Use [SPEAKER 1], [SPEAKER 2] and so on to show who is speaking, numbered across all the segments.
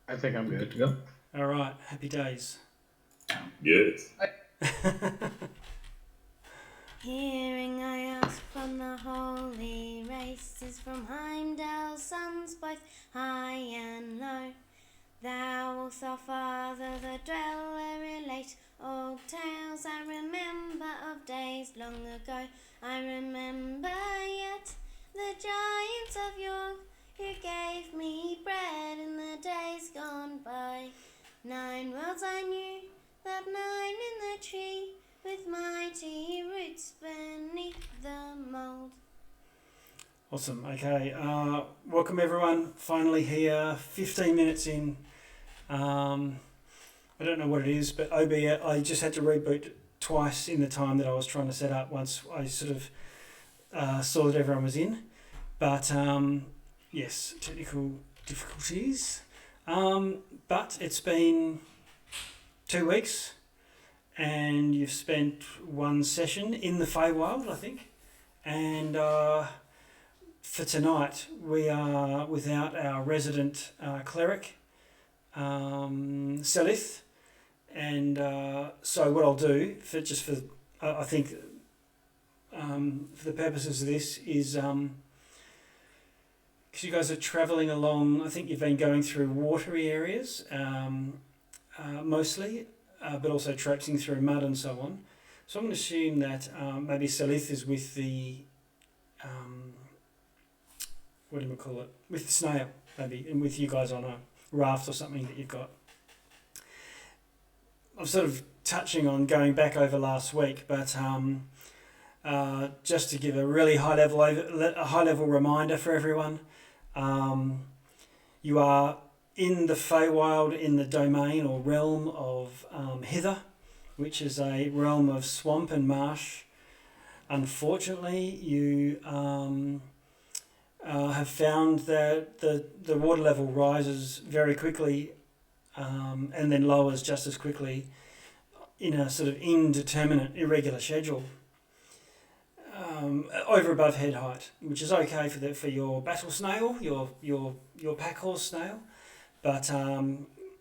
[SPEAKER 1] I think I'm
[SPEAKER 2] Good
[SPEAKER 1] good.
[SPEAKER 2] to go.
[SPEAKER 3] All right, happy days.
[SPEAKER 2] Yes.
[SPEAKER 4] Hearing I ask from the holy races, from Heimdall's sons both high and low. Thou wilt our father, the dweller, relate old tales I remember of days long ago. I remember yet the giants of yore, who gave me bread in the days gone by. 9 worlds I knew, that 9 in the tree, with mighty roots beneath the mould.
[SPEAKER 3] Awesome. Okay. Welcome everyone. Finally here. 15 minutes in. I don't know what it is, but I just had to reboot twice in the time that I was trying to set up. Once I sort of saw that everyone was in, but yes, technical difficulties. But it's been 2 weeks, and you've spent one session in the Feywild, I think, and for tonight we are without our resident cleric, Selith, and so what I'll do I think for the purposes of this is because you guys are travelling along. I think you've been going through watery areas mostly, but also traipsing through mud and so on. So I'm going to assume that maybe Selith is with the what do we call it? With the snail, maybe, and with you guys on a raft or something that you've got. I'm sort of touching on going back over last week, but just to give a really high level reminder for everyone, you are in the Feywild, in the domain or realm of Hither, which is a realm of swamp and marsh. Unfortunately, you have found that the water level rises very quickly and then lowers just as quickly in a sort of indeterminate, irregular schedule over above head height, which is okay for your battle snail, your pack horse snail, but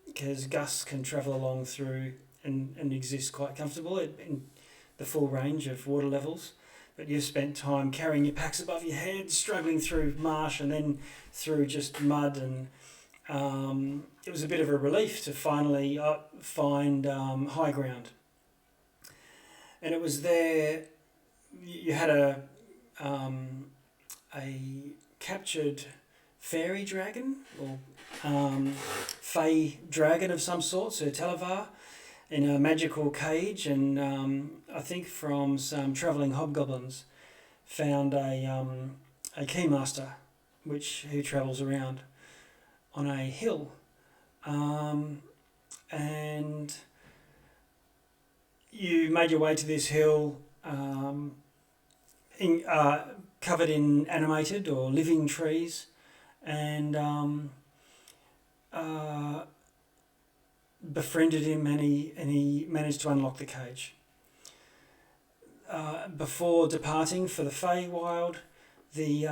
[SPEAKER 3] because Gus can travel along through and exist quite comfortable in the full range of water levels. But you've spent time carrying your packs above your head, struggling through marsh and then through just mud, and it was a bit of a relief to finally find high ground. And it was there you had a captured fairy dragon or fey dragon of some sort, so Televar, in a magical cage, and I think from some travelling hobgoblins found a keymaster who travels around on a hill, and you made your way to this hill covered in animated or living trees, and befriended him, and he managed to unlock the cage. Before departing for the Feywild, he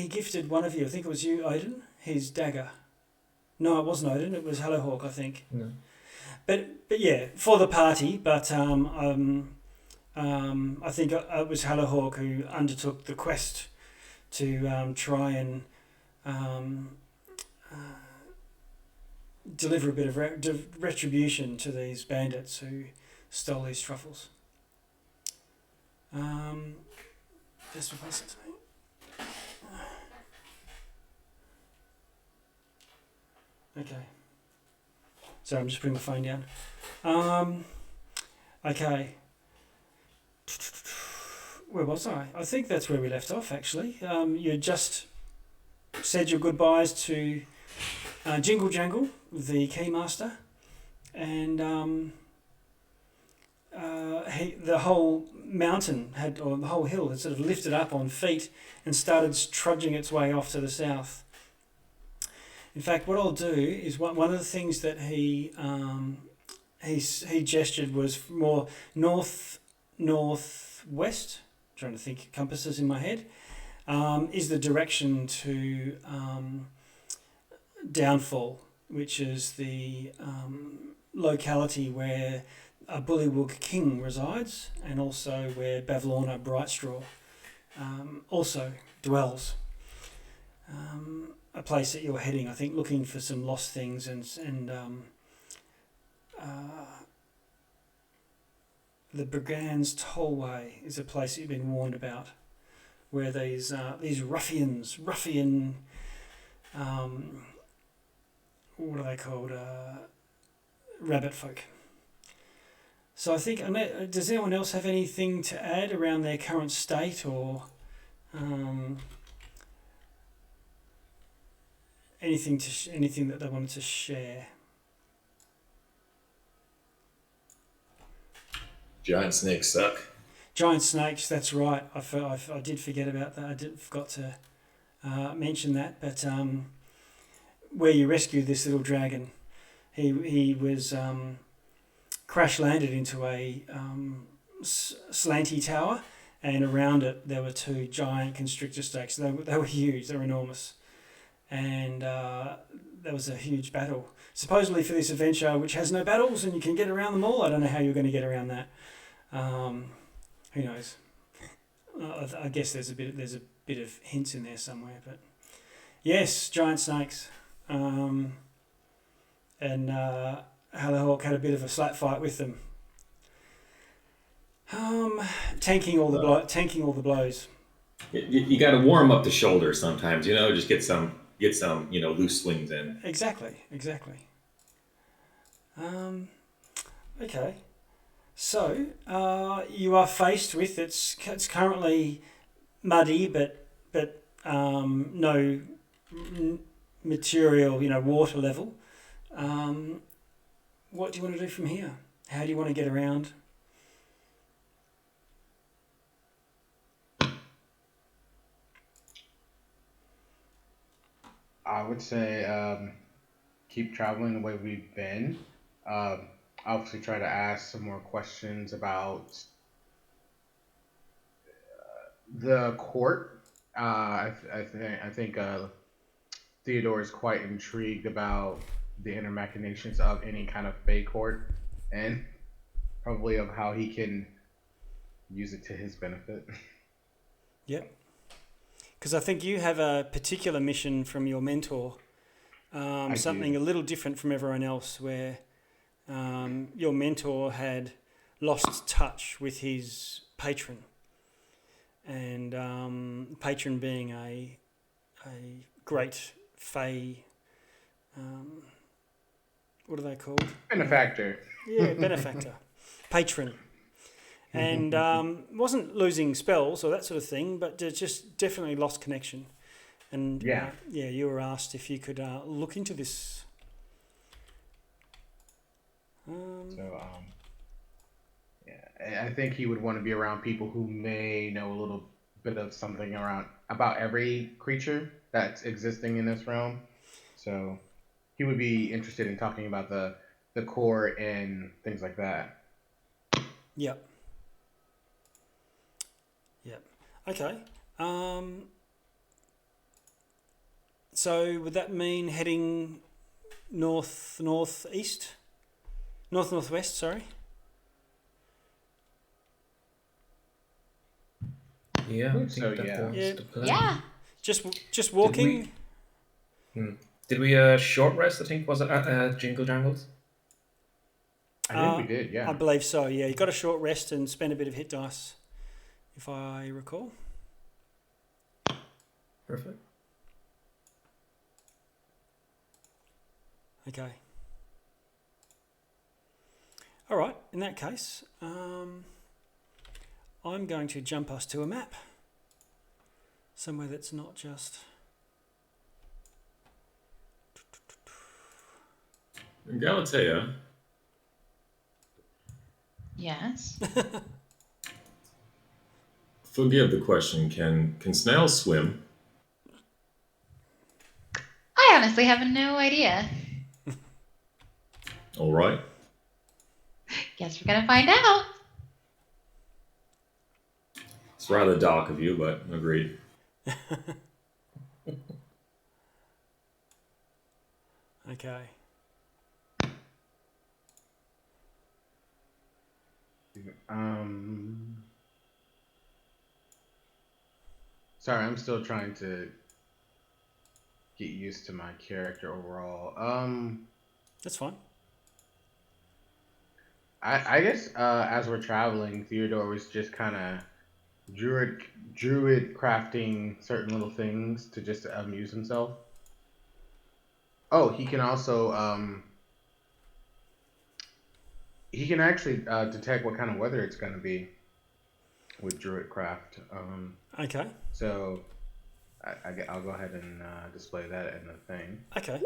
[SPEAKER 3] gifted one of you? I think it was you, Odin. His dagger. No, it wasn't Odin. It was Hellowhawk, I think.
[SPEAKER 2] No.
[SPEAKER 3] But yeah, for the party. But I think it was Hellowhawk who undertook the quest to try and deliver a bit of retribution to these bandits who stole these truffles. Just replace it to me. Okay. So I'm just putting my phone down. Okay. Where was I? I think that's where we left off, actually. You just said your goodbyes to Jingle Jangle, the keymaster, and the whole mountain or the whole hill had sort of lifted up on feet and started trudging its way off to the south. In fact, what I'll do is one of the things that he gestured was more northwest. Trying to think compasses in my head. is the direction to Downfall, which is the locality where a Bullywug king resides, and also where Bavlorna Brightstraw also dwells. A place that you're heading, I think, looking for some lost things, and the brigands' Tollway is a place that you've been warned about, where these ruffian, what are they called? Rabbit folk. So I think, does anyone else have anything to add around their current state, or anything that they wanted to share?
[SPEAKER 2] Giant snakes suck.
[SPEAKER 3] Giant snakes, that's right. I did forget about that. I forgot to mention that. But where you rescued this little dragon, he was crash landed into a slanty tower, and around it there were 2 giant constrictor snakes. They were huge. They were enormous, and there was a huge battle. Supposedly for this adventure, which has no battles, and you can get around them all. I don't know how you're going to get around that. Who knows? I guess there's a bit of hints in there somewhere, but yes, giant snakes. And Halahawk had a bit of a slap fight with them. Tanking all the blows.
[SPEAKER 2] You got to warm up the shoulders sometimes, just get some loose swings in.
[SPEAKER 3] Exactly. Okay. So you are faced with it's currently muddy, but no material, water level. What do you want to do from here? How do you want to get around?
[SPEAKER 1] I would say keep traveling the way we've been. Obviously, try to ask some more questions about the court. I think Theodore is quite intrigued about the inner machinations of any kind of Fey court, and probably of how he can use it to his benefit.
[SPEAKER 3] Yep. Because I think you have a particular mission from your mentor, something a little different from everyone else, where your mentor had lost touch with his patron, and patron being a great Fey, what are they called?
[SPEAKER 1] Benefactor.
[SPEAKER 3] Yeah, benefactor. Patron. And wasn't losing spells or that sort of thing, but just definitely lost connection. And you were asked if you could look into this.
[SPEAKER 1] I think he would want to be around people who may know a little bit of something about every creature that's existing in this realm. So he would be interested in talking about the court and things like that.
[SPEAKER 3] Yep. Okay. So would that mean heading northwest? Sorry.
[SPEAKER 5] Yeah, I think
[SPEAKER 1] so,
[SPEAKER 5] that
[SPEAKER 1] yeah.
[SPEAKER 5] was
[SPEAKER 3] Yeah.
[SPEAKER 5] the plan.
[SPEAKER 4] Yeah.
[SPEAKER 3] Just walking.
[SPEAKER 5] Did we short rest? I think was it at Jingle Jangles?
[SPEAKER 1] I think we did, yeah.
[SPEAKER 3] I believe so. Yeah, you got a short rest and spend a bit of hit dice, if I recall.
[SPEAKER 5] Perfect.
[SPEAKER 3] Okay. All right. In that case, I'm going to jump us to a map. Somewhere that's not just...
[SPEAKER 2] Galatea,
[SPEAKER 6] Yes.
[SPEAKER 2] forgive the question, can snails swim?
[SPEAKER 6] I honestly have no idea.
[SPEAKER 2] All right.
[SPEAKER 6] Guess we're gonna find out.
[SPEAKER 2] It's rather dark of you, but agreed.
[SPEAKER 3] Okay.
[SPEAKER 1] Sorry, I'm still trying to get used to my character overall.
[SPEAKER 3] That's fine.
[SPEAKER 1] I guess as we're traveling, Theodore was just kind of druid crafting certain little things to just amuse himself. Oh, he can also he can actually detect what kind of weather it's going to be with druid craft.
[SPEAKER 3] Okay.
[SPEAKER 1] So I'll go ahead and display that in the thing.
[SPEAKER 3] Okay.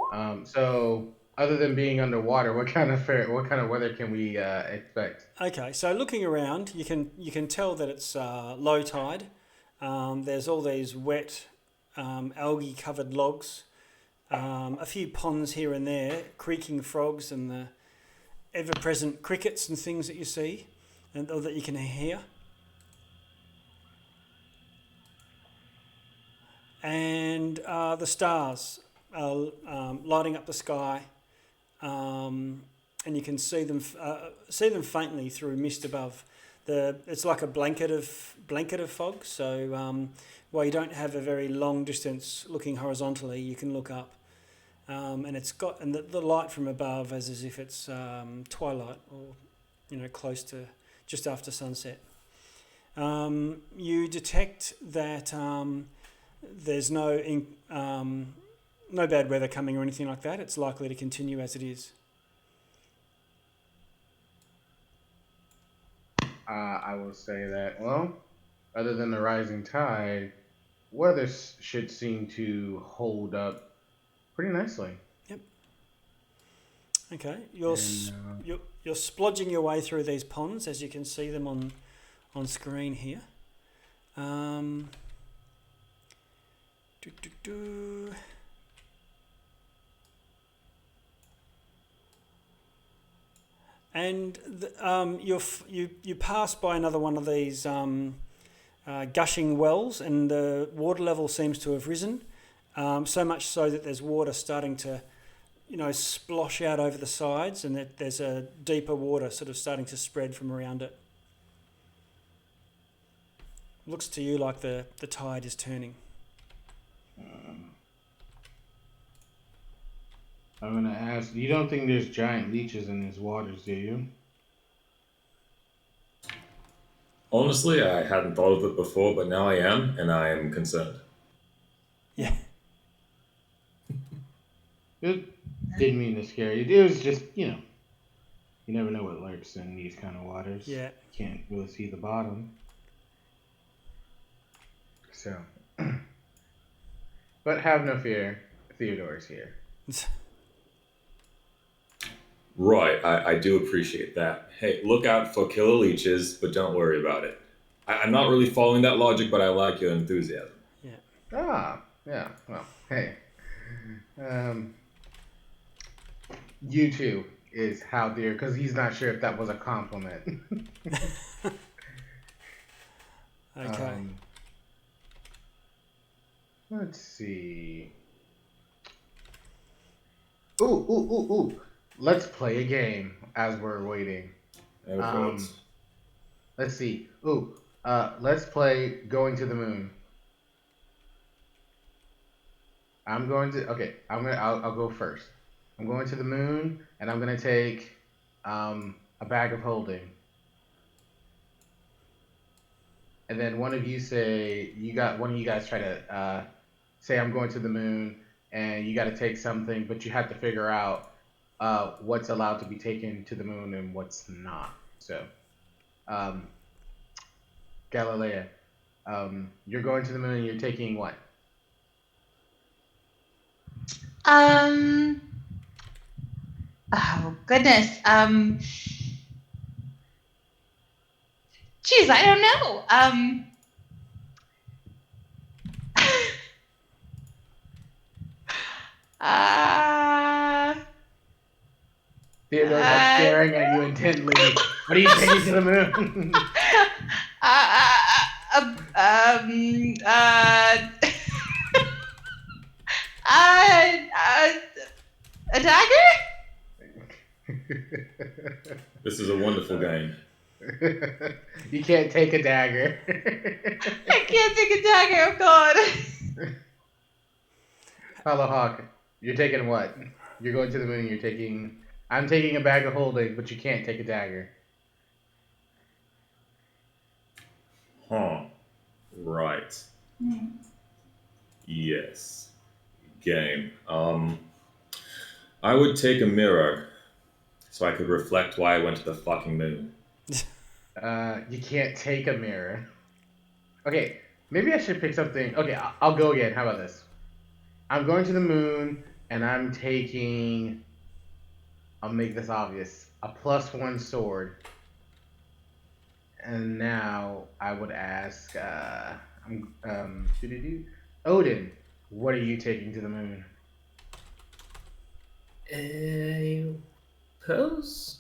[SPEAKER 1] So other than being underwater, what kind of weather can we expect?
[SPEAKER 3] Okay. So looking around, you can tell that it's low tide. There's all these wet, algae covered logs. A few ponds here and there, creaking frogs, and the ever-present crickets and things that you see, or that you can hear. And the stars are lighting up the sky, and you can see them faintly through mist above. It's like a blanket of fog. So while you don't have a very long distance looking horizontally, you can look up, and it's got the light from above as if it's twilight, or close to just after sunset. You detect that. There's no bad weather coming or anything like that. It's likely to continue as it is.
[SPEAKER 1] I will say that, well, other than the rising tide, weather should seem to hold up pretty nicely.
[SPEAKER 3] Yep. Okay, you're splodging your way through these ponds, as you can see them on screen here. And you pass by another one of these gushing wells, and the water level seems to have risen, so much so that there's water starting to, splosh out over the sides, and that there's a deeper water sort of starting to spread from around it. Looks to you like the tide is turning.
[SPEAKER 1] I'm gonna ask. You don't think there's giant leeches in these waters, do you?
[SPEAKER 2] Honestly, I hadn't thought of it before, but now I am, and I am concerned.
[SPEAKER 3] Yeah.
[SPEAKER 1] It didn't mean to scare you. It was just, you never know what lurks in these kind of waters.
[SPEAKER 3] Yeah.
[SPEAKER 1] Can't really see the bottom. So, but have no fear, Theodore's here.
[SPEAKER 2] Right, I do appreciate that. Hey, look out for killer leeches, but don't worry about it. I'm not really following that logic, but I like your enthusiasm.
[SPEAKER 3] Yeah.
[SPEAKER 1] Ah, yeah. Well, hey. You too is how dear, because he's not sure if that was a compliment.
[SPEAKER 3] Okay.
[SPEAKER 1] Let's see. Ooh. Let's play a game as we're waiting. Let's see. Let's play Going to the Moon. I'll go first. I'm going to the moon, and I'm gonna take a bag of holding. And then one of you guys try to say I'm going to the moon, and you got to take something, but you have to figure out what's allowed to be taken to the moon and what's not. So, Galilea, you're going to the moon and you're taking what?
[SPEAKER 6] Oh goodness. Geez, I don't know.
[SPEAKER 1] Theodore's staring at you intently. What are you taking to the moon?
[SPEAKER 2] This is a wonderful game.
[SPEAKER 1] You can't take a dagger.
[SPEAKER 6] I can't take a dagger. Oh God.
[SPEAKER 1] Hello, Hawk. You're taking what? You're going to the moon. You're taking. I'm taking a bag of holding, but you can't take a dagger.
[SPEAKER 2] Huh. Right. Yes. Game. I would take a mirror so I could reflect why I went to the fucking moon.
[SPEAKER 1] You can't take a mirror. Okay, maybe I should pick something. Okay, I'll go again. How about this? I'm going to the moon, and I'm taking. I'll make this obvious. A +1 sword. And now I would ask, Odin, what are you taking to the moon?
[SPEAKER 5] I suppose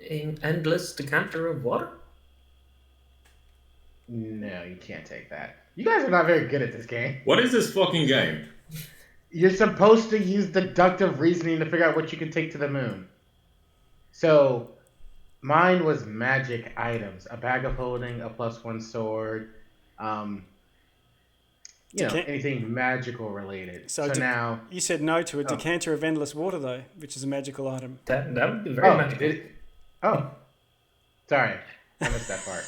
[SPEAKER 5] an endless decanter of water?
[SPEAKER 1] No, you can't take that. You guys are not very good at this game.
[SPEAKER 2] What is this fucking game?
[SPEAKER 1] You're supposed to use deductive reasoning to figure out what you can take to the moon. So, mine was magic items. A bag of holding, a +1 sword, anything magical related. So now...
[SPEAKER 3] You said no to a decanter of endless water, though, which is a magical item.
[SPEAKER 5] That would be very magical.
[SPEAKER 1] Sorry. I missed that part.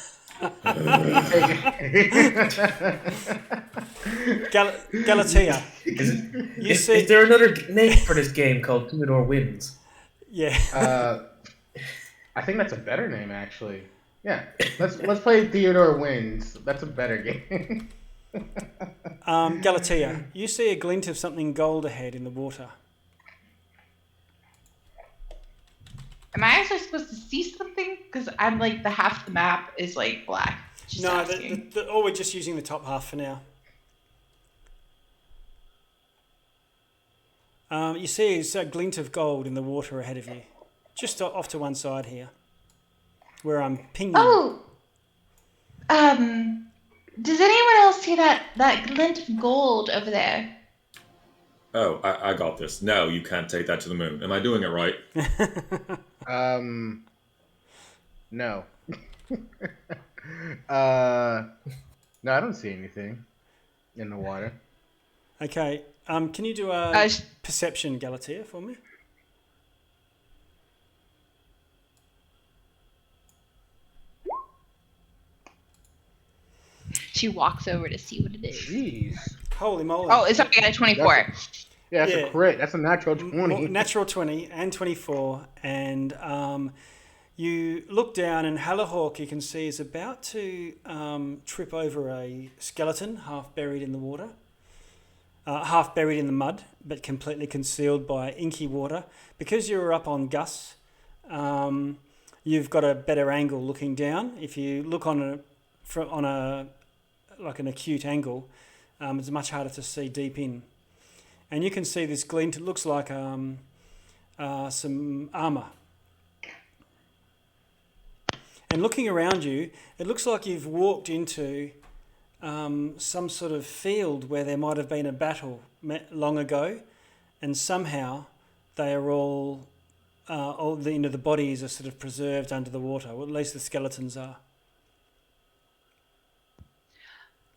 [SPEAKER 3] Galatea.
[SPEAKER 5] Is there another name for this game called Theodore Wins?
[SPEAKER 3] Yeah.
[SPEAKER 1] I think that's a better name, actually. Yeah, let's play Theodore Wins. That's a better game.
[SPEAKER 3] Galatea, you see a glint of something gold ahead in the water.
[SPEAKER 6] Am I actually supposed to see something? Because I'm like the half the map is like black. Just
[SPEAKER 3] No,
[SPEAKER 6] asking.
[SPEAKER 3] we're just using the top half for now. You see a glint of gold in the water ahead of you. Just off to one side here, where I'm pinging.
[SPEAKER 6] Oh, does anyone else see that glint of gold over there?
[SPEAKER 2] Oh, I got this. No, you can't take that to the moon. Am I doing it right?
[SPEAKER 1] No. No, I don't see anything in the water.
[SPEAKER 3] Okay. Can you do a perception, Galatea, for me?
[SPEAKER 6] She walks over to see what it is.
[SPEAKER 1] Jeez.
[SPEAKER 3] Holy moly.
[SPEAKER 6] Oh, it's something at a 24.
[SPEAKER 1] That's a crit. That's a natural 20.
[SPEAKER 3] Natural 20 and 24. And you look down and Halahawk, you can see, is about to trip over a skeleton half buried in the water. Half buried in the mud, but completely concealed by inky water. Because you're up on Gus, you've got a better angle looking down. If you look on an acute angle, it's much harder to see deep in. And you can see this glint. It looks like some armour. And looking around you, it looks like you've walked into some sort of field where there might have been a battle long ago, and somehow they are all the bodies are sort of preserved under the water, or at least the skeletons are.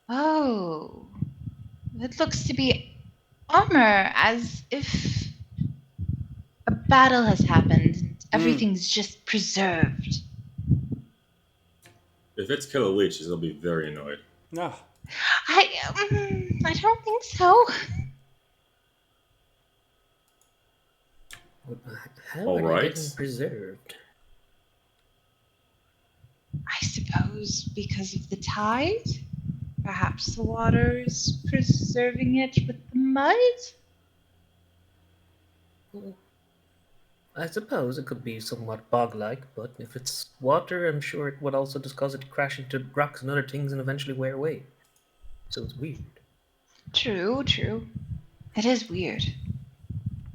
[SPEAKER 6] Oh, it looks to be armor, as if a battle has happened and everything's just preserved.
[SPEAKER 2] If it's killer leeches, they'll be very annoyed.
[SPEAKER 3] No.
[SPEAKER 6] I don't think so.
[SPEAKER 5] How are they getting preserved?
[SPEAKER 6] I suppose because of the tide? Perhaps the water is preserving it with the mud?
[SPEAKER 5] Well, I suppose it could be somewhat bog-like, but if it's water, I'm sure it would also just cause it to crash into rocks and other things and eventually wear away. So it's weird.
[SPEAKER 6] True. It is weird.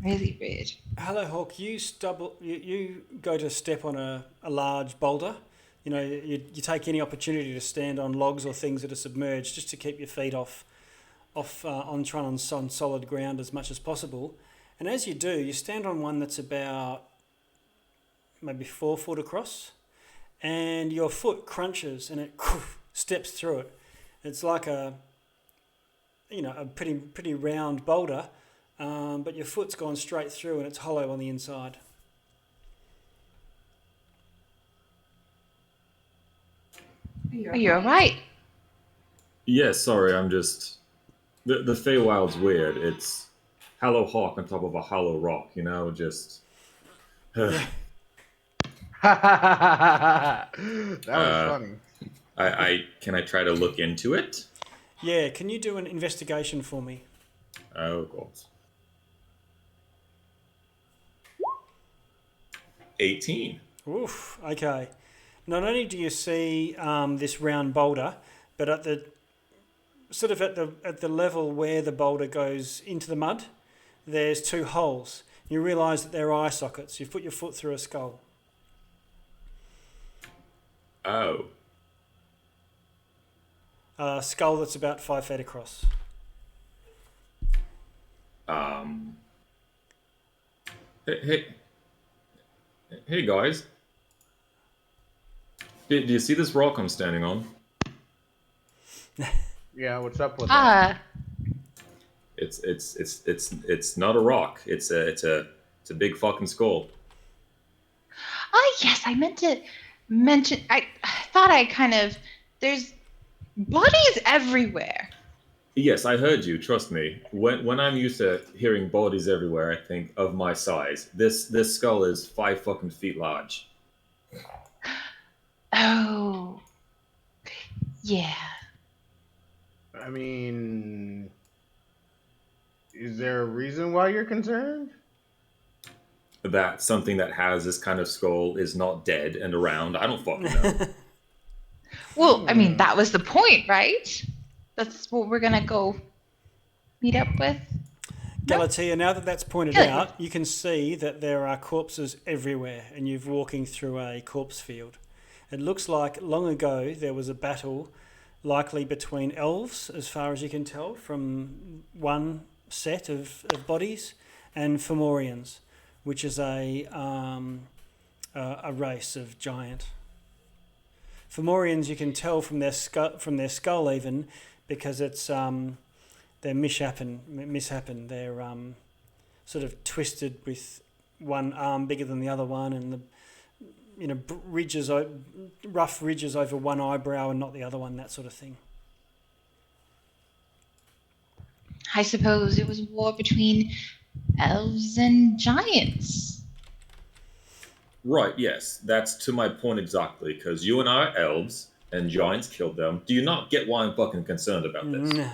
[SPEAKER 6] Really weird.
[SPEAKER 3] Hello, Hawk. You go to step on a large boulder. You know, you take any opportunity to stand on logs or things that are submerged just to keep your feet on solid ground as much as possible. And as you do, you stand on one that's about maybe 4 foot across, and your foot crunches and it steps through it. It's like a pretty round boulder, but your foot's gone straight through and it's hollow on the inside.
[SPEAKER 6] Are you alright?
[SPEAKER 2] Yeah, sorry, I'm just... The Feywild's weird. It's hollow hawk on top of a hollow rock, just...
[SPEAKER 1] That was funny.
[SPEAKER 2] Can I try to look into it?
[SPEAKER 3] Yeah, can you do an investigation for me?
[SPEAKER 2] Oh, God. 18.
[SPEAKER 3] Oof, okay. Not only do you see this round boulder, but at the level where the boulder goes into the mud, there's 2 holes. You realise that they're eye sockets. You've put your foot through a skull.
[SPEAKER 2] Oh.
[SPEAKER 3] A skull that's about 5 feet across.
[SPEAKER 2] Hey guys. Do you see this rock I'm standing on?
[SPEAKER 1] Yeah, what's up with that?
[SPEAKER 2] It's not a rock. It's a big fucking skull.
[SPEAKER 6] Oh, yes, I meant to mention. I thought there's bodies everywhere.
[SPEAKER 2] Yes, I heard you. Trust me. When I'm used to hearing bodies everywhere, I think of my size. This skull is 5 fucking feet large.
[SPEAKER 6] Oh, yeah.
[SPEAKER 1] I mean, is there a reason why you're concerned?
[SPEAKER 2] That something that has this kind of skull is not dead and around. I don't fucking know.
[SPEAKER 6] Well, I mean, that was the point, right? That's what we're gonna go meet up with.
[SPEAKER 3] Galatea, now that that's pointed out, you can see that there are corpses everywhere and you're walking through a corpse field. It looks like long ago there was a battle, likely between elves, as far as you can tell, from one set of bodies, and Fomorians, which is a race of giant. Fomorians, you can tell from their skull even, because it's they're mishapen. They're sort of twisted with one arm bigger than the other one, and the rough ridges over one eyebrow and not the other one, that sort of thing.
[SPEAKER 6] I suppose it was a war between elves and giants.
[SPEAKER 2] Right, yes. That's to my point exactly, because you and I are elves, and giants killed them. Do you not get why I'm fucking concerned about this?
[SPEAKER 3] Nah.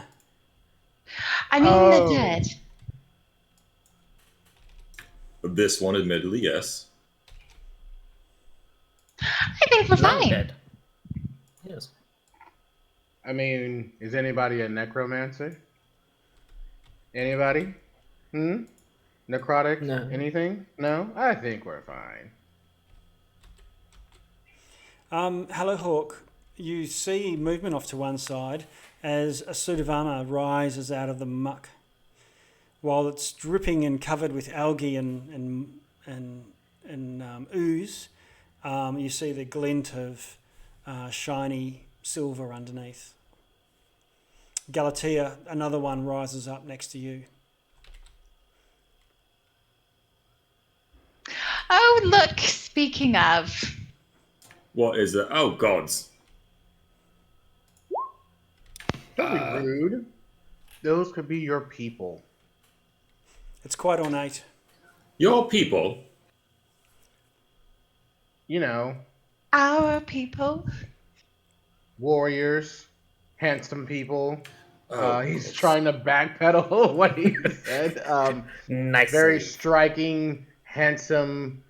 [SPEAKER 6] I mean, the dead.
[SPEAKER 2] This one, admittedly, yes.
[SPEAKER 6] I think we're
[SPEAKER 5] Long
[SPEAKER 6] fine.
[SPEAKER 5] dead. Yes.
[SPEAKER 1] I mean, is anybody a necromancer? Anybody? Necrotic?
[SPEAKER 5] No.
[SPEAKER 1] Anything? No? I think we're fine.
[SPEAKER 3] Hello, Hawk. You see movement off to one side as a suit of armour rises out of the muck. While it's dripping and covered with algae and ooze, you see the glint of shiny silver underneath. Galatea, another one, rises up next to you.
[SPEAKER 6] Oh, look, speaking of.
[SPEAKER 2] What is it? Oh, gods.
[SPEAKER 1] Don't be rude. Those could be your people.
[SPEAKER 3] It's quite ornate.
[SPEAKER 2] Your people?
[SPEAKER 1] You know,
[SPEAKER 6] Our people.
[SPEAKER 1] warriors, handsome people.
[SPEAKER 2] Oh,
[SPEAKER 1] He's trying to backpedal what he said.
[SPEAKER 5] Nice.
[SPEAKER 1] Very striking, handsome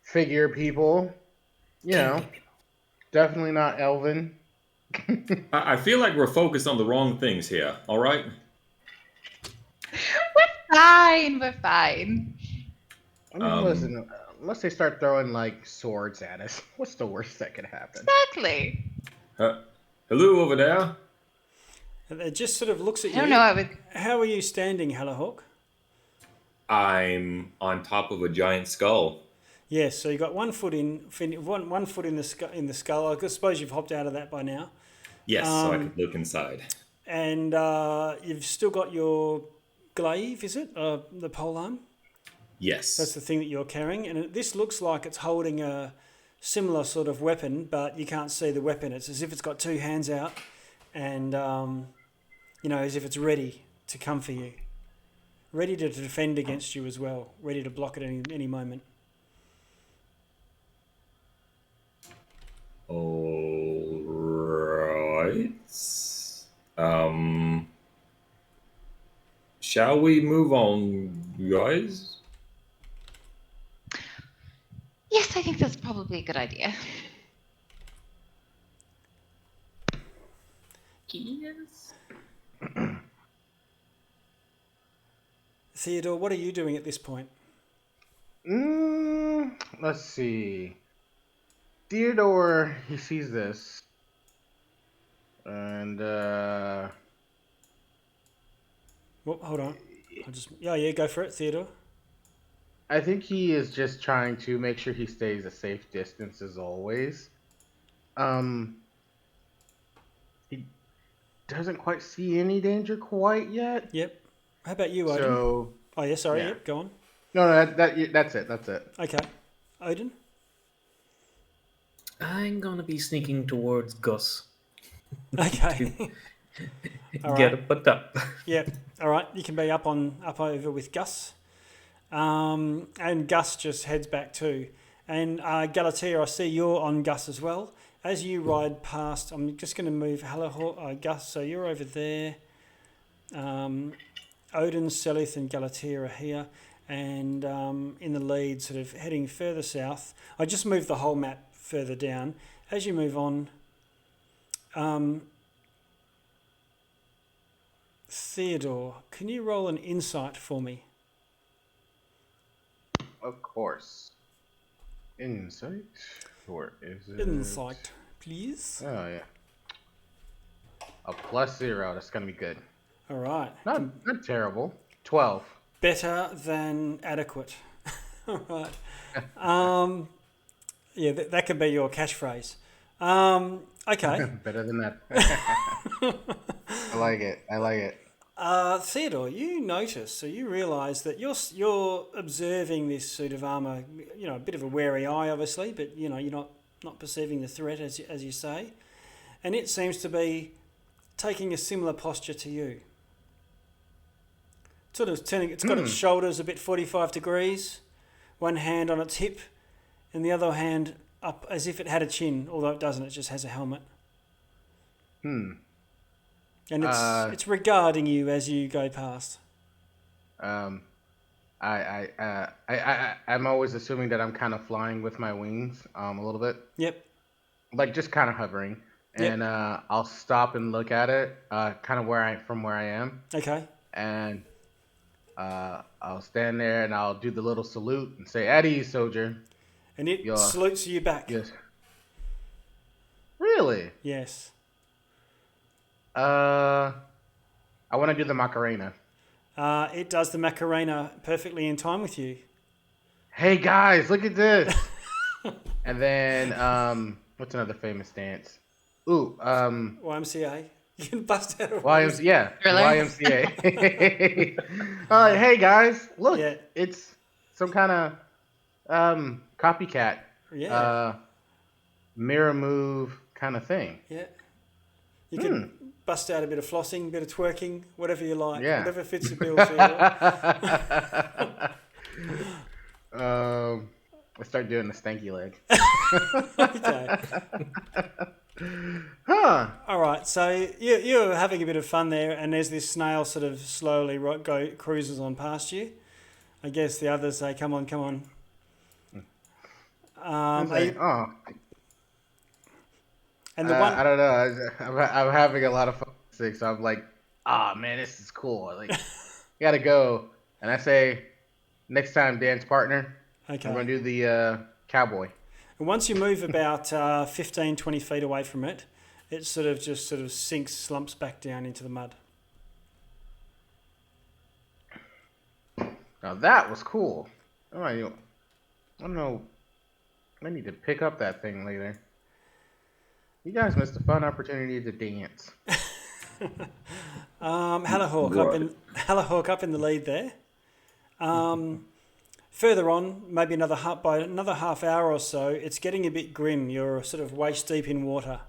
[SPEAKER 1] figure people. Definitely not elven.
[SPEAKER 2] I feel like we're focused on the wrong things here, all right?
[SPEAKER 6] We're fine.
[SPEAKER 1] I mean, listen, unless they start throwing, swords at us, what's the worst that could happen?
[SPEAKER 6] Exactly.
[SPEAKER 2] Hello over there.
[SPEAKER 3] And it just sort of looks at you.
[SPEAKER 6] I don't know,
[SPEAKER 3] How are you standing, Hello, Hawk?
[SPEAKER 2] I'm on top of a giant skull.
[SPEAKER 3] Yes, so you got 1 foot one foot in the skull. I suppose you've hopped out of that by now,
[SPEAKER 2] Yes, so I could look inside.
[SPEAKER 3] and you've still got your glaive. Is it the polearm?
[SPEAKER 2] Yes.
[SPEAKER 3] That's the thing that you're carrying, and this looks like it's holding a similar sort of weapon, but you can't see the weapon. It's as if it's got 2 hands out, and as if it's ready to come for you, ready to defend against you as well, ready to block at any moment.
[SPEAKER 2] All right. Shall we move on, guys?
[SPEAKER 6] Yes, I think that's probably a good idea.
[SPEAKER 5] Yes.
[SPEAKER 3] Theodore, what are you doing at this point?
[SPEAKER 1] Let's see. Theodore, he sees this, and
[SPEAKER 3] Well, hold on. Yeah, go for it, Theodore.
[SPEAKER 1] I think he is just trying to make sure he stays a safe distance as always. He doesn't quite see any danger quite yet.
[SPEAKER 3] Yep. How about you, Odin?
[SPEAKER 1] So,
[SPEAKER 3] Oh, yeah, sorry.
[SPEAKER 1] yeah.
[SPEAKER 3] Yep, go on.
[SPEAKER 1] no, that's it. That's it.
[SPEAKER 3] Okay. Odin?
[SPEAKER 5] I'm gonna be sneaking towards Gus.
[SPEAKER 3] Okay. All
[SPEAKER 5] Get
[SPEAKER 3] right.
[SPEAKER 5] it put up.
[SPEAKER 3] Yep. All right. You can be up over with Gus. And Gus just heads back too. And Galatea, I see you're on Gus as well. As you ride past, I'm just going to move. Hello, Gus. So you're over there. Odin, Selith, and Galatea are here. And in the lead, sort of heading further south. I just moved the whole map further down. As you move on, Theodore, can you roll an insight for me?
[SPEAKER 1] Of course. Insight? Or is it?
[SPEAKER 3] Insight, please.
[SPEAKER 1] Oh, yeah. A +0. That's going to be good.
[SPEAKER 3] All right.
[SPEAKER 1] Not terrible. 12.
[SPEAKER 3] Better than adequate. All right. Yeah, that could be your catchphrase. Okay.
[SPEAKER 1] Better than that. I like it.
[SPEAKER 3] Theodore, you notice, so you realise that you're observing this suit of armour, a bit of a wary eye, obviously, but, you're not perceiving the threat, as you say. And it seems to be taking a similar posture to you. Sort of turning, it's got its shoulders a bit 45 degrees, one hand on its hip, and the other hand up as if it had a chin, although it doesn't, it just has a helmet. And it's regarding you as you go past.
[SPEAKER 1] I'm always assuming that I'm kind of flying with my wings, a little bit.
[SPEAKER 3] Yep.
[SPEAKER 1] Like just kind of hovering.
[SPEAKER 3] Yep.
[SPEAKER 1] And I'll stop and look at it, kind of from where I am.
[SPEAKER 3] Okay.
[SPEAKER 1] And I'll stand there and I'll do the little salute and say, "At ease, soldier."
[SPEAKER 3] And it salutes you back.
[SPEAKER 1] Yes. Really?
[SPEAKER 3] Yes.
[SPEAKER 1] I want to do the Macarena.
[SPEAKER 3] It does the Macarena perfectly in time with you.
[SPEAKER 1] Hey guys, look at this. And then what's another famous dance? Ooh,
[SPEAKER 3] YMCA. You can bust out of
[SPEAKER 1] YMCA. Yeah,
[SPEAKER 6] Thriller?
[SPEAKER 1] YMCA. Hey guys, look,
[SPEAKER 3] Yeah.
[SPEAKER 1] it's some kind of copycat,
[SPEAKER 3] Yeah.
[SPEAKER 1] mirror move kind of thing.
[SPEAKER 3] Yeah. You can bust out a bit of flossing, a bit of twerking, whatever you like.
[SPEAKER 1] Yeah.
[SPEAKER 3] Whatever fits the bill for you.
[SPEAKER 1] Let's start doing the stanky leg.
[SPEAKER 3] Okay.
[SPEAKER 1] Huh.
[SPEAKER 3] All right. So you're having a bit of fun there, and there's this snail sort of slowly cruises on past you. I guess the others say, "Come on, come on." And the one.
[SPEAKER 1] I don't know. I'm having a lot of fun. So I'm like, man, this is cool. Like, gotta go. And I say, next time, dance partner,
[SPEAKER 3] Okay.
[SPEAKER 1] I'm gonna do the cowboy.
[SPEAKER 3] And once you move about 15, 20 feet away from it, it sort of sinks, slumps back down into the mud.
[SPEAKER 1] Now that was cool. I don't know I need to pick up that thing later. You guys missed a fun opportunity to dance.
[SPEAKER 3] Hellahawk
[SPEAKER 2] Right.
[SPEAKER 3] Hellahawk up in the lead there. Further on, maybe by another half hour or so, it's getting a bit grim. You're sort of waist deep in water.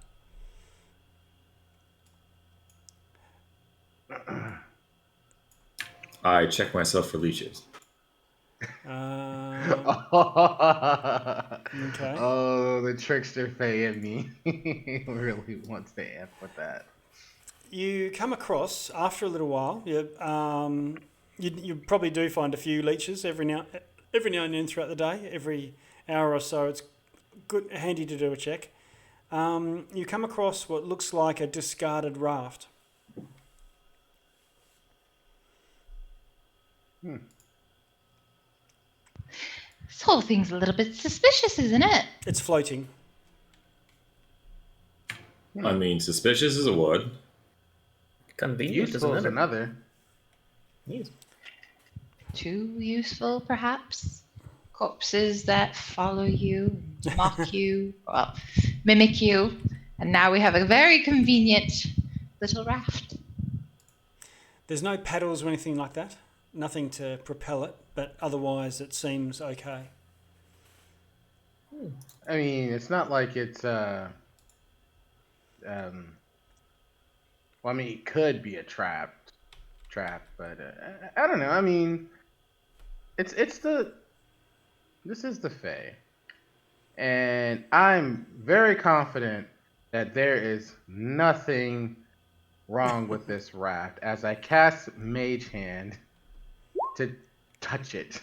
[SPEAKER 2] I check myself for leeches.
[SPEAKER 3] Okay.
[SPEAKER 1] Oh, the trickster Faye in me really wants to amp with that.
[SPEAKER 3] You come across after a little while. You probably do find a few leeches every now and then throughout the day. Every hour or so, it's handy to do a check. You come across what looks like a discarded raft.
[SPEAKER 6] This whole thing's a little bit suspicious, isn't it?
[SPEAKER 3] It's floating.
[SPEAKER 2] I mean, suspicious is a word.
[SPEAKER 5] Convenient is
[SPEAKER 1] Useful is
[SPEAKER 5] another.
[SPEAKER 1] another.
[SPEAKER 5] Yes.
[SPEAKER 6] Too useful, perhaps. Corpses that follow you, mock you, well, mimic you, and now we have a very convenient little raft.
[SPEAKER 3] There's no paddles or anything like that. Nothing to propel it, but otherwise it seems okay.
[SPEAKER 1] I mean, it's not like it's well, I mean, it could be a trap, but I don't know. I mean, this is the Fae, and I'm very confident that there is nothing wrong with this raft as I cast Mage Hand to touch it.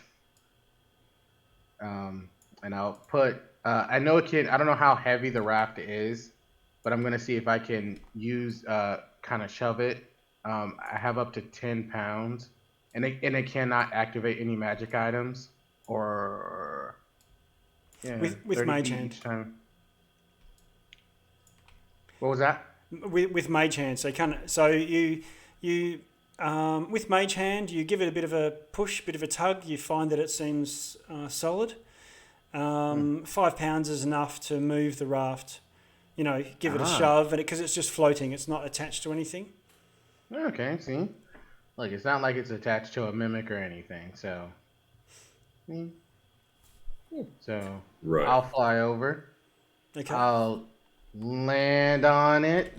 [SPEAKER 1] And I'll put, I know it can, I don't know how heavy the raft is, but I'm going to see if I can use, kind of shove it. I have up to 10 pounds, and it cannot activate any magic items or, yeah,
[SPEAKER 3] With
[SPEAKER 1] 30
[SPEAKER 3] Mage
[SPEAKER 1] feet
[SPEAKER 3] Hand.
[SPEAKER 1] each time. What was that?
[SPEAKER 3] With Mage Hand, so you with Mage Hand, you give it a bit of a push, bit of a tug. You find that it seems solid. 5 pounds is enough to move the raft. Give it a shove, and because it's just floating, it's not attached to anything.
[SPEAKER 1] Okay, see? Look, it's not like it's attached to a mimic or anything, so. So,
[SPEAKER 2] Right.
[SPEAKER 1] I'll fly over.
[SPEAKER 3] Okay.
[SPEAKER 1] I'll land on it.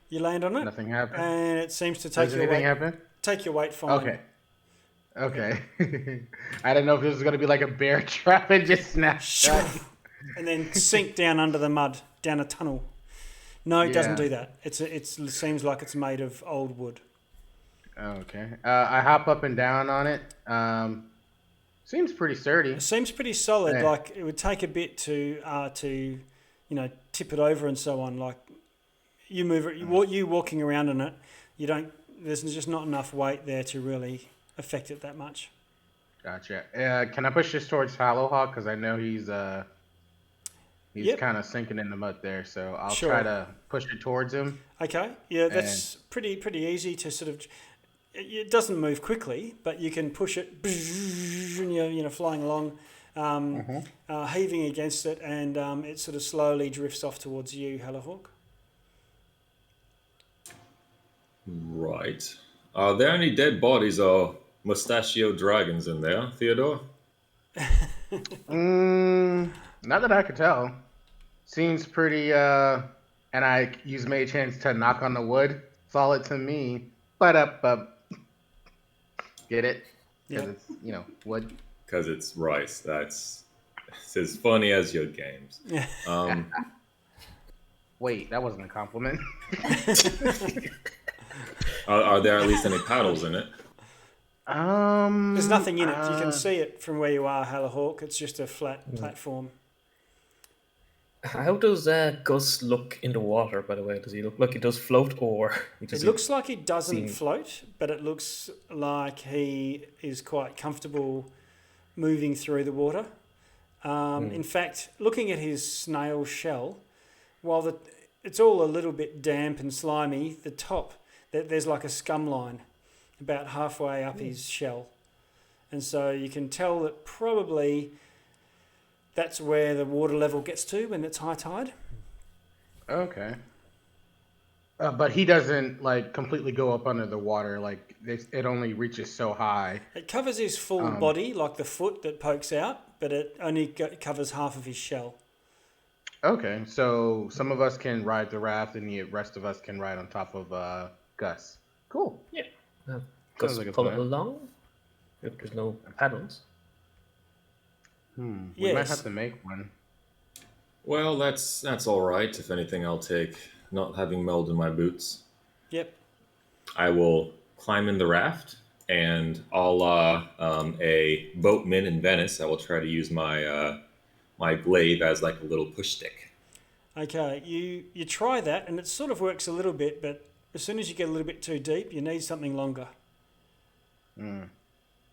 [SPEAKER 3] You land on it,
[SPEAKER 1] Nothing happened.
[SPEAKER 3] and it seems to take
[SPEAKER 1] Does
[SPEAKER 3] your
[SPEAKER 1] anything
[SPEAKER 3] weight.
[SPEAKER 1] happen?
[SPEAKER 3] Take your weight fine.
[SPEAKER 1] Okay. I didn't know if this was gonna be like a bear trap and just snap shut.
[SPEAKER 3] And then sink down under the mud, down a tunnel. No, it doesn't
[SPEAKER 1] Yeah.
[SPEAKER 3] do that. It seems like it's made of old wood.
[SPEAKER 1] Okay. I hop up and down on it. Seems pretty sturdy.
[SPEAKER 3] It seems pretty solid.
[SPEAKER 1] Yeah.
[SPEAKER 3] Like it would take a bit to tip it over and so on. Like you move it, you walking around in it, there's just not enough weight there to really affect it that much.
[SPEAKER 1] Gotcha. Can I push this towards Hallowhawk? Because I know he's
[SPEAKER 3] Yep.
[SPEAKER 1] kind of sinking in the mud there. So I'll
[SPEAKER 3] Sure.
[SPEAKER 1] try to push it towards him.
[SPEAKER 3] Okay, yeah, that's pretty easy to sort of. It doesn't move quickly, but you can push it, and you're flying along, heaving against it, and it sort of slowly drifts off towards you, Hellahawk.
[SPEAKER 2] Right. Are there any dead bodies or mustachioed dragons in there, Theodore?
[SPEAKER 1] Not that I could tell. Seems pretty, and I use Mage Hands to knock on the wood. Solid to me. But get it? Because it's, wood.
[SPEAKER 2] Because it's rice. It's as funny as your games.
[SPEAKER 1] Wait, that wasn't a compliment.
[SPEAKER 2] Are there at least any paddles in it?
[SPEAKER 3] There's nothing in it. You can see it from where you are, Hellahawk. It's just a flat platform.
[SPEAKER 5] How does Gus look in the water, by the way? Does he look like he does float, or
[SPEAKER 3] It looks like he doesn't float, but it looks like he is quite comfortable moving through the water. In fact, looking at his snail shell, while it's all a little bit damp and slimy, the top, there's like a scum line about halfway up his shell. And so you can tell that probably That's where the water level gets to when it's high tide.
[SPEAKER 1] Okay. But he doesn't like completely go up under the water. Like it only reaches so high.
[SPEAKER 3] It covers his full body, like the foot that pokes out, but it only covers half of his shell.
[SPEAKER 1] Okay, so some of us can ride the raft, and the rest of us can ride on top of Gus. Cool.
[SPEAKER 5] Yeah.
[SPEAKER 1] Sounds
[SPEAKER 5] Gus
[SPEAKER 1] like a
[SPEAKER 5] pull it
[SPEAKER 1] plan.
[SPEAKER 5] along if there's no paddles.
[SPEAKER 1] We might
[SPEAKER 3] Yes.
[SPEAKER 1] have to make one.
[SPEAKER 2] Well, that's all right. If anything, I'll take not having mold in my boots.
[SPEAKER 3] Yep.
[SPEAKER 2] I will climb in the raft, and a la a boatman in Venice, I will try to use my my glaive as like a little push stick.
[SPEAKER 3] Okay, you try that, and it sort of works a little bit, but as soon as you get a little bit too deep, you need something longer.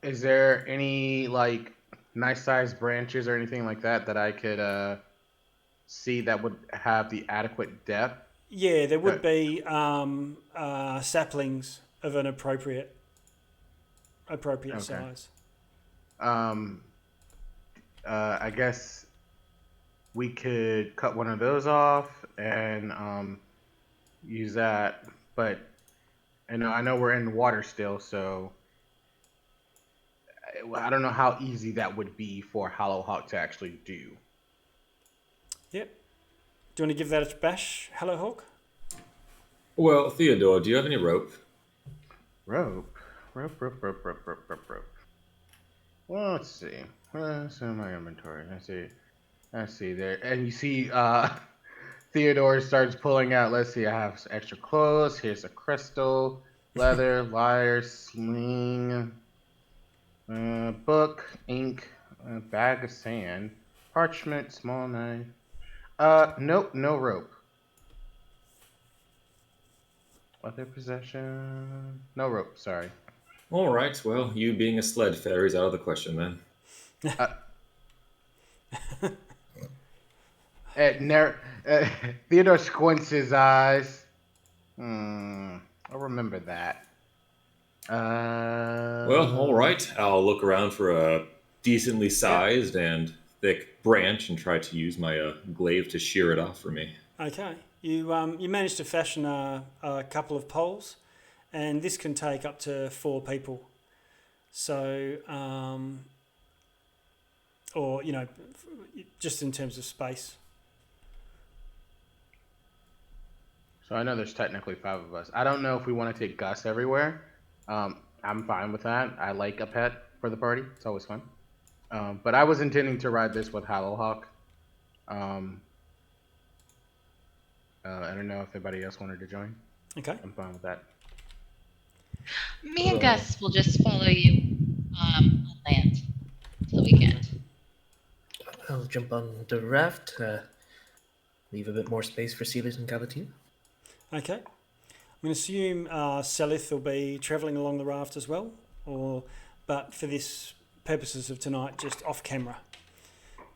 [SPEAKER 1] Is there any like nice sized branches or anything like that I could see that would have the adequate depth?
[SPEAKER 3] Yeah, there would be saplings of an appropriate
[SPEAKER 1] Okay.
[SPEAKER 3] size.
[SPEAKER 1] I guess we could cut one of those off and use that. But I know we're in water still, so I don't know how easy that would be for Hollowhawk to actually do.
[SPEAKER 3] Yep. Do you want to give that a bash, Hello Hawk?
[SPEAKER 2] Well, Theodore, do you have any rope?
[SPEAKER 1] Rope. Well, let's see. What's in my inventory? I see there. And you see Theodore starts pulling out, let's see, I have some extra clothes. Here's a crystal, leather, lyre, sling, book, ink, a bag of sand, parchment, small knife. Nope, no rope. Other possession? No rope, sorry.
[SPEAKER 2] All right. Well, you being a sled fairy's out of the question then.
[SPEAKER 1] Theodore squints his eyes. I'll remember that.
[SPEAKER 2] Well, all right. I'll look around for a decently sized and thick branch and try to use my glaive to shear it off for me.
[SPEAKER 3] Okay. You managed to fashion a couple of poles, and this can take up to 4 people. So, or just in terms of space.
[SPEAKER 1] So I know there's technically 5 of us. I don't know if we want to take Gus everywhere. I'm fine with that. I like a pet for the party. It's always fun. But I was intending to ride this with Hollowhawk. I don't know if anybody else wanted to join.
[SPEAKER 3] Okay.
[SPEAKER 1] I'm fine with that.
[SPEAKER 6] Me and Gus will just follow you on land till the weekend.
[SPEAKER 5] I'll jump on the raft, leave a bit more space for Celis and Galatea.
[SPEAKER 3] Okay. I'm going to assume Selith will be travelling along the raft as well, but for this purposes of tonight, just off camera.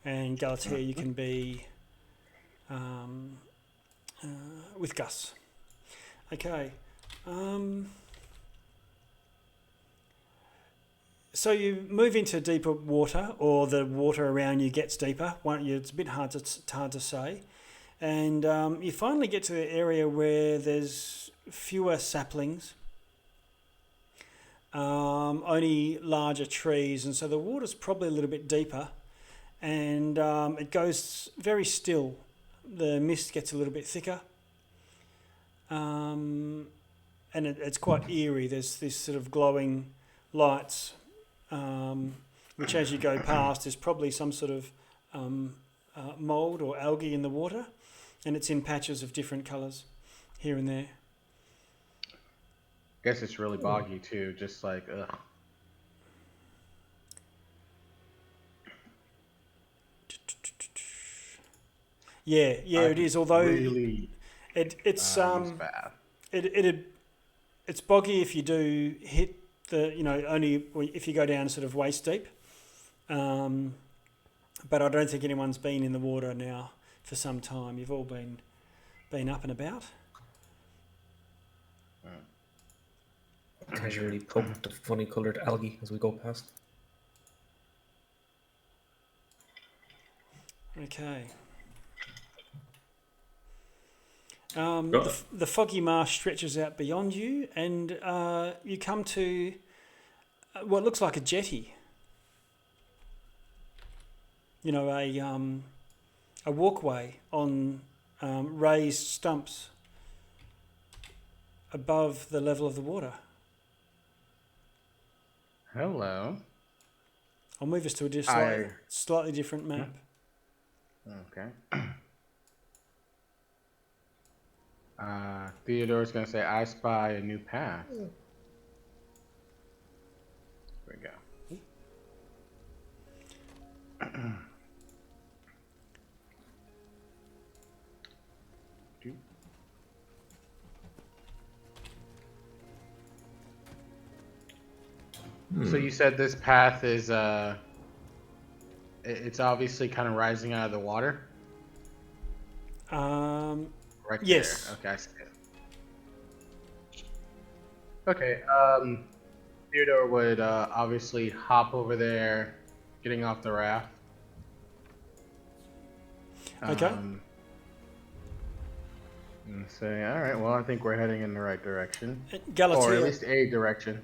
[SPEAKER 3] And Galatea, you can be with Gus. Okay. So you move into deeper water, or the water around you gets deeper. It's a bit hard to say. And you finally get to the area where there's fewer saplings, only larger trees, and so the water's probably a little bit deeper, and it goes very still. The mist gets a little bit thicker, and it's quite eerie. There's this sort of glowing lights, which as you go past, there's probably some sort of mould or algae in the water, and it's in patches of different colours here and there.
[SPEAKER 1] Guess it's really boggy too, just like ugh.
[SPEAKER 3] Yeah, it is. Although
[SPEAKER 1] really
[SPEAKER 3] it's
[SPEAKER 1] bad.
[SPEAKER 3] it's boggy if you do hit the only if you go down sort of waist deep. But I don't think anyone's been in the water now for some time. You've all been up and about.
[SPEAKER 5] Casually poke the funny coloured algae as we go past.
[SPEAKER 3] Okay.
[SPEAKER 2] Go.
[SPEAKER 3] The foggy marsh stretches out beyond you, and you come to what looks like a jetty. You know, a walkway on raised stumps above the level of the water.
[SPEAKER 1] Hello.
[SPEAKER 3] I'll move us to a slightly different map.
[SPEAKER 1] Okay. Theodore's gonna say, "I spy a new path." There we go. So you said this path is it's obviously kind of rising out of the water. Right
[SPEAKER 3] yes.
[SPEAKER 1] there. Okay, I see it. Okay. Theodore would obviously hop over there, getting off the raft.
[SPEAKER 3] Okay.
[SPEAKER 1] And say, all right. Well, I think we're heading in the right direction,
[SPEAKER 3] Galatea,
[SPEAKER 1] or at least a direction.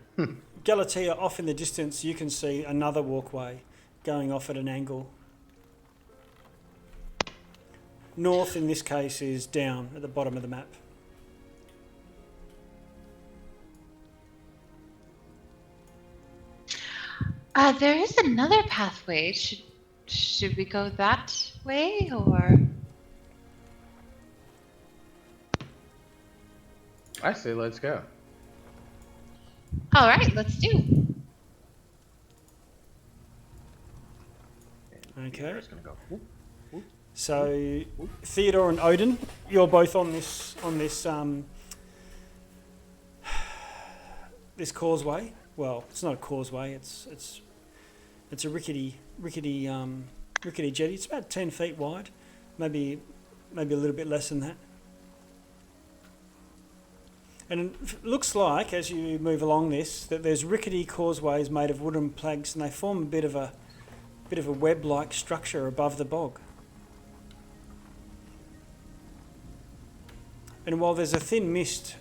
[SPEAKER 3] Galatea, off in the distance, you can see another walkway going off at an angle. North, in this case, is down at the bottom of the map.
[SPEAKER 6] There is another pathway. Should we go that way, or?
[SPEAKER 1] I say, let's go.
[SPEAKER 6] All right, let's do.
[SPEAKER 3] Okay.
[SPEAKER 1] Theodore's gonna go. Whoop.
[SPEAKER 3] So Theodore and Odin, you're both on this this causeway. Well, it's not a causeway. It's a rickety jetty. It's about 10 feet wide, maybe a little bit less than that. And it looks like, as you move along this, that there's rickety causeways made of wooden planks, and they form a bit of a web-like structure above the bog. And while there's a thin mist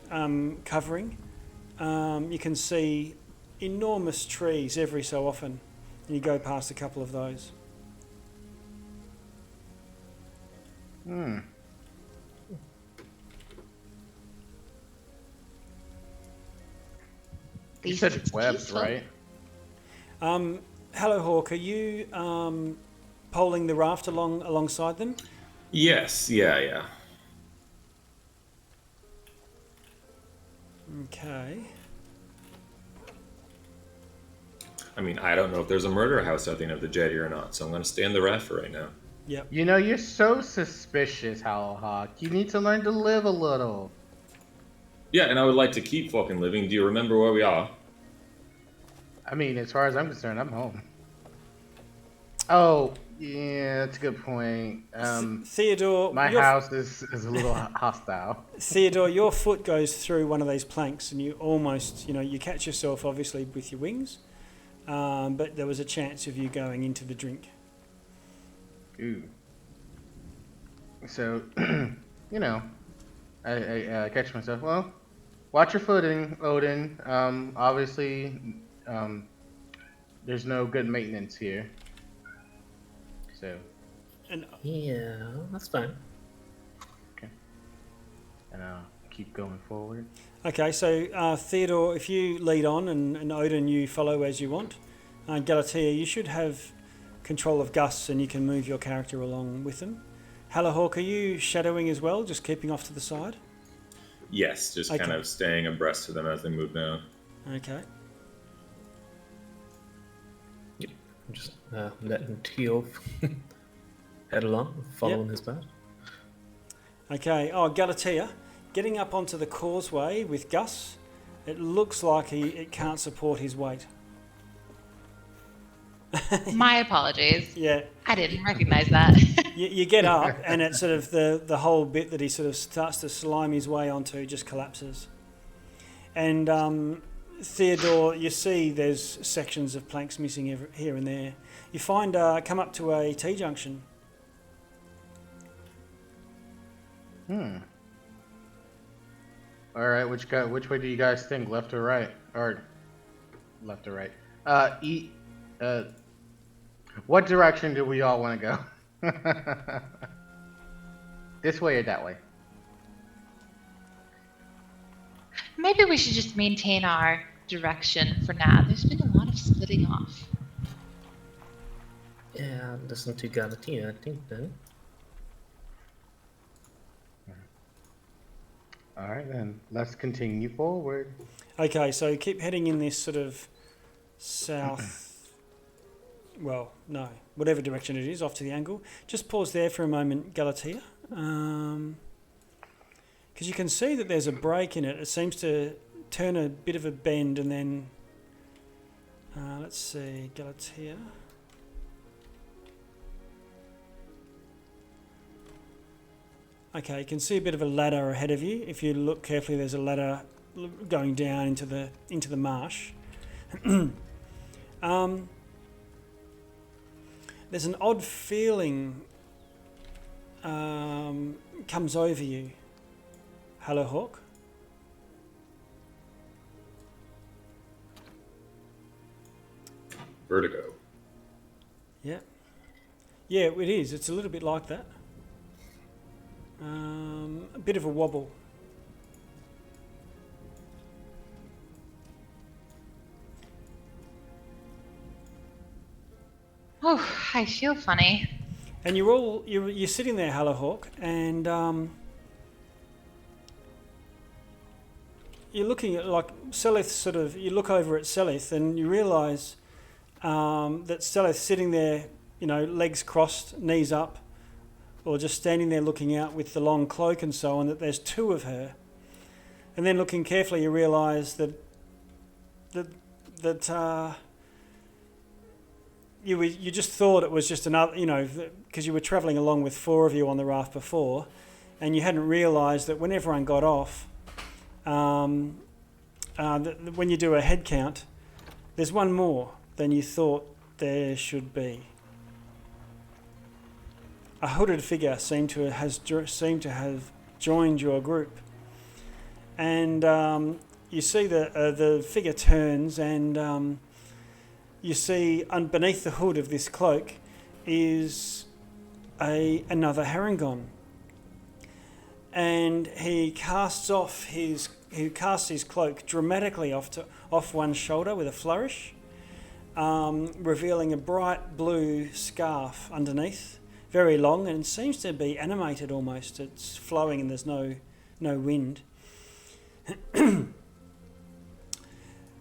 [SPEAKER 3] covering, you can see enormous trees every so often. And you go past a couple of those.
[SPEAKER 1] You said webs, right?
[SPEAKER 3] Hello, Hawk. Are you poling the raft alongside them?
[SPEAKER 2] Yes. Yeah.
[SPEAKER 3] Okay.
[SPEAKER 2] I mean, I don't know if there's a murder house at the end of the jetty or not, so I'm going to stay in the raft for right now.
[SPEAKER 3] Yep.
[SPEAKER 1] You know, you're so suspicious, Howlhawk. You need to learn to live a little.
[SPEAKER 2] Yeah, and I would like to keep fucking living. Do you remember where we are?
[SPEAKER 1] I mean, as far as I'm concerned, I'm home. Oh, yeah, that's a good point.
[SPEAKER 3] Theodore,
[SPEAKER 1] my house is a little hostile.
[SPEAKER 3] Theodore, your foot goes through one of these planks, and you almost, you catch yourself obviously with your wings, but there was a chance of you going into the drink.
[SPEAKER 1] Ooh. So, I catch myself. Well, watch your footing, Odin. Obviously, there's no good maintenance here. So.
[SPEAKER 3] And
[SPEAKER 5] Yeah, that's fine.
[SPEAKER 1] Okay. And I'll keep going forward.
[SPEAKER 3] okay, so Theodore, if you lead on, and Odin, you follow as you want. Galatea, you should have control of Gus, and you can move your character along with them. Hallahawk, are you shadowing as well, just keeping off to the side?
[SPEAKER 2] Yes, just kind of staying abreast of them as they move down.
[SPEAKER 3] Okay.
[SPEAKER 5] I'm just letting Teo head along, following his path.
[SPEAKER 3] Okay. Oh, Galatea, getting up onto the causeway with Gus, it looks like it can't support his weight.
[SPEAKER 6] My apologies.
[SPEAKER 3] Yeah.
[SPEAKER 6] I didn't recognize that.
[SPEAKER 3] You get up, and it's sort of the whole bit that he sort of starts to slime his way onto just collapses. And Theodore, you see there's sections of planks missing here and there. You find come up to a T-junction.
[SPEAKER 1] Hmm. All right. Which way do you guys think? Left or right? Or left or right? Eat. What direction do we all want to go? This way or that way?
[SPEAKER 6] Maybe we should just maintain our direction for now. There's been a lot of splitting off.
[SPEAKER 5] Yeah, listen to Galatea, I think, then.
[SPEAKER 1] All right, then. Let's continue forward.
[SPEAKER 3] Okay, so keep heading in this sort of south. Well, no, whatever direction it is, off to the angle. Just pause there for a moment, Galatea. Because you can see that there's a break in it. It seems to turn a bit of a bend and then... let's see, Galatea. Okay, you can see a bit of a ladder ahead of you. If you look carefully, there's a ladder going down into the marsh. There's an odd feeling comes over you. Hello, Hawk.
[SPEAKER 2] Vertigo.
[SPEAKER 3] Yeah. Yeah, it is. It's a little bit like that. A bit of a wobble.
[SPEAKER 6] Oh, I feel funny.
[SPEAKER 3] And you're sitting there, Hello Hawk, and you're looking at like Selith. You look over at Selith, and you realise that Selith's sitting there, legs crossed, knees up, or just standing there looking out with the long cloak and so on. That there's two of her, and then looking carefully, you realise that you just thought it was just another, because you were travelling along with four of you on the raft before, and you hadn't realised that when everyone got off, when you do a head count, there's one more than you thought there should be. A hooded figure seemed to have joined your group, and you see the figure turns and. You see, beneath the hood of this cloak is another Harangon, and he casts his cloak dramatically off one shoulder with a flourish, revealing a bright blue scarf underneath, very long, and seems to be animated almost. It's flowing and there's no wind.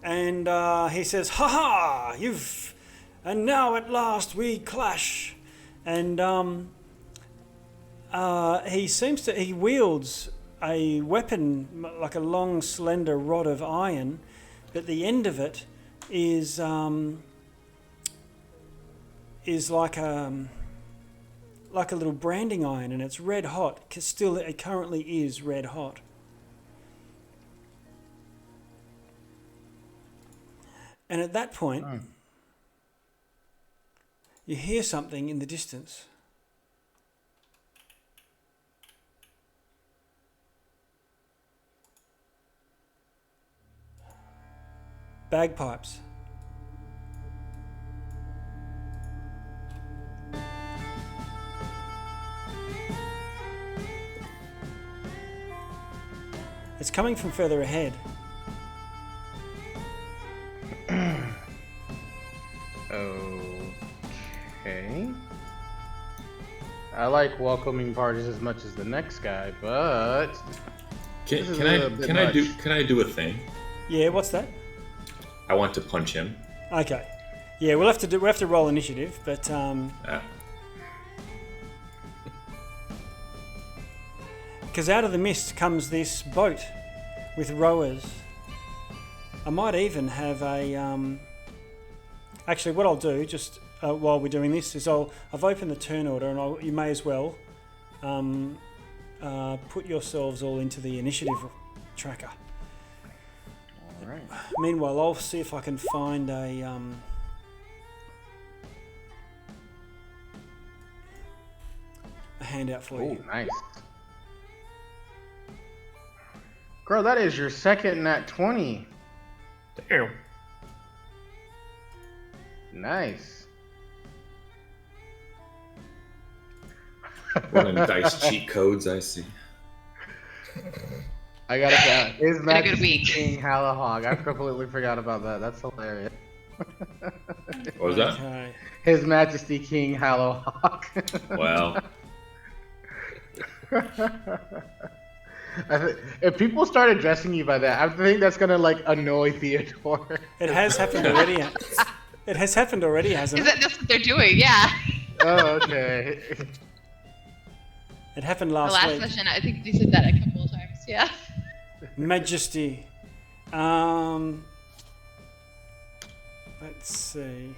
[SPEAKER 3] And he says, "Ha ha! And now at last we clash." And he wields a weapon like a long, slender rod of iron, but the end of it is like a little branding iron, and it's red hot. It currently is red hot. And at that point, you hear something in the distance. Bagpipes. It's coming from further ahead.
[SPEAKER 1] Okay. I like welcoming parties as much as the next guy, but
[SPEAKER 2] Can I do a thing?
[SPEAKER 3] Yeah, what's that?
[SPEAKER 2] I want to punch him.
[SPEAKER 3] Okay. Yeah, we have to roll initiative, but because out of the mist comes this boat with rowers. I might even have a actually, what I'll do just while we're doing this is I've opened the turn order, and you may as well put yourselves all into the initiative tracker.
[SPEAKER 1] all right.
[SPEAKER 3] Meanwhile, I'll see if I can find a handout for you.
[SPEAKER 1] Oh, nice. Girl, that is your second nat 20.
[SPEAKER 5] Damn.
[SPEAKER 1] Nice.
[SPEAKER 2] Running dice cheat codes, I see.
[SPEAKER 1] I gotta say, His
[SPEAKER 6] Been a good
[SPEAKER 1] Majesty
[SPEAKER 6] week.
[SPEAKER 1] King Halahog. I completely forgot about that. That's hilarious.
[SPEAKER 2] What was that?
[SPEAKER 3] Okay.
[SPEAKER 1] His Majesty King Halahog.
[SPEAKER 2] Well,
[SPEAKER 1] If people start addressing you by that, I think that's gonna like annoy Theodore.
[SPEAKER 3] It has happened already. It has happened already, hasn't
[SPEAKER 6] Is
[SPEAKER 3] it?
[SPEAKER 6] that just what they're doing? Yeah.
[SPEAKER 1] Oh, okay.
[SPEAKER 3] It happened
[SPEAKER 6] The
[SPEAKER 3] last
[SPEAKER 6] last
[SPEAKER 3] week.
[SPEAKER 6] session, I think they said that a couple of times. Yeah.
[SPEAKER 3] Majesty. Let's see.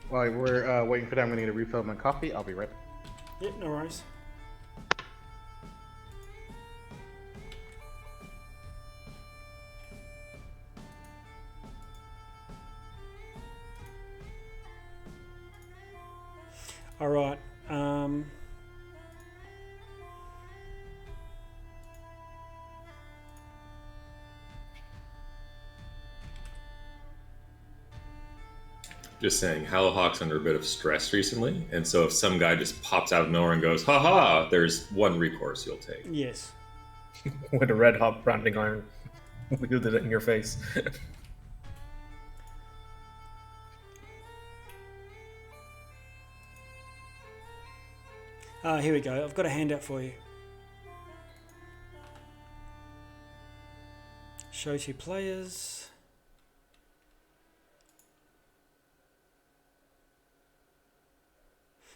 [SPEAKER 1] While we're waiting for that, I'm gonna get a refill of my coffee. I'll be right back.
[SPEAKER 3] Yep, no worries. All right.
[SPEAKER 2] just saying, Hallowhawk's under a bit of stress recently, and so if some guy just pops out of nowhere and goes, "Ha ha," there's one recourse you'll take.
[SPEAKER 3] Yes.
[SPEAKER 5] With a red hot branding iron wielded it in your face.
[SPEAKER 3] Here we go. I've got a handout for you. Show to players.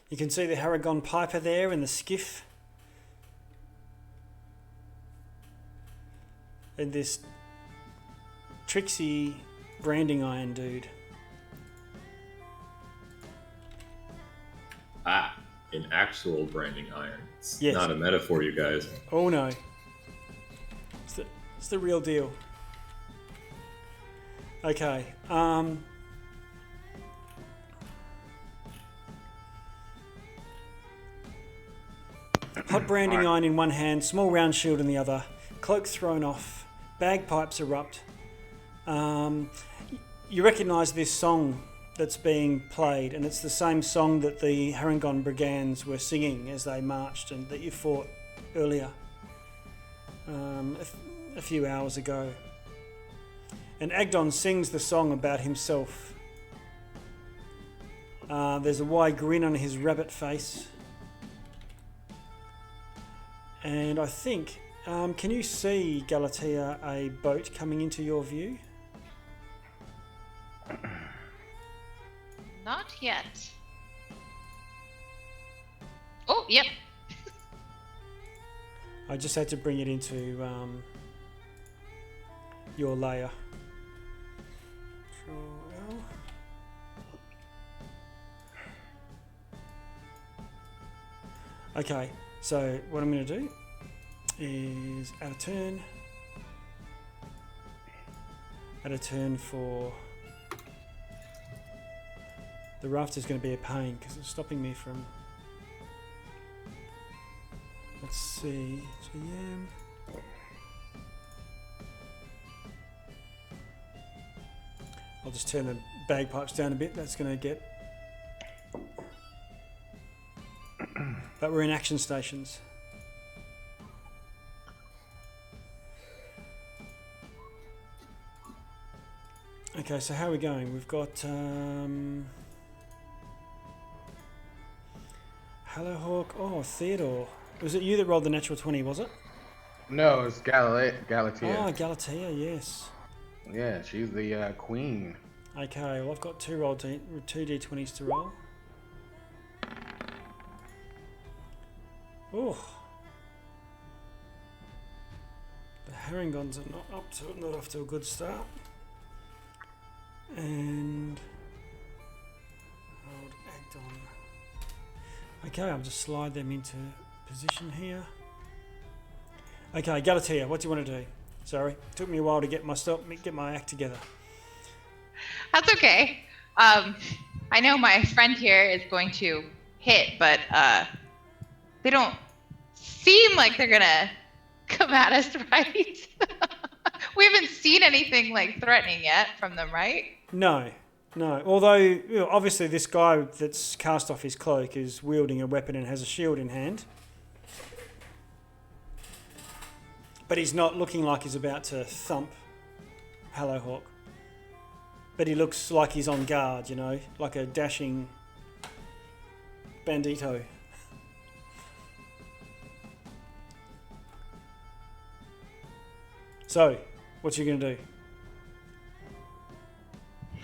[SPEAKER 3] You can see the Haragon Piper there in the skiff. And this tricksy branding iron dude.
[SPEAKER 2] Ah, an actual branding iron. It's
[SPEAKER 3] Yes.
[SPEAKER 2] not a metaphor, you guys.
[SPEAKER 3] Oh no. It's the real deal. Okay. Hot branding iron in one hand, small round shield in the other, cloak thrown off, bagpipes erupt. You recognise this song that's being played, and it's the same song that the Harangon brigands were singing as they marched and that you fought earlier, a few hours ago. And Agdon sings the song about himself. There's a wide grin on his rabbit face. And I think, can you see, Galatea, a boat coming into your view?
[SPEAKER 6] Not yet. Oh, yep.
[SPEAKER 3] I just had to bring it into your layer. Control L. Okay, so what I'm going to do is add a turn for the raft is going to be a pain because it's stopping me from. Let's see, GM. I'll just turn the bagpipes down a bit. That's going to get. But we're in action stations. Okay, so how are we going? We've got Hello Hawk. Oh, Theodore. Was it you that rolled the natural 20, was it?
[SPEAKER 1] No, it's Galatea.
[SPEAKER 3] Oh, Galatea, yes.
[SPEAKER 1] Yeah, she's the queen.
[SPEAKER 3] Okay, well I've got two d20s to roll. Oh. The Harringons are not off to a good start. And hold Agdon. Okay, I'll just slide them into position here. Okay, Galatea, what do you want to do? Sorry, took me a while to get my act together.
[SPEAKER 6] That's okay. I know my friend here is going to hit, but They don't seem like they're gonna come at us, right? We haven't seen anything like threatening yet from them, right?
[SPEAKER 3] No. Although, obviously this guy that's cast off his cloak is wielding a weapon and has a shield in hand. But he's not looking like he's about to thump Hallowhawk. But he looks like he's on guard, like a dashing bandito. So, what you going to do?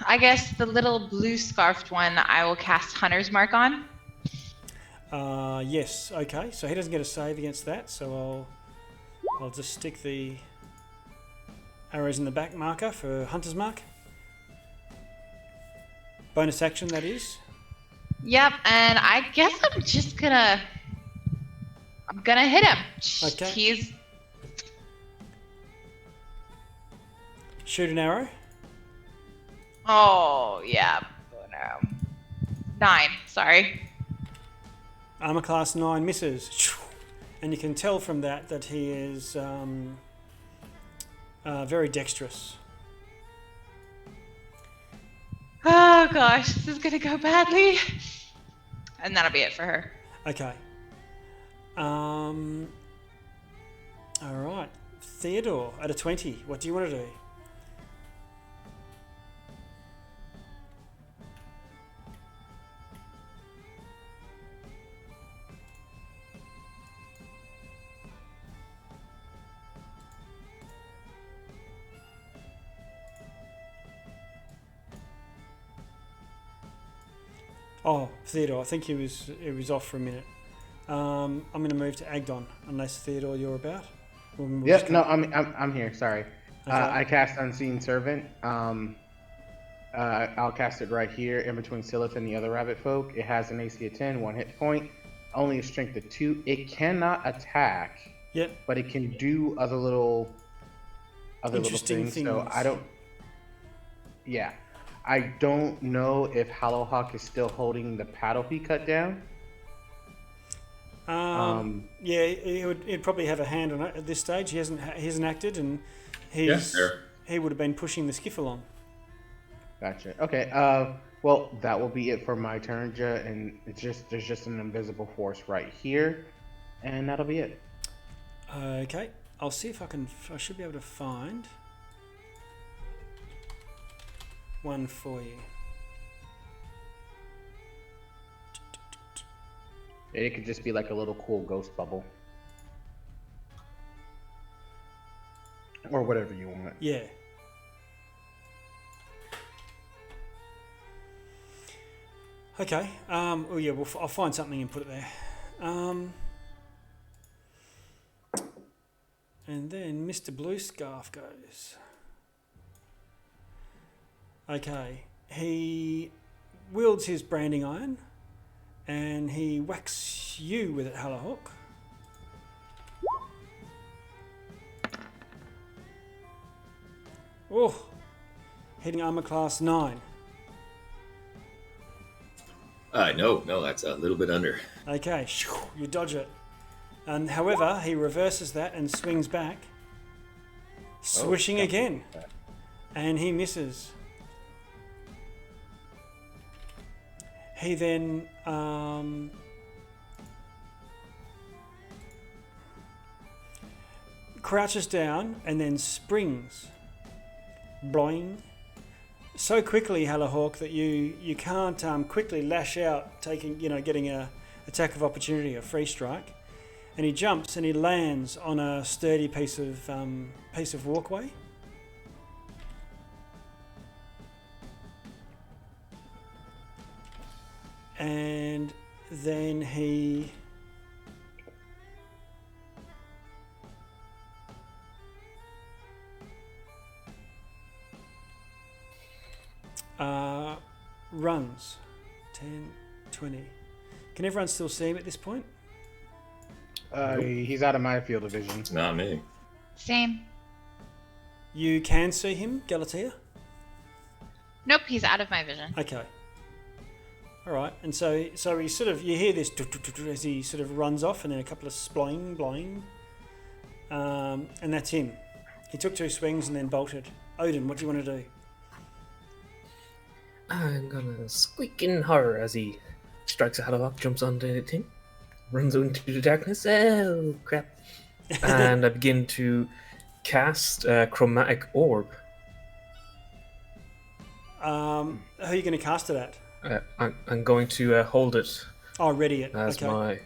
[SPEAKER 6] I guess the little blue scarfed one I will cast Hunter's Mark on.
[SPEAKER 3] Yes, okay. So he doesn't get a save against that, so I'll just stick the arrows in the back marker for Hunter's Mark. Bonus action, that is.
[SPEAKER 6] Yep, and I guess I'm just gonna hit him.
[SPEAKER 3] Okay.
[SPEAKER 6] He's
[SPEAKER 3] Shoot an arrow.
[SPEAKER 6] oh yeah. Oh, no. 9, sorry.
[SPEAKER 3] Armor class 9 misses. And you can tell from that he is very dexterous.
[SPEAKER 6] Oh gosh, this is gonna go badly. And that'll be it for her.
[SPEAKER 3] Okay. Alright. Theodore, at a 20, what do you want to do? Oh, Theodore, I think he was off for a minute. I'm going to move to Agdon, unless Theodore you're about.
[SPEAKER 1] Yep, no, I'm here. Sorry,
[SPEAKER 3] Okay.
[SPEAKER 1] I cast Unseen Servant. I'll cast it right here in between Silith and the other rabbit folk. It has an AC of 10, 1 hit point, only a strength of 2. It cannot attack.
[SPEAKER 3] Yep.
[SPEAKER 1] But it can do other little
[SPEAKER 3] Interesting
[SPEAKER 1] things. So I don't. Yeah, I don't know if Hallowhawk is still holding the paddle he cut down.
[SPEAKER 3] Yeah, he'd probably have a hand on it at this stage. He hasn't acted, and he would have been pushing the skiff along.
[SPEAKER 1] Gotcha. Okay. Well, that will be it for my turn, and there's just an invisible force right here, and that'll be it.
[SPEAKER 3] Okay, I'll see if I should be able to find one for you.
[SPEAKER 1] It could just be like a little cool ghost bubble, or whatever you want.
[SPEAKER 3] Yeah. Okay. Oh yeah. I'll find something and put it there. And then Mr. Blue Scarf goes. Okay. He wields his branding iron, and he whacks you with it, Hallowhawk. Oh, hitting armor class 9.
[SPEAKER 2] No, that's a little bit under.
[SPEAKER 3] Okay, you dodge it. And however, he reverses that and swings back, swishing again, and he misses. He then crouches down and then springs, bloing, so quickly, Hallowhawk, that you can't quickly lash out, getting a attack of opportunity, a free strike. And he jumps and he lands on a sturdy piece of walkway. And then he runs 10, 20. Can everyone still see him at this point?
[SPEAKER 1] He's out of my field of vision.
[SPEAKER 2] Not me.
[SPEAKER 6] Same.
[SPEAKER 3] You can see him, Galatea?
[SPEAKER 6] Nope, he's out of my vision.
[SPEAKER 3] Okay. All right, and so he sort of, you hear this as he sort of runs off, and then a couple of sploing, and that's him. He took 2 swings and then bolted. Odin, what do you want to do?
[SPEAKER 5] I'm gonna squeak in horror as he strikes a Haddock, jumps onto the thing, runs into the darkness. Oh, crap. And I begin to cast a chromatic orb.
[SPEAKER 3] Who are you going to cast it at?
[SPEAKER 5] I'm going to hold it
[SPEAKER 3] Oh, ready it.
[SPEAKER 5] as
[SPEAKER 3] Okay.
[SPEAKER 5] my...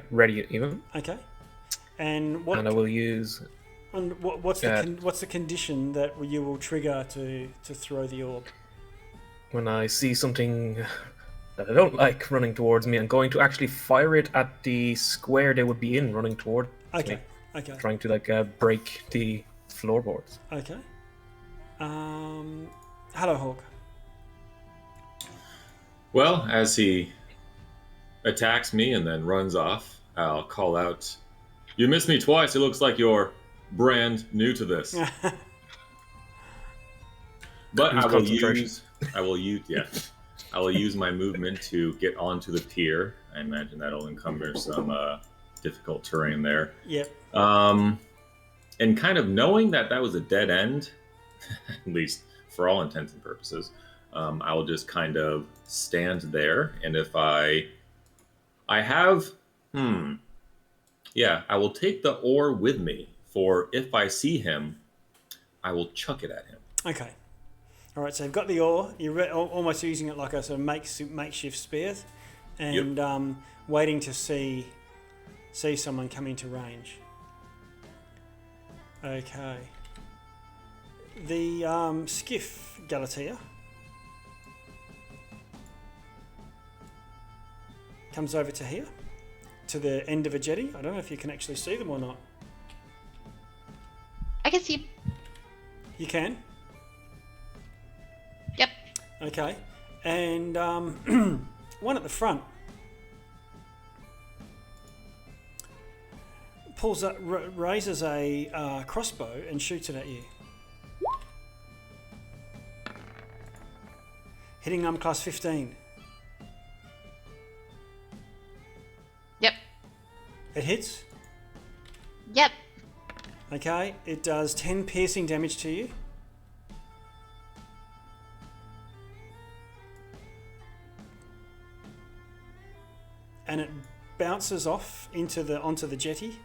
[SPEAKER 5] ready it even.
[SPEAKER 3] Okay. And what?
[SPEAKER 5] And I will use...
[SPEAKER 3] And what's the condition that you will trigger to throw the orb?
[SPEAKER 5] When I see something that I don't like running towards me, I'm going to actually fire it at the square they would be in running toward
[SPEAKER 3] Okay.
[SPEAKER 5] me,
[SPEAKER 3] Okay.
[SPEAKER 5] trying to break the floorboards.
[SPEAKER 3] Okay. Hello, Hawk.
[SPEAKER 2] Well, as he attacks me and then runs off, I'll call out, "You missed me twice. It looks like you're brand new to this." But I will use my movement to get onto the pier. I imagine that'll encumber some difficult terrain there.
[SPEAKER 3] Yep.
[SPEAKER 2] And kind of knowing that was a dead end, at least for all intents and purposes, I will just kind of stand there. And if I have, I will take the oar with me. For if I see him, I will chuck it at him.
[SPEAKER 3] Okay. All right. So you've got the oar. You're almost using it like a sort of makeshift spear, and waiting to see someone come into range. Okay. The skiff, Galatea, comes over to here, to the end of a jetty. I don't know if you can actually see them or not.
[SPEAKER 6] I can see.
[SPEAKER 3] You can?
[SPEAKER 6] Yep.
[SPEAKER 3] Okay. And one at the front raises a crossbow and shoots it at you. Hitting class 15.
[SPEAKER 6] Yep.
[SPEAKER 3] It hits.
[SPEAKER 6] Yep.
[SPEAKER 3] Okay. It does 10 piercing damage to you. And it bounces off onto the jetty.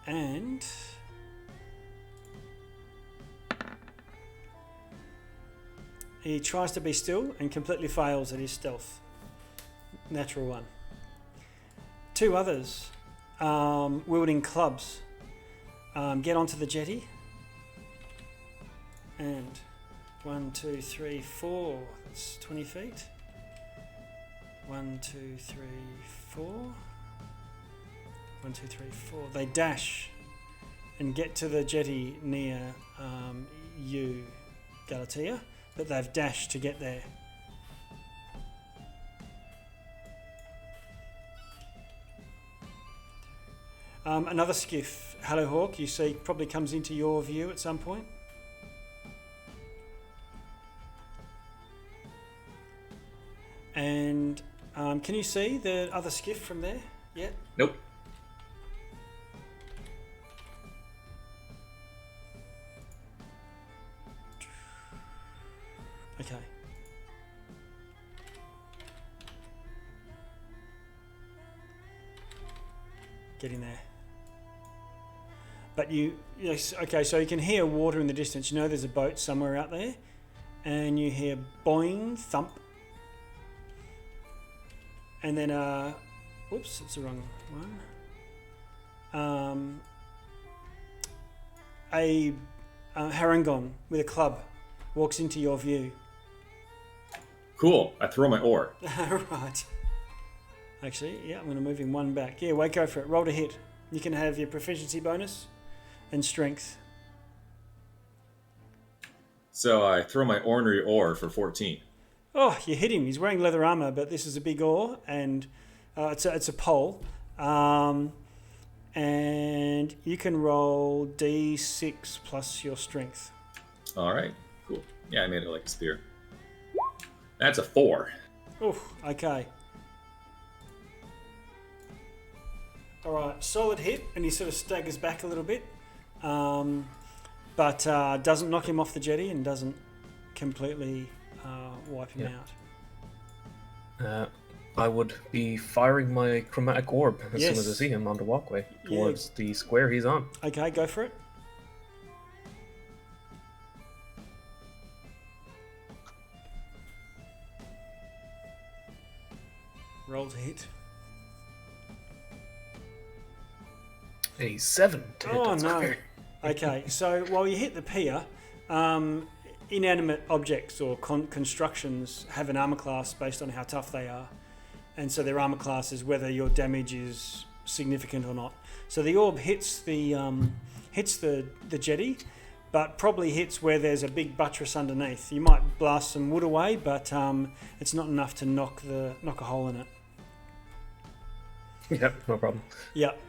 [SPEAKER 3] And he tries to be still and completely fails at his stealth. Natural 1. 2 others, wielding clubs, get onto the jetty. And 1, 2, 3, 4. That's 20 feet. 1, 2, 3, 4. 1, 2, 3, 4. They dash and get to the jetty near you, Galatea, but they've dashed to get there. Another skiff, Hello Hawk, you see probably comes into your view at some point. And can you see the other skiff from there yet?
[SPEAKER 2] Nope.
[SPEAKER 3] Okay. Get in there. But okay, so you can hear water in the distance. You know there's a boat somewhere out there. And you hear boing, thump. And then, whoops, it's the wrong one. A Harangon with a club walks into your view.
[SPEAKER 2] Cool. I throw my oar.
[SPEAKER 3] Right. Actually, yeah, I'm going to move him 1 back. Yeah, wait, go for it. Roll to hit. You can have your proficiency bonus and strength.
[SPEAKER 2] So I throw my ornery oar for 14.
[SPEAKER 3] Oh, you hit him. He's wearing leather armor, but this is a big oar, and it's a pole. And you can roll D6 plus your strength.
[SPEAKER 2] All right, cool. Yeah, I made it like a spear. That's a 4.
[SPEAKER 3] Oof, okay. Alright, solid hit, and he sort of staggers back a little bit. But doesn't knock him off the jetty and doesn't completely wipe him out.
[SPEAKER 5] I would be firing my chromatic orb as
[SPEAKER 3] Yes.
[SPEAKER 5] soon as I see him on the walkway towards the square he's on.
[SPEAKER 3] Okay, go for it. Roll to hit.
[SPEAKER 5] A 7 to hit
[SPEAKER 3] Oh
[SPEAKER 5] that
[SPEAKER 3] no.
[SPEAKER 5] square.
[SPEAKER 3] Okay, so while you hit the pier, inanimate objects or constructions have an armor class based on how tough they are. And so their armor class is whether your damage is significant or not. So the orb hits the jetty, but probably hits where there's a big buttress underneath. You might blast some wood away, but it's not enough to knock a hole in it.
[SPEAKER 5] Yep, no problem.
[SPEAKER 3] Yep.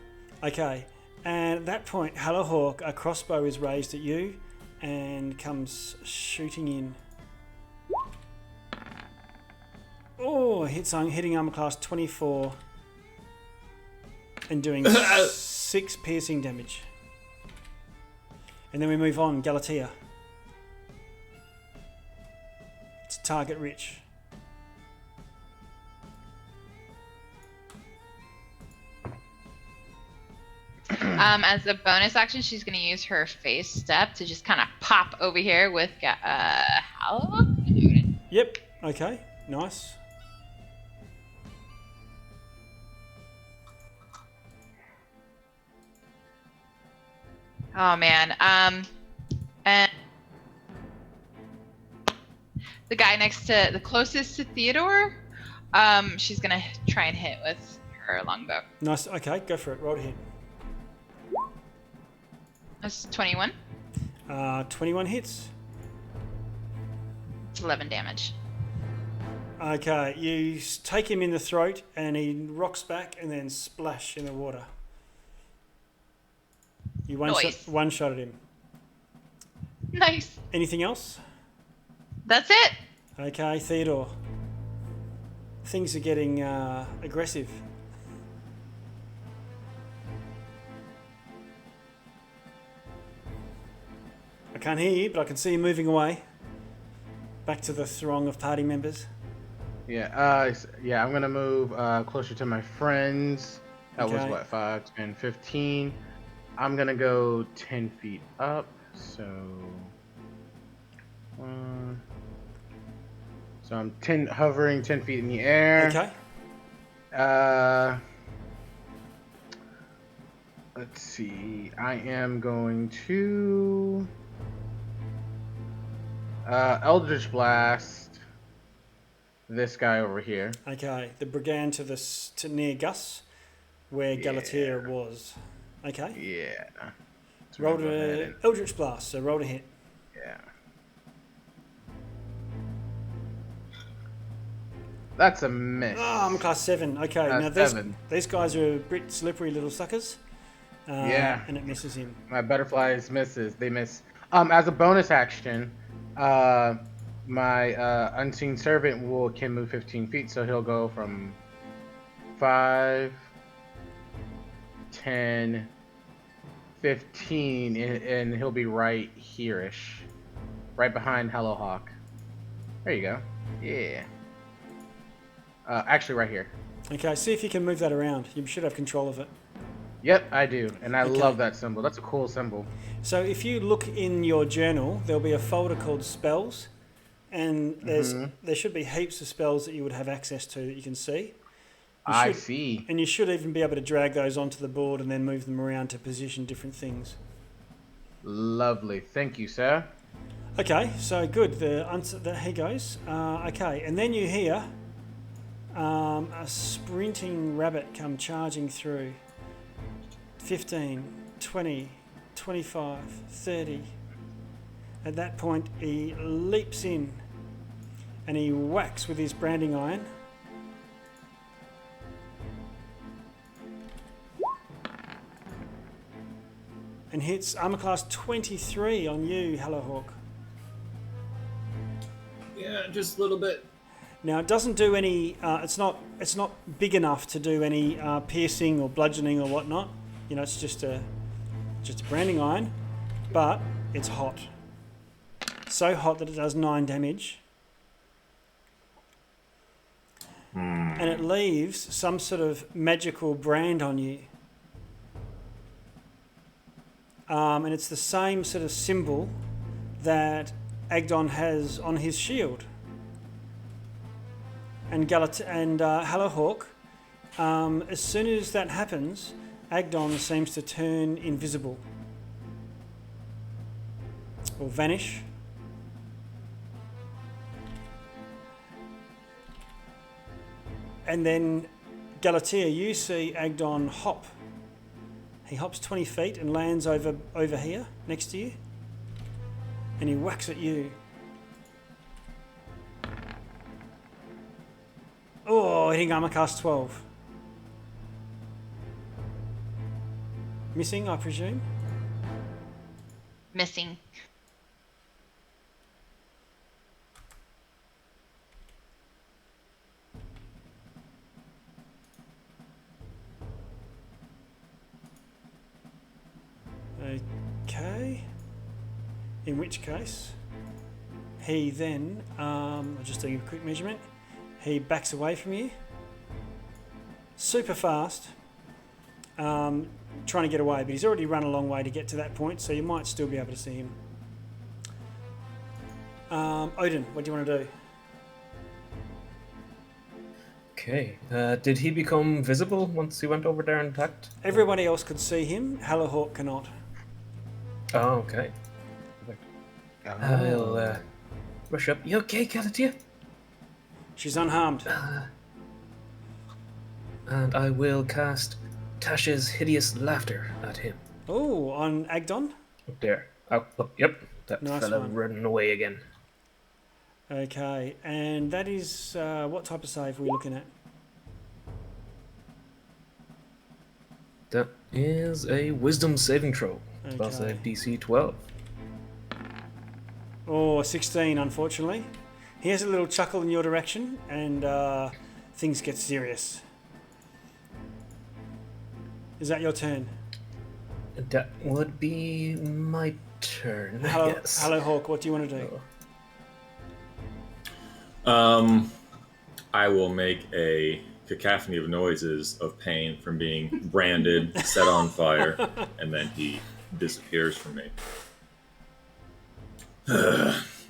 [SPEAKER 3] Okay. And at that point, Hallowhawk, a crossbow is raised at you and comes shooting in. Oh, hitting armor class 24 and doing 6 piercing damage. And then we move on, Galatea. It's target rich.
[SPEAKER 6] As a bonus action, she's going to use her phase step to just kind of pop over here with Hallowhawk.
[SPEAKER 3] Yep. Okay. Nice.
[SPEAKER 6] Oh man. And the guy next to the closest to Theodore, she's gonna try and hit with her longbow.
[SPEAKER 3] Nice. Okay. Go for it. Roll to hit.
[SPEAKER 6] That's 21.
[SPEAKER 3] 21 hits.
[SPEAKER 6] It's 11 damage.
[SPEAKER 3] Okay, you take him in the throat and he rocks back and then splash in the water. You one shot at him.
[SPEAKER 6] Nice.
[SPEAKER 3] Anything else?
[SPEAKER 6] That's it.
[SPEAKER 3] Okay, Theodore. Things are getting aggressive. I can't hear you, but I can see you moving away. Back to the throng of party members.
[SPEAKER 1] Yeah, I'm gonna move closer to my friends. That was
[SPEAKER 3] Okay.
[SPEAKER 1] what, 5, 10, 15. I'm gonna go 10 feet up, so I'm hovering 10 feet in the air.
[SPEAKER 3] Okay.
[SPEAKER 1] Let's see. I am going to Eldritch Blast this guy over here.
[SPEAKER 3] Okay, the brigand to near Gus, where Galatea was. Okay.
[SPEAKER 1] Yeah. So
[SPEAKER 3] Roll
[SPEAKER 1] I'm gonna go ahead
[SPEAKER 3] to
[SPEAKER 1] and-
[SPEAKER 3] Eldritch Blast, so roll to hit.
[SPEAKER 1] Yeah. That's a miss.
[SPEAKER 3] Oh, I'm class 7. Okay, now
[SPEAKER 1] Seven.
[SPEAKER 3] these guys are a bit slippery little suckers.
[SPEAKER 1] Yeah.
[SPEAKER 3] And it misses him.
[SPEAKER 1] My butterflies misses. They miss. As a bonus action, my unseen servant can move 15 feet, so he'll go from 5, 10, 15, and he'll be right here-ish, right behind Hallowhawk. There you go. Yeah. Actually, right here.
[SPEAKER 3] Okay, see if you can move that around. You should have control of it.
[SPEAKER 1] Yep, I do, and I
[SPEAKER 3] Okay.
[SPEAKER 1] love that symbol. That's a cool symbol.
[SPEAKER 3] So if you look in your journal, there'll be a folder called spells, and there should be heaps of spells that you would have access to that you can see.
[SPEAKER 1] I see.
[SPEAKER 3] And you should even be able to drag those onto the board and then move them around to position different things.
[SPEAKER 1] Lovely. Thank you, sir.
[SPEAKER 3] Okay, so good. Here goes. Okay, and then you hear a sprinting rabbit come charging through. 15, 20, 25, 30. At that point, he leaps in and he whacks with his branding iron. And hits armor class 23 on you, Hallowhawk.
[SPEAKER 2] Just a little bit.
[SPEAKER 3] Now it doesn't do any. It's not big enough to do any piercing or bludgeoning or whatnot. You know, it's just a branding iron, but it's hot. So hot that it does 9 damage, and it leaves some sort of magical brand on you. And it's the same sort of symbol that Agdon has on his shield. And Hallowhawk, as soon as that happens, Agdon seems to turn invisible or vanish. And then Galatea, you see Agdon hop. He hops 20 feet and lands over here next to you. And he whacks at you. Oh, hitting armor cast 12. Missing, I presume?
[SPEAKER 6] Missing.
[SPEAKER 3] Okay. In which case, he then, I'm just doing a quick measurement. He backs away from you, super fast, trying to get away, but he's already run a long way to get to that point, so you might still be able to see him. Odin, what do you want to do?
[SPEAKER 5] Okay. Did he become visible once he went over there and attacked?
[SPEAKER 3] Everybody else could see him. Hallowhawk cannot.
[SPEAKER 5] Oh, okay. I'll rush up. You okay, Galatea?
[SPEAKER 3] She's unharmed.
[SPEAKER 5] And I will cast Tasha's Hideous Laughter at him.
[SPEAKER 3] Oh, on Agdon?
[SPEAKER 5] Up there. Oh, yep. That
[SPEAKER 3] Nice
[SPEAKER 5] fella
[SPEAKER 3] one.
[SPEAKER 5] running away again.
[SPEAKER 3] Okay, and that is, what type of save are we looking at?
[SPEAKER 5] That is a Wisdom saving throw. Plus a
[SPEAKER 3] Okay.
[SPEAKER 5] DC 12.
[SPEAKER 3] Oh, 16, unfortunately. He has a little chuckle in your direction, and things get serious. Is that your turn?
[SPEAKER 5] That would be my turn, I
[SPEAKER 3] Hello,
[SPEAKER 5] guess.
[SPEAKER 3] Hallowhawk, what do you want to do?
[SPEAKER 2] I will make a cacophony of noises of pain from being branded, set on fire, and then he disappears from me.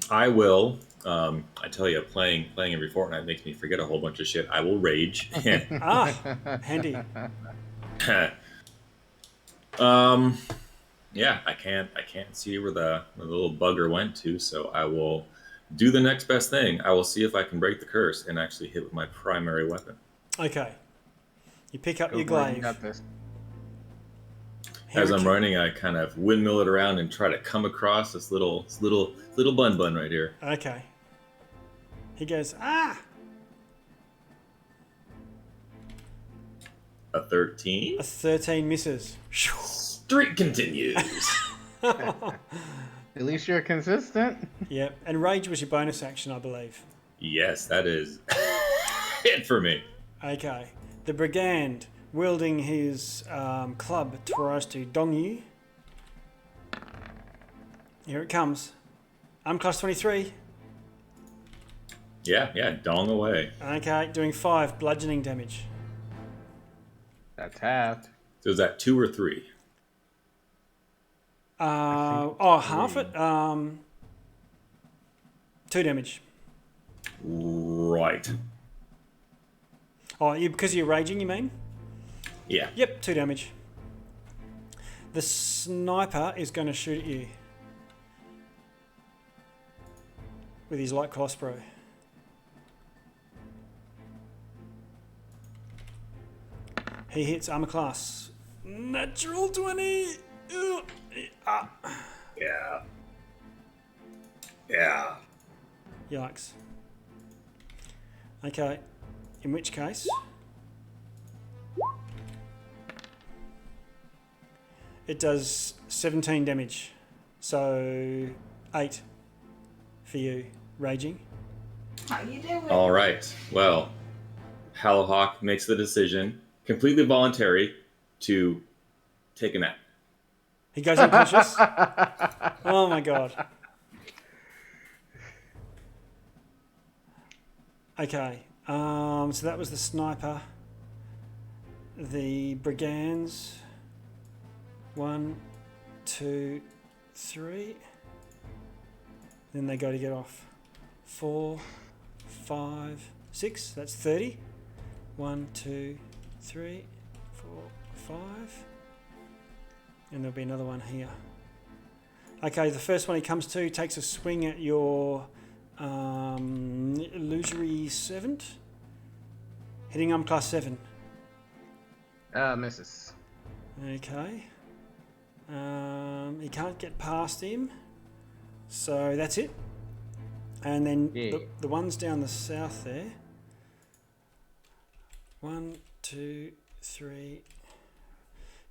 [SPEAKER 2] I will. I tell you, playing every fortnight makes me forget a whole bunch of shit. I will rage.
[SPEAKER 3] Handy.
[SPEAKER 2] Yeah, I can't see where the little bugger went to, so I will do the next best thing. I will see if I can break the curse and actually hit with my primary weapon.
[SPEAKER 3] Okay. You pick up
[SPEAKER 1] Go
[SPEAKER 3] your
[SPEAKER 1] for it,
[SPEAKER 3] glaive.
[SPEAKER 1] you got this.
[SPEAKER 2] As I'm running, I kind of windmill it around and try to come across this little bun right here.
[SPEAKER 3] Okay. He goes, ah!
[SPEAKER 2] A 13.
[SPEAKER 3] A 13 misses.
[SPEAKER 2] Streak continues.
[SPEAKER 1] At least you're consistent.
[SPEAKER 3] Yep. And rage was your bonus action, I believe.
[SPEAKER 2] Yes, that is it for me.
[SPEAKER 3] Okay. The brigand, wielding his club, tries to dong you. Here it comes. I'm class 23.
[SPEAKER 2] Yeah, dong away.
[SPEAKER 3] Okay, doing 5 bludgeoning damage.
[SPEAKER 1] That's halved.
[SPEAKER 2] So is that 2 or 3?
[SPEAKER 3] Half it. 2 damage.
[SPEAKER 2] Right.
[SPEAKER 3] Oh, because you're raging, you mean?
[SPEAKER 2] Yeah.
[SPEAKER 3] Yep, 2 damage. The sniper is going to shoot at you with his light crossbow. He hits armor class. Natural 20. Ew. Ah.
[SPEAKER 2] Yeah.
[SPEAKER 3] Yikes. Okay. In which case, it does 17 damage. So 8 for you, raging.
[SPEAKER 6] How you doing?
[SPEAKER 2] All right. Well, Hallowhawk makes the decision, completely voluntary, to take a nap.
[SPEAKER 3] He goes unconscious. Oh my god. Okay. So that was the sniper. The brigands. 1, 2, 3. Then they go to get off. 4, 5, 6. That's 30. 1, 2, 3, 4, 5. And there'll be another one here. Okay, the first one he comes to takes a swing at your illusory servant. Hitting class 7.
[SPEAKER 1] Misses.
[SPEAKER 3] Okay. He can't get past him. So that's it. And then the ones down the south there. 1, 2, 3,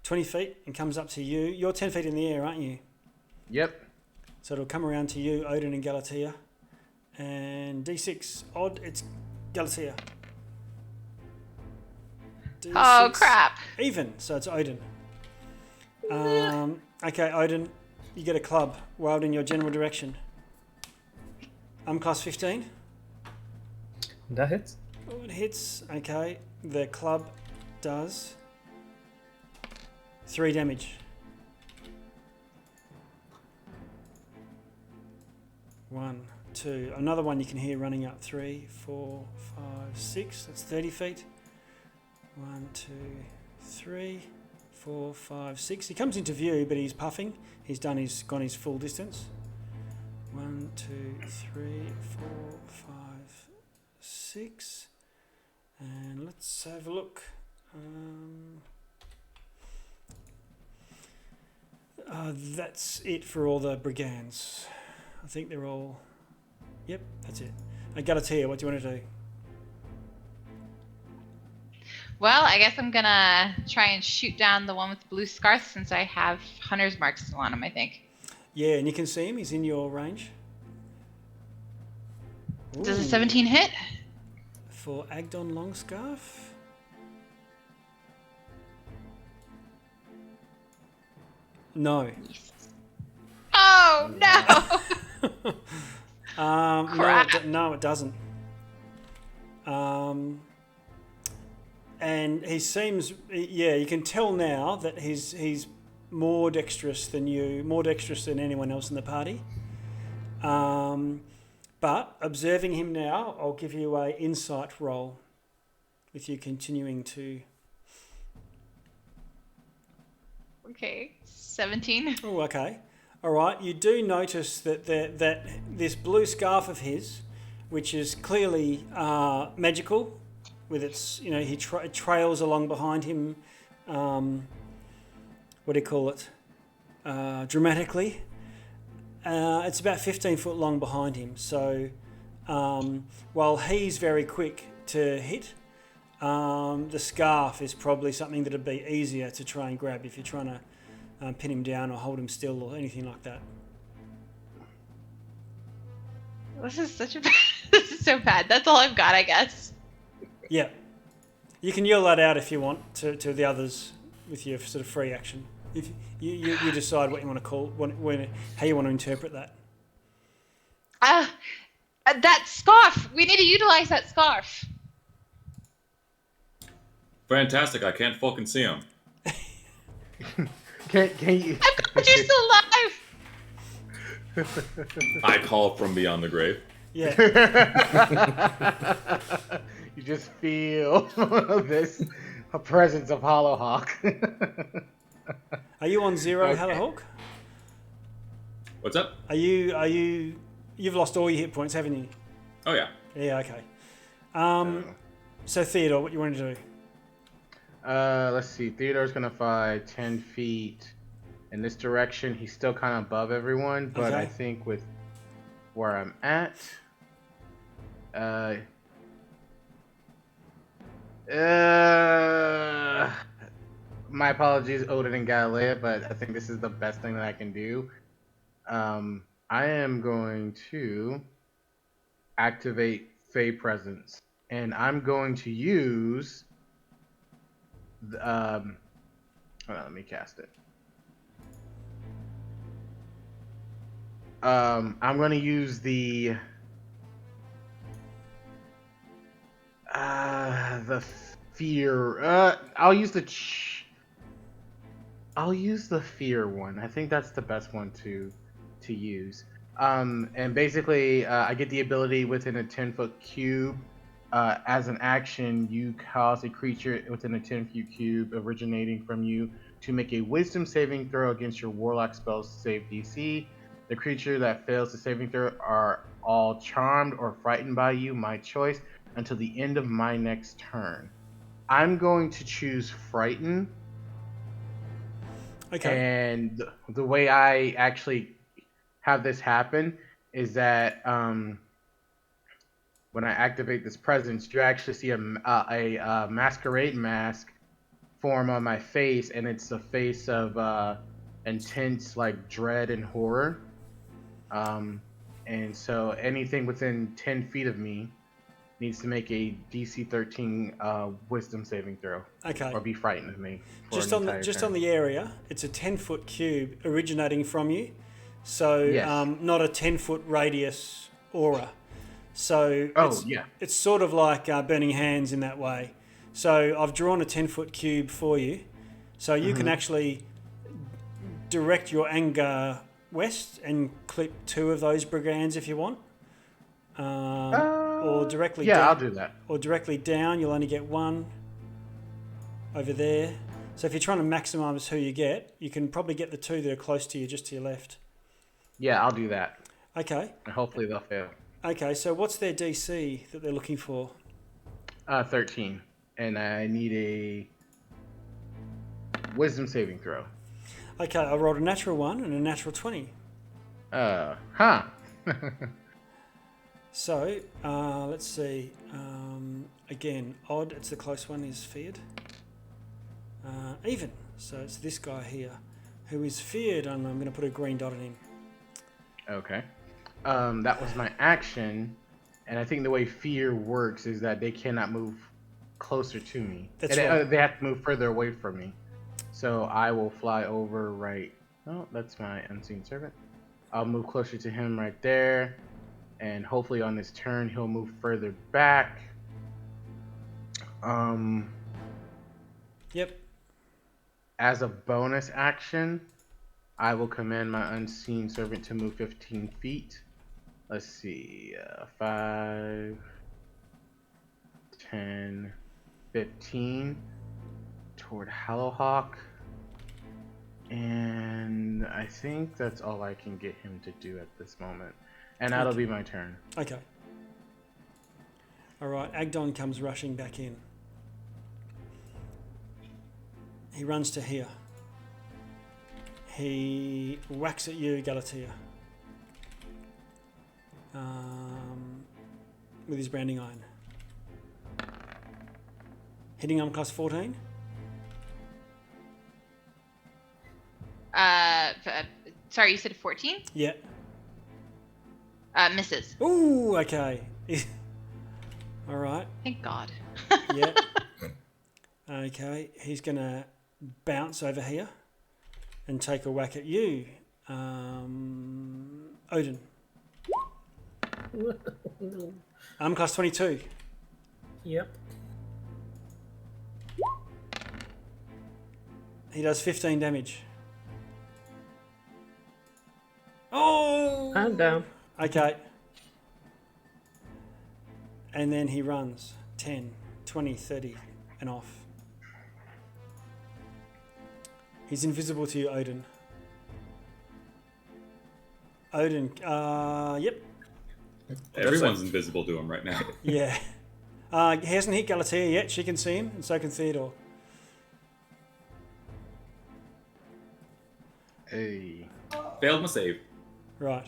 [SPEAKER 3] 20 feet and comes up to you. You're 10 feet in the air, aren't you?
[SPEAKER 1] Yep.
[SPEAKER 3] So it'll come around to you, Odin and Galatea. And D6, odd, it's Galatea. D6,
[SPEAKER 6] Oh, crap.
[SPEAKER 3] even, so it's Odin. Okay, Odin, you get a club wild in your general direction. Class 15.
[SPEAKER 5] That hits.
[SPEAKER 3] Oh, it hits. Okay, the club does 3 damage. 1, 2. Another one you can hear running up. 3, 4, 5, 6. That's 30 feet. 1, 2, 3, 4, 5, 6. He comes into view, but he's puffing. He's gone his full distance. 1, 2, 3, 4, 5, 6. And let's have a look. That's it for all the brigands. I think they're all... Yep, that's it. Galatea, what do you want to do?
[SPEAKER 6] Well, I guess I'm gonna try and shoot down the one with the blue scarf since I have hunter's marks still on him, I think.
[SPEAKER 3] Yeah, and you can see him. He's in your range.
[SPEAKER 6] Does a
[SPEAKER 3] Ooh.
[SPEAKER 6] 17 hit?
[SPEAKER 3] For Agdon Longscarf? No.
[SPEAKER 6] Oh, no!
[SPEAKER 3] Crap. No, it doesn't. And he seems, yeah, you can tell now that he's more dexterous than you, more dexterous than anyone else in the party. But observing him now, I'll give you a insight roll with you continuing to...
[SPEAKER 6] Okay, 17.
[SPEAKER 3] Oh, okay. All right. You do notice that that this blue scarf of his, which is clearly magical, with its, he trails along behind him. What do you call it? Dramatically. It's about 15 foot long behind him. So while he's very quick to hit, the scarf is probably something that'd be easier to try and grab if you're trying to pin him down or hold him still or anything like that.
[SPEAKER 6] This is this is so bad. That's all I've got, I guess.
[SPEAKER 3] Yeah. You can yell that out if you want to the others with your sort of free action. If you decide what you want to call, how you want to interpret that.
[SPEAKER 6] That scarf. We need to utilize that scarf.
[SPEAKER 2] Fantastic! I can't fucking see him.
[SPEAKER 1] Can you?
[SPEAKER 6] But you're still alive.
[SPEAKER 2] I call from beyond the grave.
[SPEAKER 3] Yeah.
[SPEAKER 1] You just feel a presence of Hollowhawk.
[SPEAKER 3] Are you on 0,
[SPEAKER 1] Okay.
[SPEAKER 3] Hallowhawk?
[SPEAKER 2] What's up?
[SPEAKER 3] You've lost all your hit points, haven't you?
[SPEAKER 2] Oh yeah.
[SPEAKER 3] Yeah, okay. So Theodore, what you want to do?
[SPEAKER 1] Let's see. Theodore's gonna fly 10 feet in this direction. He's still kind of above everyone, but
[SPEAKER 3] Okay.
[SPEAKER 1] I think with where I'm at, my apologies, Odin and Galilea, but I think this is the best thing that I can do. I am going to activate Fey presence, and I'm going to use. Hold on, let me cast it. I'm going to use the fear. I'll use the fear one. I think that's the best one to use. And basically, I get the ability within a 10-foot cube. As an action, you cause a creature within a 10-foot cube originating from you to make a Wisdom saving throw against your Warlock spell's save DC. The creature that fails the saving throw are all charmed or frightened by you, my choice, until the end of my next turn. I'm going to choose Frighten.
[SPEAKER 3] Okay.
[SPEAKER 1] And the way I actually have this happen is that when I activate this presence, you actually see a masquerade mask form on my face, and it's the face of intense like dread and horror. And so anything within 10 feet of me needs to make a DC 13 Wisdom saving throw.
[SPEAKER 3] Okay.
[SPEAKER 1] Or be frightened of me.
[SPEAKER 3] Just on the area, it's a 10-foot cube originating from you, so
[SPEAKER 1] Yes.
[SPEAKER 3] Not a 10-foot radius aura. So
[SPEAKER 1] yeah.
[SPEAKER 3] it's sort of like Burning Hands in that way. So I've drawn a 10-foot cube for you, so you can actually direct your anger west and clip 2 of those brigands if you want. Or directly down.
[SPEAKER 1] I'll do that.
[SPEAKER 3] Or directly down, you'll only get 1 over there. So if you're trying to maximise who you get, you can probably get the 2 that are close to you, just to your left.
[SPEAKER 1] Yeah, I'll do that.
[SPEAKER 3] Okay.
[SPEAKER 1] And hopefully they'll fail.
[SPEAKER 3] Okay, so what's their DC that they're looking for?
[SPEAKER 1] 13. And I need a Wisdom saving throw.
[SPEAKER 3] Okay, I rolled a natural 1 and a natural 20. So, let's see. Again, odd, it's the close one, is feared. Even, so it's this guy here, who is feared, and I'm going to put a green dot on him.
[SPEAKER 1] Okay. That was my action, and I think the way fear works is that they cannot move closer to me.
[SPEAKER 3] That's right.
[SPEAKER 1] They have to move further away from me. So I will fly over right... Oh, that's my unseen servant. I'll move closer to him right there. And hopefully on this turn, he'll move further back.
[SPEAKER 3] Yep.
[SPEAKER 1] As a bonus action, I will command my unseen servant to move 15 feet. Let's see. 5, 10, 15 toward Hallowhawk. And I think that's all I can get him to do at this moment. And that'll be my turn.
[SPEAKER 3] Okay. All right, Agdon comes rushing back in. He runs to here. He whacks at you, Galatea, with his branding iron. Hitting on class 14.
[SPEAKER 6] Sorry, you said 14?
[SPEAKER 3] Yeah.
[SPEAKER 6] Misses.
[SPEAKER 3] Ooh, okay. All right.
[SPEAKER 6] Thank God.
[SPEAKER 3] Yeah. Okay, he's going to bounce over here and take a whack at you, Odin. Class 22.
[SPEAKER 5] Yep.
[SPEAKER 3] He does 15 damage. Oh!
[SPEAKER 5] I'm down.
[SPEAKER 3] Okay. And then he runs 10, 20, 30 and off. He's invisible to you, Odin. Odin, yep.
[SPEAKER 7] Everyone's invisible to him right now.
[SPEAKER 3] Yeah. He hasn't hit Galatea yet. She can see him, and so can Theodore.
[SPEAKER 1] Hey.
[SPEAKER 7] Failed my save.
[SPEAKER 3] Right.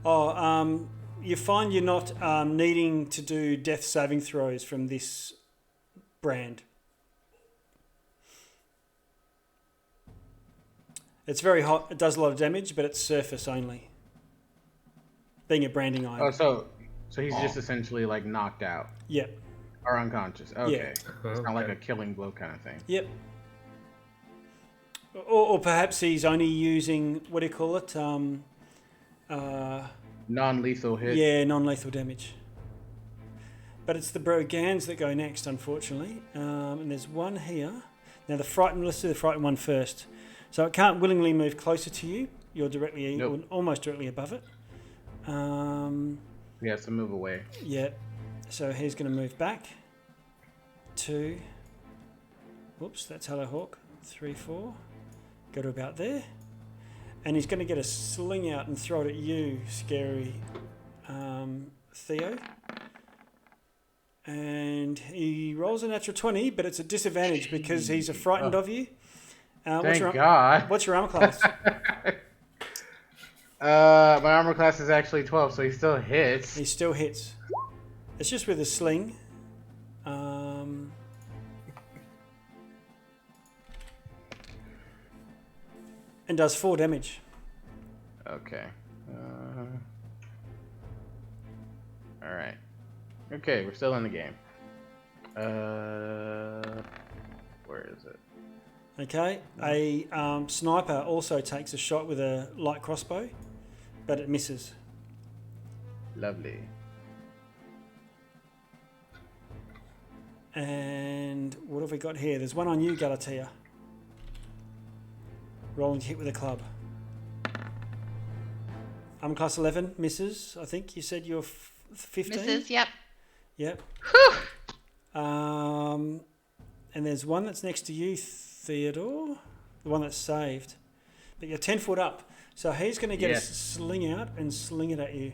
[SPEAKER 3] Oh, you find you're not needing to do death saving throws from this brand. It's very hot. It does a lot of damage, but it's surface only. Being a branding iron.
[SPEAKER 1] Oh, So he's just essentially like knocked out
[SPEAKER 3] Yep.
[SPEAKER 1] or unconscious. Okay. It's not like
[SPEAKER 5] Okay.
[SPEAKER 1] a killing blow kind of thing.
[SPEAKER 3] Yep. Or perhaps he's only using, what do you call it?
[SPEAKER 1] Non-lethal hit.
[SPEAKER 3] Yeah, non-lethal damage. But it's the brigands that go next, unfortunately. And there's one here. Now let's do the frightened one first. So it can't willingly move closer to you. You're directly, almost directly above it.
[SPEAKER 1] He has to move away.
[SPEAKER 3] Yeah. So he's going to move back. 2. Whoops, that's Hello Hawk. 3, 4. Go to about there. And he's going to get a sling out and throw it at you, scary Theo. And he rolls a natural 20, but it's a disadvantage because he's frightened of you.
[SPEAKER 1] Thank God.
[SPEAKER 3] What's your armor class?
[SPEAKER 1] My armor class is actually 12, so he still hits.
[SPEAKER 3] He still hits. It's just with a sling. And does 4 damage.
[SPEAKER 1] Okay. All right. Okay, we're still in the game. Where is it?
[SPEAKER 3] Okay. A sniper also takes a shot with a light crossbow, but it misses.
[SPEAKER 1] Lovely.
[SPEAKER 3] And what have we got here? There's one on you, Galatea. Rolling hit with a club. Armor class 11 misses. I think you said you're 15.
[SPEAKER 6] Misses, yep.
[SPEAKER 3] Yep.
[SPEAKER 6] Whew.
[SPEAKER 3] And there's one that's next to you, Theodore. The one that's saved. But you're 10 foot up. So he's going to get a sling out and sling it at you.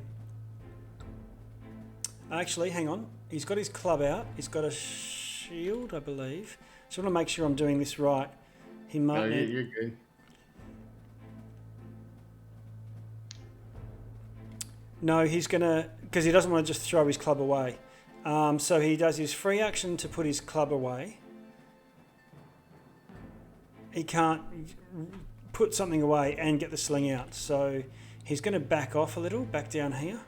[SPEAKER 3] Actually, hang on. He's got his club out. He's got a shield, I believe. Just want to make sure I'm doing this right. He might.
[SPEAKER 1] No, you're good.
[SPEAKER 3] No, he's going to... Because he doesn't want to just throw his club away. So he does his free action to put his club away. He can't put something away and get the sling out. So he's going to back off a little, back down here,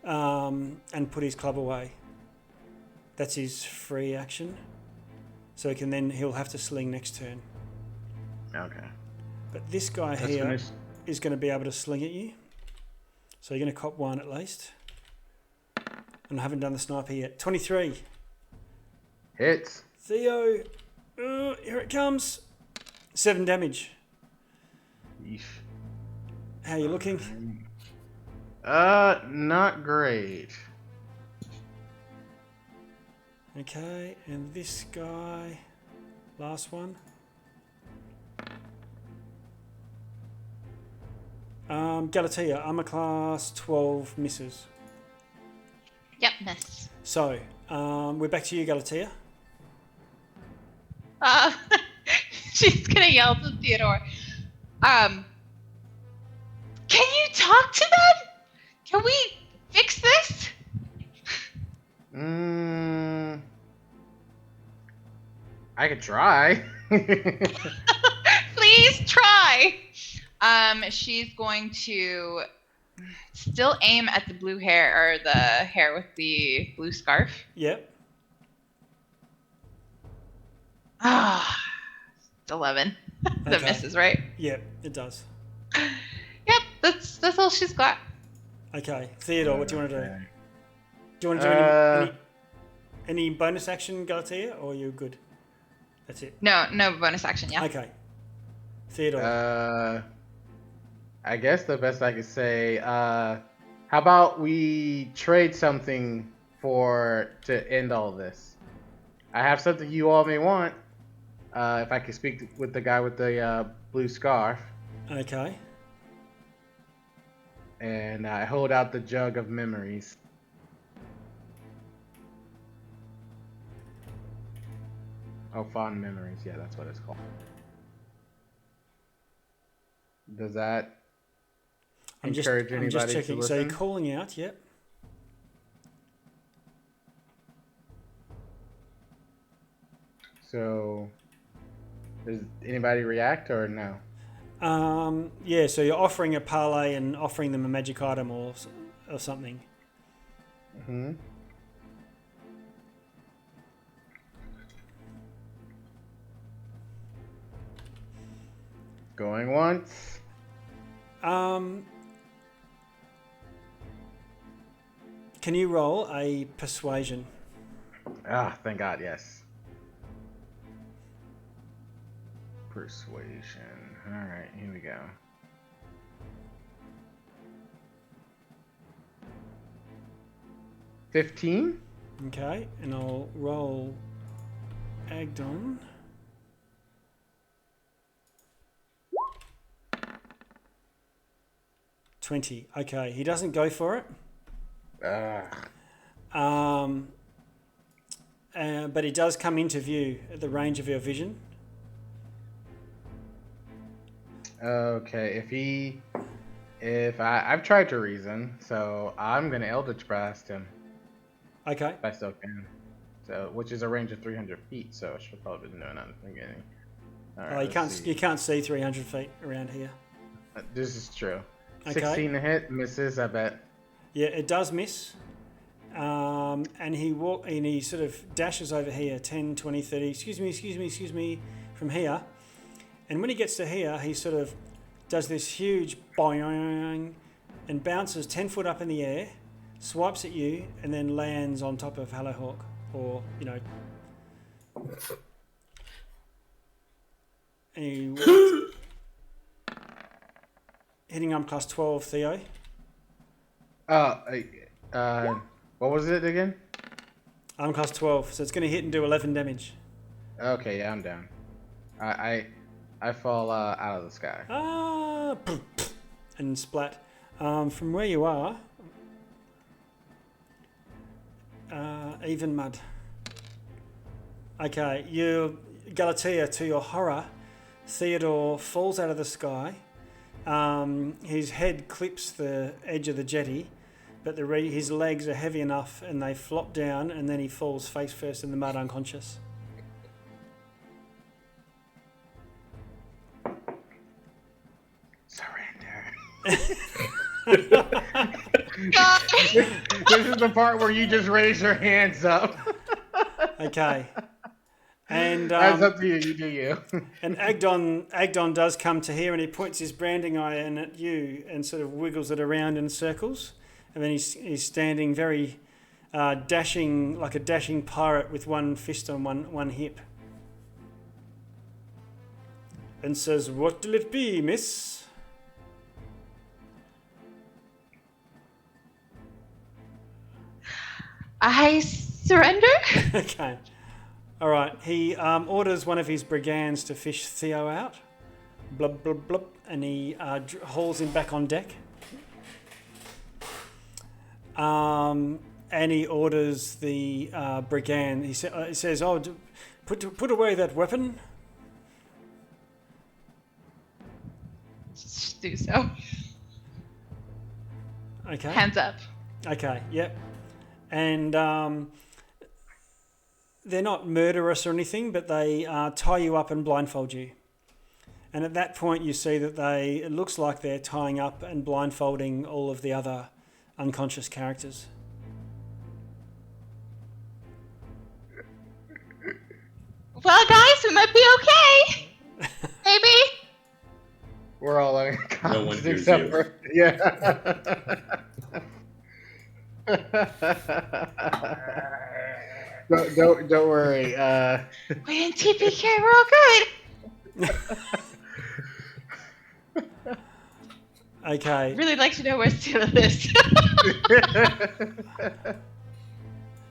[SPEAKER 3] and put his club away. That's his free action. So he'll have to sling next turn.
[SPEAKER 1] Okay.
[SPEAKER 3] But this guy here is going to be able to sling at you. So you're going to cop 1 at least. And I haven't done the sniper yet. 23.
[SPEAKER 1] Hits.
[SPEAKER 3] Theo. Here it comes. 7 damage.
[SPEAKER 1] Yeesh.
[SPEAKER 3] How are you looking?
[SPEAKER 1] Not great.
[SPEAKER 3] Okay, and this guy. Last one. Galatea, armor class 12 misses.
[SPEAKER 6] Yep, miss.
[SPEAKER 3] So, we're back to you, Galatea.
[SPEAKER 6] She's gonna yell to Theodore. Can you talk to them? Can we fix this?
[SPEAKER 1] I could try.
[SPEAKER 6] Please try. She's going to still aim at the blue hair, or the hair with the blue scarf.
[SPEAKER 3] Yep.
[SPEAKER 6] Ah, it's 11. That
[SPEAKER 3] Okay.
[SPEAKER 6] misses, right?
[SPEAKER 3] Yep, it does.
[SPEAKER 6] Yep, that's all she's got.
[SPEAKER 3] Okay, Theodore, what do you want to do?
[SPEAKER 1] Okay.
[SPEAKER 3] Do you want to do any bonus action, Galatea, or you're good? That's it.
[SPEAKER 6] No bonus action. Yeah.
[SPEAKER 3] Okay. Theodore.
[SPEAKER 1] I guess the best I could say, how about we trade something to end all this? I have something you all may want. If I could speak with the guy with the blue scarf.
[SPEAKER 3] Okay.
[SPEAKER 1] And I hold out the jug of memories. Oh, fond memories. Yeah, that's what it's called. Does that encourage anybody
[SPEAKER 3] I'm just
[SPEAKER 1] to
[SPEAKER 3] checking. So
[SPEAKER 1] listen?
[SPEAKER 3] you're calling out, yep.
[SPEAKER 1] So, does anybody react or no?
[SPEAKER 3] Yeah, so you're offering a parlay and offering them a magic item or something.
[SPEAKER 1] Mm-hmm. Going once.
[SPEAKER 3] Can you roll a persuasion?
[SPEAKER 1] Ah, thank God, yes. Persuasion. All right, here we go. $15.
[SPEAKER 3] Okay, and I'll roll Agdon. $20. Okay, he doesn't go for it. But he does come into view at the range of your vision.
[SPEAKER 1] Okay, I've tried to reason, so I'm gonna Eldritch Blast him
[SPEAKER 3] Okay.
[SPEAKER 1] if I still can. So, which is a range of 300 feet, so I should probably been doing that in the beginning. All right,
[SPEAKER 3] You can't see 300 feet around here.
[SPEAKER 1] This is true.
[SPEAKER 3] Okay.
[SPEAKER 1] 16 to hit, misses, I bet.
[SPEAKER 3] Yeah, it does miss. And he sort of dashes over here, 10, 20, 30, excuse me, from here. And when he gets to here, he sort of does this huge boing and bounces 10 foot up in the air, swipes at you, and then lands on top of Hallowhawk. Or, and he hitting class 12, Theo.
[SPEAKER 1] What was it again?
[SPEAKER 3] Class 12, so it's going to hit and do 11 damage.
[SPEAKER 1] Okay, yeah, I'm down. I fall out of the sky.
[SPEAKER 3] And splat. From where you are, even mud. Okay, Galatea, to your horror, Theodore falls out of the sky. His head clips the edge of the jetty, but his legs are heavy enough and they flop down, and then he falls face first in the mud unconscious.
[SPEAKER 1] Surrender. This is the part where you just raise your hands up.
[SPEAKER 3] Okay. And
[SPEAKER 1] that's up to you. You do you.
[SPEAKER 3] And Agdon does come to here, and he points his branding iron at you and sort of wiggles it around in circles, and then he's standing very dashing, like a dashing pirate with one fist on one hip, and says, "What'll it be, miss?"
[SPEAKER 6] I surrender.
[SPEAKER 3] Okay. All right. He orders one of his brigands to fish Theo out. Blub, blub, blub. And he hauls him back on deck. And he orders the brigand. He says, "Oh, put away that weapon."
[SPEAKER 6] Just do so.
[SPEAKER 3] Okay.
[SPEAKER 6] Hands up.
[SPEAKER 3] Okay. Yep. And they're not murderous or anything, but they tie you up and blindfold you. And at that point, you see that it looks like they're tying up and blindfolding all of the other unconscious characters.
[SPEAKER 6] Well, guys, we might be okay. Maybe.
[SPEAKER 1] We're all
[SPEAKER 2] No one
[SPEAKER 1] unconscious
[SPEAKER 2] hears
[SPEAKER 1] except
[SPEAKER 2] you.
[SPEAKER 1] for Don't worry.
[SPEAKER 6] We in TPK, we're all good.
[SPEAKER 3] Okay.
[SPEAKER 6] Really like to know where Stila is.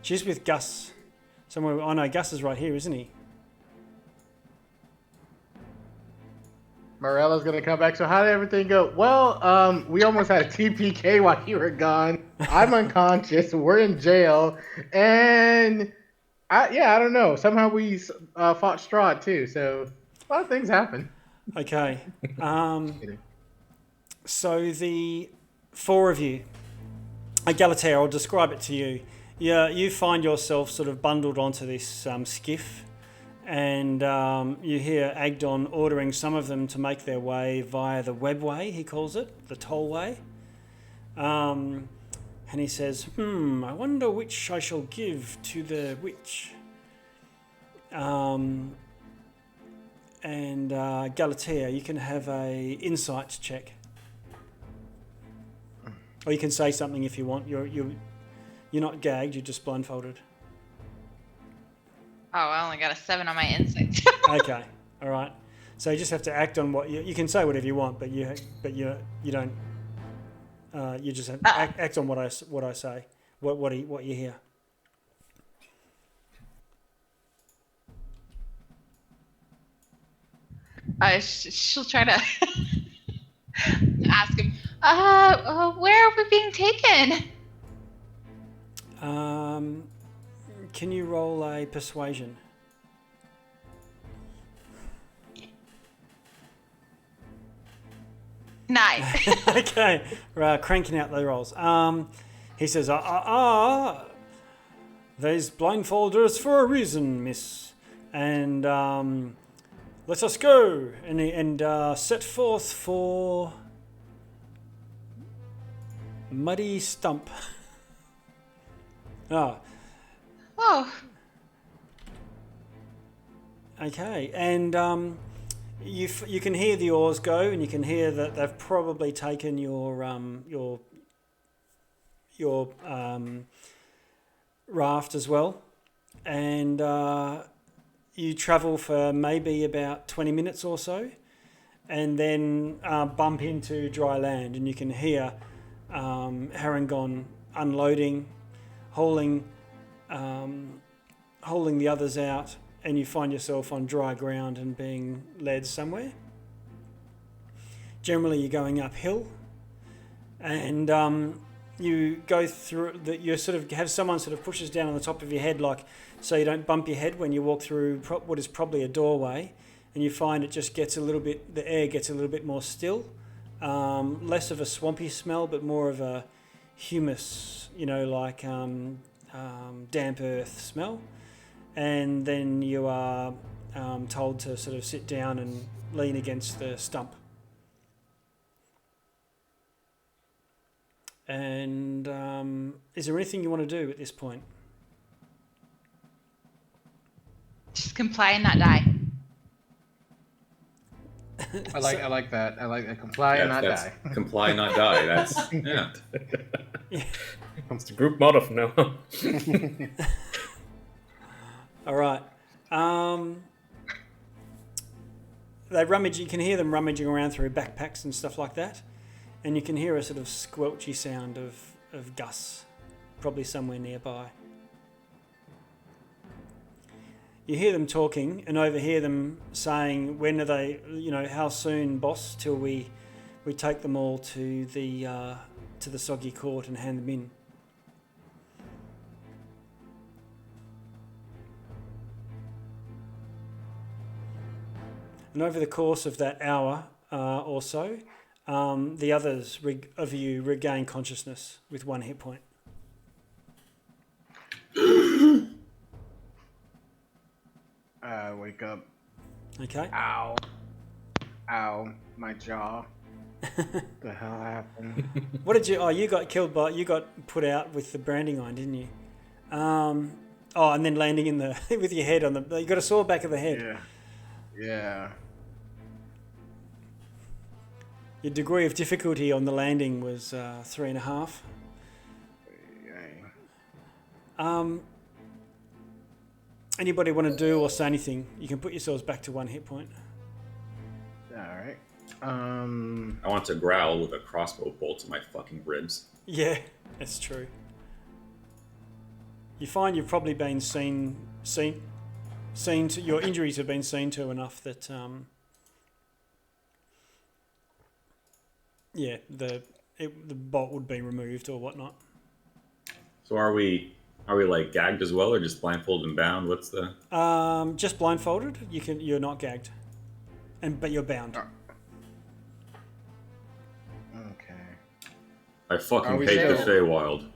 [SPEAKER 3] She's with Gus. Somewhere. Oh no, Gus is right here, isn't he?
[SPEAKER 1] Morella's gonna come back. So how did everything go? Well, we almost had a TPK while you were gone. I'm unconscious. We're in jail, and I don't know. Somehow we fought Strahd too. So a lot of things happen.
[SPEAKER 3] Okay. So the four of you, Galatea, I'll describe it to you. Yeah, you find yourself sort of bundled onto this skiff, and you hear Agdon ordering some of them to make their way via the webway, he calls it, the Tollway. And he says, I wonder which I shall give to the witch. And Galatea, you can have a insight check. Or you can say something if you want. You're not gagged, you're just blindfolded.
[SPEAKER 6] Oh, I only got a 7 on my insight.
[SPEAKER 3] Okay, all right. So you just have to act on what you can say whatever you want, but you don't. You just have to act on what I say, what you hear.
[SPEAKER 6] She'll try to ask him, where are we being taken?
[SPEAKER 3] Can you roll a persuasion?
[SPEAKER 6] Nice.
[SPEAKER 3] Okay, right, cranking out the rolls. He says, there's blindfolders for a reason, miss. And let us go and set forth for Muddy Stump.
[SPEAKER 6] Oh.
[SPEAKER 3] Okay, and you can hear the oars go, and you can hear that they've probably taken your raft as well, and you travel for maybe about 20 minutes or so, and then bump into dry land, and you can hear Harangon unloading, hauling the others out, and you find yourself on dry ground and being led somewhere. Generally, you're going uphill, and you go through that. You sort of have someone sort of pushes down on the top of your head, like so you don't bump your head when you walk through what is probably a doorway, and you find it just gets the air gets a little bit more still, less of a swampy smell, but more of a humus, like damp earth smell. And then you are told to sort of sit down and lean against the stump. And is there anything you want to do at this point?
[SPEAKER 6] Just comply and not die.
[SPEAKER 1] I like that. I like that. Comply and not die.
[SPEAKER 2] Comply, not die. That's yeah.
[SPEAKER 5] It's the group motto from now on.
[SPEAKER 3] All right. They rummage. You can hear them rummaging around through backpacks and stuff like that, and you can hear a sort of squelchy sound of Gus, probably somewhere nearby. You hear them talking and overhear them saying, "When are they? How soon, boss? Till we take them all to the Soggy Court and hand them in." And over the course of that hour or so, the others of you regain consciousness with 1 hit point.
[SPEAKER 1] Wake up.
[SPEAKER 3] Okay.
[SPEAKER 1] Ow, my jaw. The hell happened?
[SPEAKER 3] What did you? Oh, you got killed by. You got put out with the branding iron, didn't you? And then landing in the with your head on the. You got a sore back of the head.
[SPEAKER 1] Yeah.
[SPEAKER 3] Your degree of difficulty on the landing was 3.5. Anybody want to do or say anything? You can put yourselves back to 1 hit point.
[SPEAKER 1] All right.
[SPEAKER 2] I want to growl with a crossbow bolt to my fucking ribs.
[SPEAKER 3] Yeah, that's true. You find you've probably been seen to, your injuries have been seen to enough that the bolt would be removed or whatnot.
[SPEAKER 2] So are we like gagged as well, or just blindfolded and bound? What's the?
[SPEAKER 3] Just blindfolded. You're not gagged, but you're bound.
[SPEAKER 1] Okay.
[SPEAKER 2] I fucking hate the Feywild.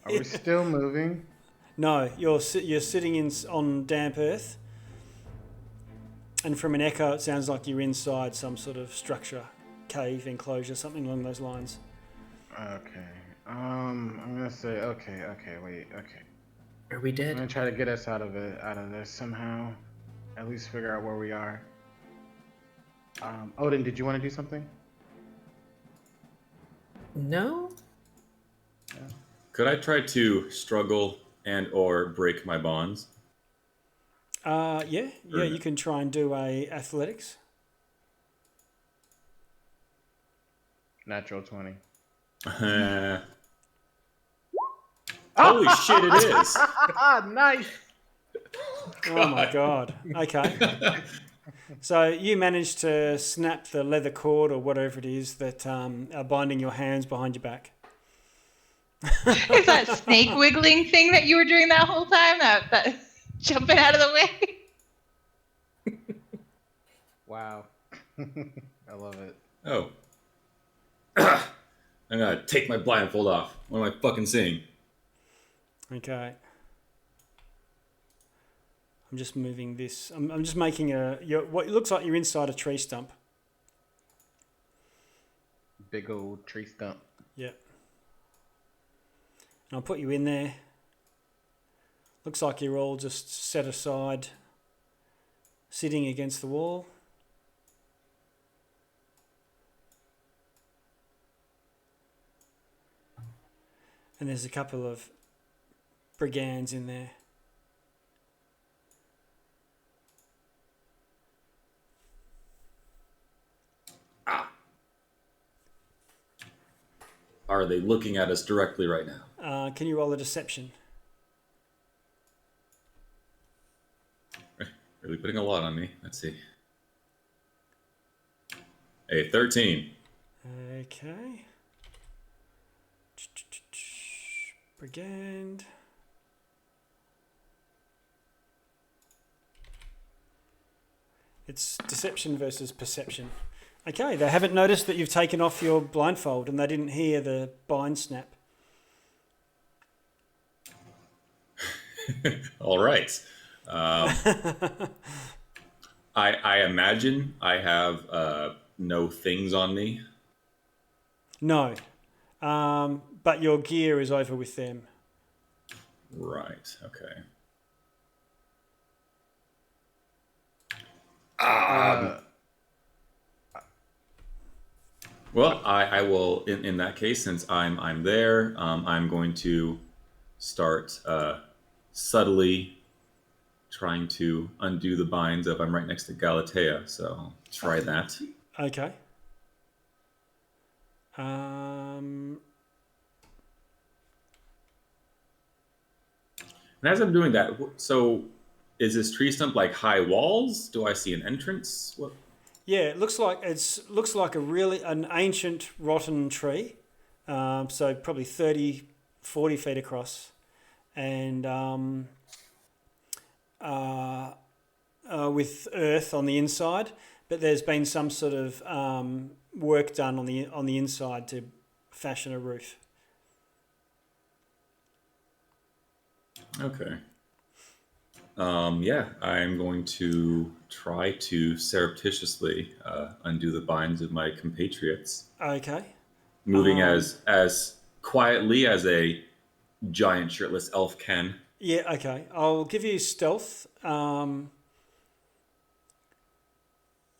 [SPEAKER 1] Are we still moving?
[SPEAKER 3] No, you're sitting on damp earth, and from an echo, it sounds like you're inside some sort of structure, cave, enclosure, something along those lines.
[SPEAKER 1] Okay. I'm gonna say okay, wait, okay.
[SPEAKER 5] Are we
[SPEAKER 1] I'm
[SPEAKER 5] dead?
[SPEAKER 1] gonna try to get us out of this somehow. At least figure out where we are. Odin, did you want to do something?
[SPEAKER 5] No?
[SPEAKER 2] Could I try to struggle and or break my bonds?
[SPEAKER 3] Yeah, you can try and do a athletics.
[SPEAKER 1] Natural 20.
[SPEAKER 2] Holy shit, it is.
[SPEAKER 1] Nice.
[SPEAKER 3] Oh my god. Okay. So you managed to snap the leather cord or whatever it is that are binding your hands behind your back.
[SPEAKER 6] Is that snake wiggling thing that you were doing that whole time? That jumping out of the way?
[SPEAKER 1] Wow. I love it.
[SPEAKER 2] Oh. I'm gonna take my blindfold off. What am I fucking seeing?
[SPEAKER 3] Okay. I'm just moving this. I'm just making what looks like you're inside a tree stump.
[SPEAKER 1] Big old tree stump.
[SPEAKER 3] Yep. And I'll put you in there. Looks like you're all just set aside, sitting against the wall. And there's a couple of brigands in there.
[SPEAKER 2] Are they looking at us directly right now?
[SPEAKER 3] Can you roll a deception?
[SPEAKER 2] Really putting a lot on me. Let's see. A 13.
[SPEAKER 3] Okay. Brigand. It's deception versus perception. Okay, they haven't noticed that you've taken off your blindfold and they didn't hear the bind snap.
[SPEAKER 2] All right. I imagine I have no things on me.
[SPEAKER 3] No, but your gear is over with them.
[SPEAKER 2] Right. Okay. Well, I will. In that case, since I'm there, I'm going to start subtly trying to undo the binds of. I'm right next to Galatea, so I'll try that.
[SPEAKER 3] Okay. Um,
[SPEAKER 2] And as I'm doing that, so is this tree stump like high walls? Do I see an entrance? What?
[SPEAKER 3] yeah, it looks like an ancient rotten tree, so probably 30, 40 feet across, and with earth on the inside. But there's been some sort of work done on the inside to fashion a roof.
[SPEAKER 2] Okay. Yeah, I'm going to try to surreptitiously undo the binds of my compatriots,
[SPEAKER 3] Okay.
[SPEAKER 2] moving as quietly as a giant shirtless elf can.
[SPEAKER 3] Yeah. Okay. I'll give you stealth.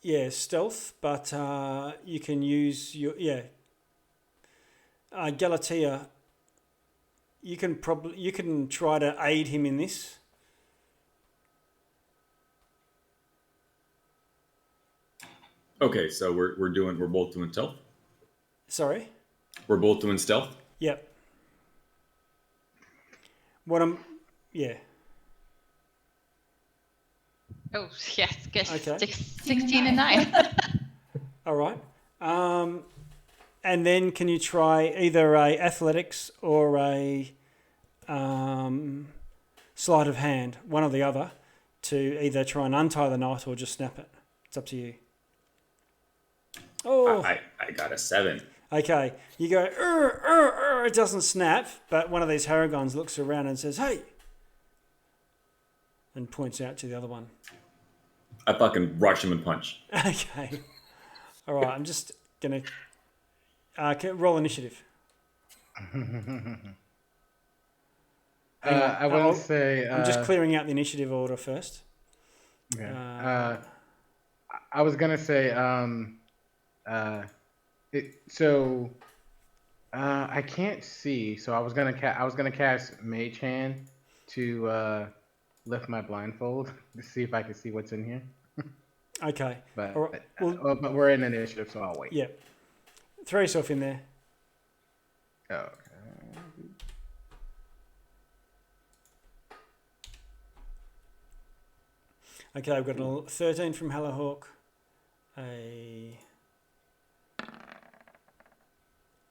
[SPEAKER 3] Yeah, stealth, but you can use your Galatea. You can try to aid him in this.
[SPEAKER 2] Okay, so we're both doing stealth.
[SPEAKER 3] Sorry.
[SPEAKER 2] We're both doing stealth.
[SPEAKER 3] Yep. Yeah.
[SPEAKER 6] Oh, yes. Guess
[SPEAKER 3] Okay.
[SPEAKER 6] 16 and 9.
[SPEAKER 3] All right. And then can you try either a athletics or a sleight of hand, one or the other, to either try and untie the knot or just snap it. It's up to you. Oh.
[SPEAKER 2] I got a 7.
[SPEAKER 3] Okay. You go, it doesn't snap, but one of these Haragons looks around and says, "Hey," and points out to the other one.
[SPEAKER 2] I fucking rush him and punch.
[SPEAKER 3] Okay. All right. I'm just going to roll initiative. Hang on.
[SPEAKER 1] I wouldn't say.
[SPEAKER 3] I'm just clearing out the initiative order first.
[SPEAKER 1] Okay. I was gonna say. I can't see, so I was gonna cast Mage Hand to lift my blindfold to see if I can see what's in here.
[SPEAKER 3] Okay.
[SPEAKER 1] But
[SPEAKER 3] All right. Well,
[SPEAKER 1] but we're in initiative, so I'll wait.
[SPEAKER 3] yeah. Throw yourself in there.
[SPEAKER 1] Okay.
[SPEAKER 3] Okay, I've got a 13 from Hellahawk, a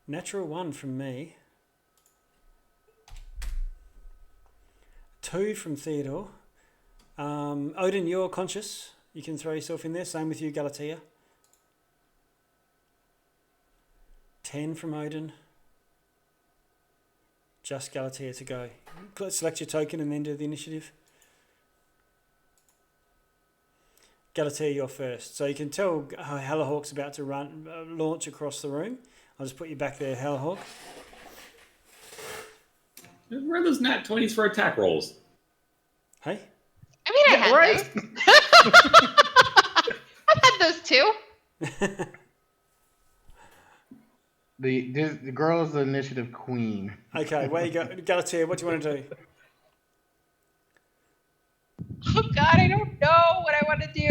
[SPEAKER 3] natural 1 from me, 2 from Theodore. Odin, you're conscious. You can throw yourself in there. Same with you, Galatea. 10 from Odin. Just Galatea to go. Select your token and then do the initiative. Galatea, you're first. So you can tell Hellahawk's about to launch across the room. I'll just put you back there, Hellahawk.
[SPEAKER 7] Where are those nat 20s for attack rolls?
[SPEAKER 3] Hey?
[SPEAKER 6] I mean, I had
[SPEAKER 1] right.
[SPEAKER 6] those. I've had those too.
[SPEAKER 1] The girl's the initiative queen.
[SPEAKER 3] Okay, where you go? Galatea, what do you want to do?
[SPEAKER 6] Oh God, I don't know what I want to do.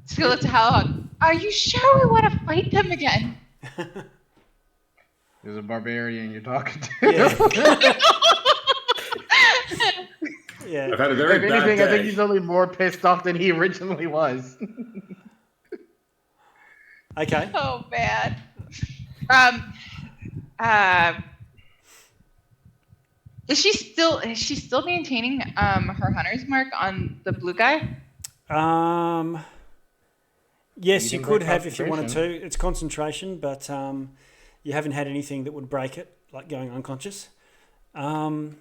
[SPEAKER 6] Skill to Hellhawk. Are you sure we want to fight them again?
[SPEAKER 1] There's a barbarian you're talking to.
[SPEAKER 3] Yeah. Yeah.
[SPEAKER 2] I've had a very
[SPEAKER 1] If
[SPEAKER 2] bad
[SPEAKER 1] anything,
[SPEAKER 2] day.
[SPEAKER 1] I think he's only more pissed off than he originally was.
[SPEAKER 3] Okay.
[SPEAKER 6] Oh man. Is she still maintaining her hunter's mark on the blue guy?
[SPEAKER 3] Yes, you
[SPEAKER 1] can
[SPEAKER 3] could
[SPEAKER 1] break
[SPEAKER 3] have if you wanted to.
[SPEAKER 1] concentration.
[SPEAKER 3] It's concentration, but you haven't had anything that would break it, like going unconscious. So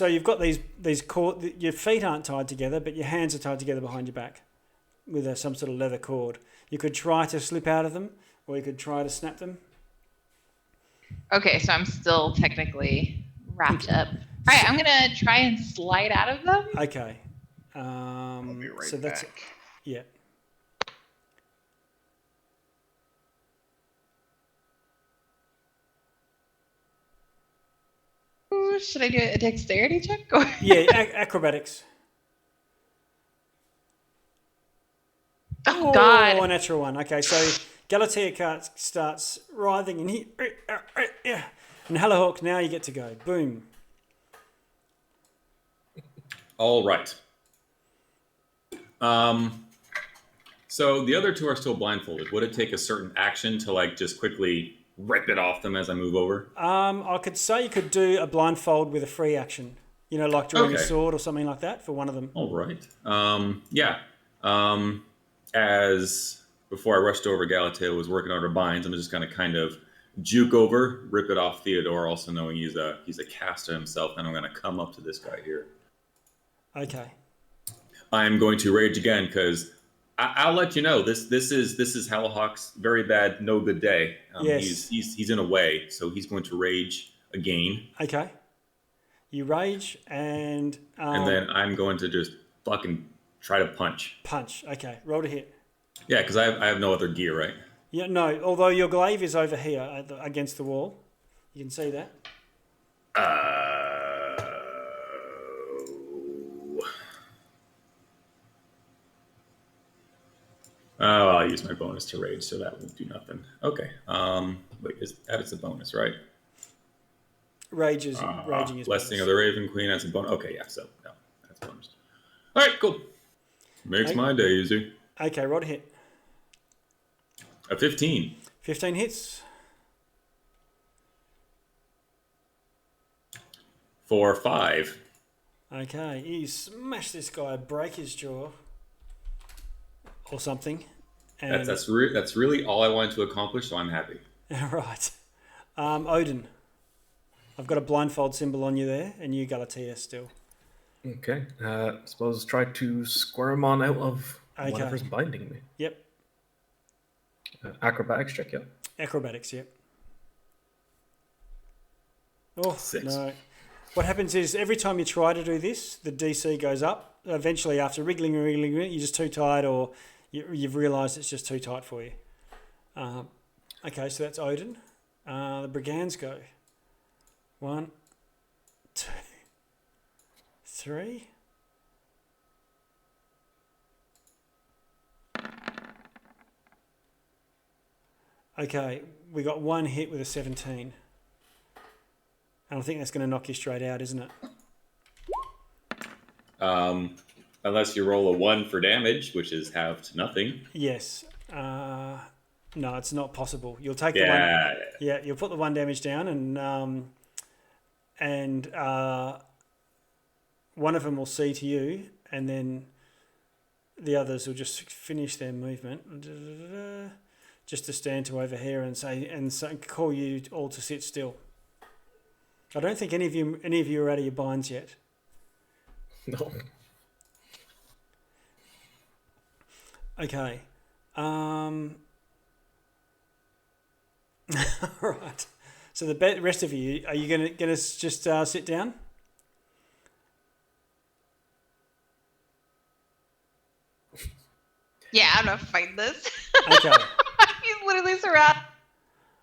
[SPEAKER 3] you've got these cord. Your feet aren't tied together, but your hands are tied together behind your back with some sort of leather cord. You could try to slip out of them, or you could try to snap them.
[SPEAKER 6] Okay, so I'm still technically wrapped up. All right, I'm gonna try and slide out of them.
[SPEAKER 3] Okay.
[SPEAKER 1] I'll be right
[SPEAKER 3] So that's
[SPEAKER 1] back.
[SPEAKER 3] yeah.
[SPEAKER 6] Ooh, should I do a dexterity check? Or...
[SPEAKER 3] Yeah, acrobatics.
[SPEAKER 6] Oh God!
[SPEAKER 3] Oh, natural 1. Okay, so Galatea starts writhing in here. And Hellahawk, now you get to go. Boom.
[SPEAKER 2] All right. So the other two are still blindfolded. Would it take a certain action to like just quickly rip it off them as I move over?
[SPEAKER 3] I could say you could do a blindfold with a free action. You know, like drawing a
[SPEAKER 2] Okay.
[SPEAKER 3] sword or something like that for one of them.
[SPEAKER 2] All right. Yeah. As before I rushed over, Galatea was working on her binds. I'm just going to kind of juke over, rip it off Theodore, also knowing he's a caster himself. And I'm going to come up to this guy here.
[SPEAKER 3] Okay.
[SPEAKER 2] I'm going to rage again because I'll let you know this is Hellahawk's very bad, no good day.
[SPEAKER 3] Yes.
[SPEAKER 2] He's in a way, so he's going to rage again.
[SPEAKER 3] Okay. You rage and
[SPEAKER 2] then I'm going to just fucking try to punch.
[SPEAKER 3] punch. Okay. Roll to hit.
[SPEAKER 2] Yeah, because I have no other gear, right?
[SPEAKER 3] Yeah. No. Although your glaive is over here against the wall, you can see that.
[SPEAKER 2] Oh, I'll use my bonus to rage, so that won't do nothing. Okay. Wait, that is a bonus, right?
[SPEAKER 3] Raging is
[SPEAKER 2] Blessing
[SPEAKER 3] bonus.
[SPEAKER 2] of the Raven Queen, that's a bonus. Okay, yeah, so no, that's a bonus. All right, cool. Makes
[SPEAKER 3] Okay.
[SPEAKER 2] my day easy.
[SPEAKER 3] Okay. Roll to hit.
[SPEAKER 2] A 15.
[SPEAKER 3] 15 hits.
[SPEAKER 2] For 5.
[SPEAKER 3] Okay, you smash this guy, break his jaw, or something. And
[SPEAKER 2] That's really all I wanted to accomplish, so I'm happy.
[SPEAKER 3] right, Odin. I've got a blindfold symbol on you there, and you Galatea still.
[SPEAKER 5] Okay. Suppose try to squirm on out of
[SPEAKER 3] Okay.
[SPEAKER 5] whatever's binding me.
[SPEAKER 3] Yep.
[SPEAKER 5] Acrobatics check, yeah.
[SPEAKER 3] Acrobatics, yep. Oh,
[SPEAKER 2] 6.
[SPEAKER 3] no. What happens is every time you try to do this, the DC goes up. Eventually, after wriggling, you're just too tired, or you've realised it's just too tight for you. Okay, so that's Odin. The brigands go. 1, 2, 3. Okay, we got one hit with a 17. And I think that's going to knock you straight out, isn't it?
[SPEAKER 2] Unless you roll a 1 for damage, which is half to nothing.
[SPEAKER 3] Yes. No, it's not possible. You'll take the one. Yeah, you'll put the 1 damage down, and one of them will see to you, and then the others will just finish their movement, just to stand to over here and call you all to sit still. I don't think any of you are out of your binds yet.
[SPEAKER 5] No.
[SPEAKER 3] Okay. Right. So the rest of you, are you gonna just sit down?
[SPEAKER 6] Yeah, I'm gonna fight this.
[SPEAKER 3] Okay.
[SPEAKER 6] He's literally surrounded.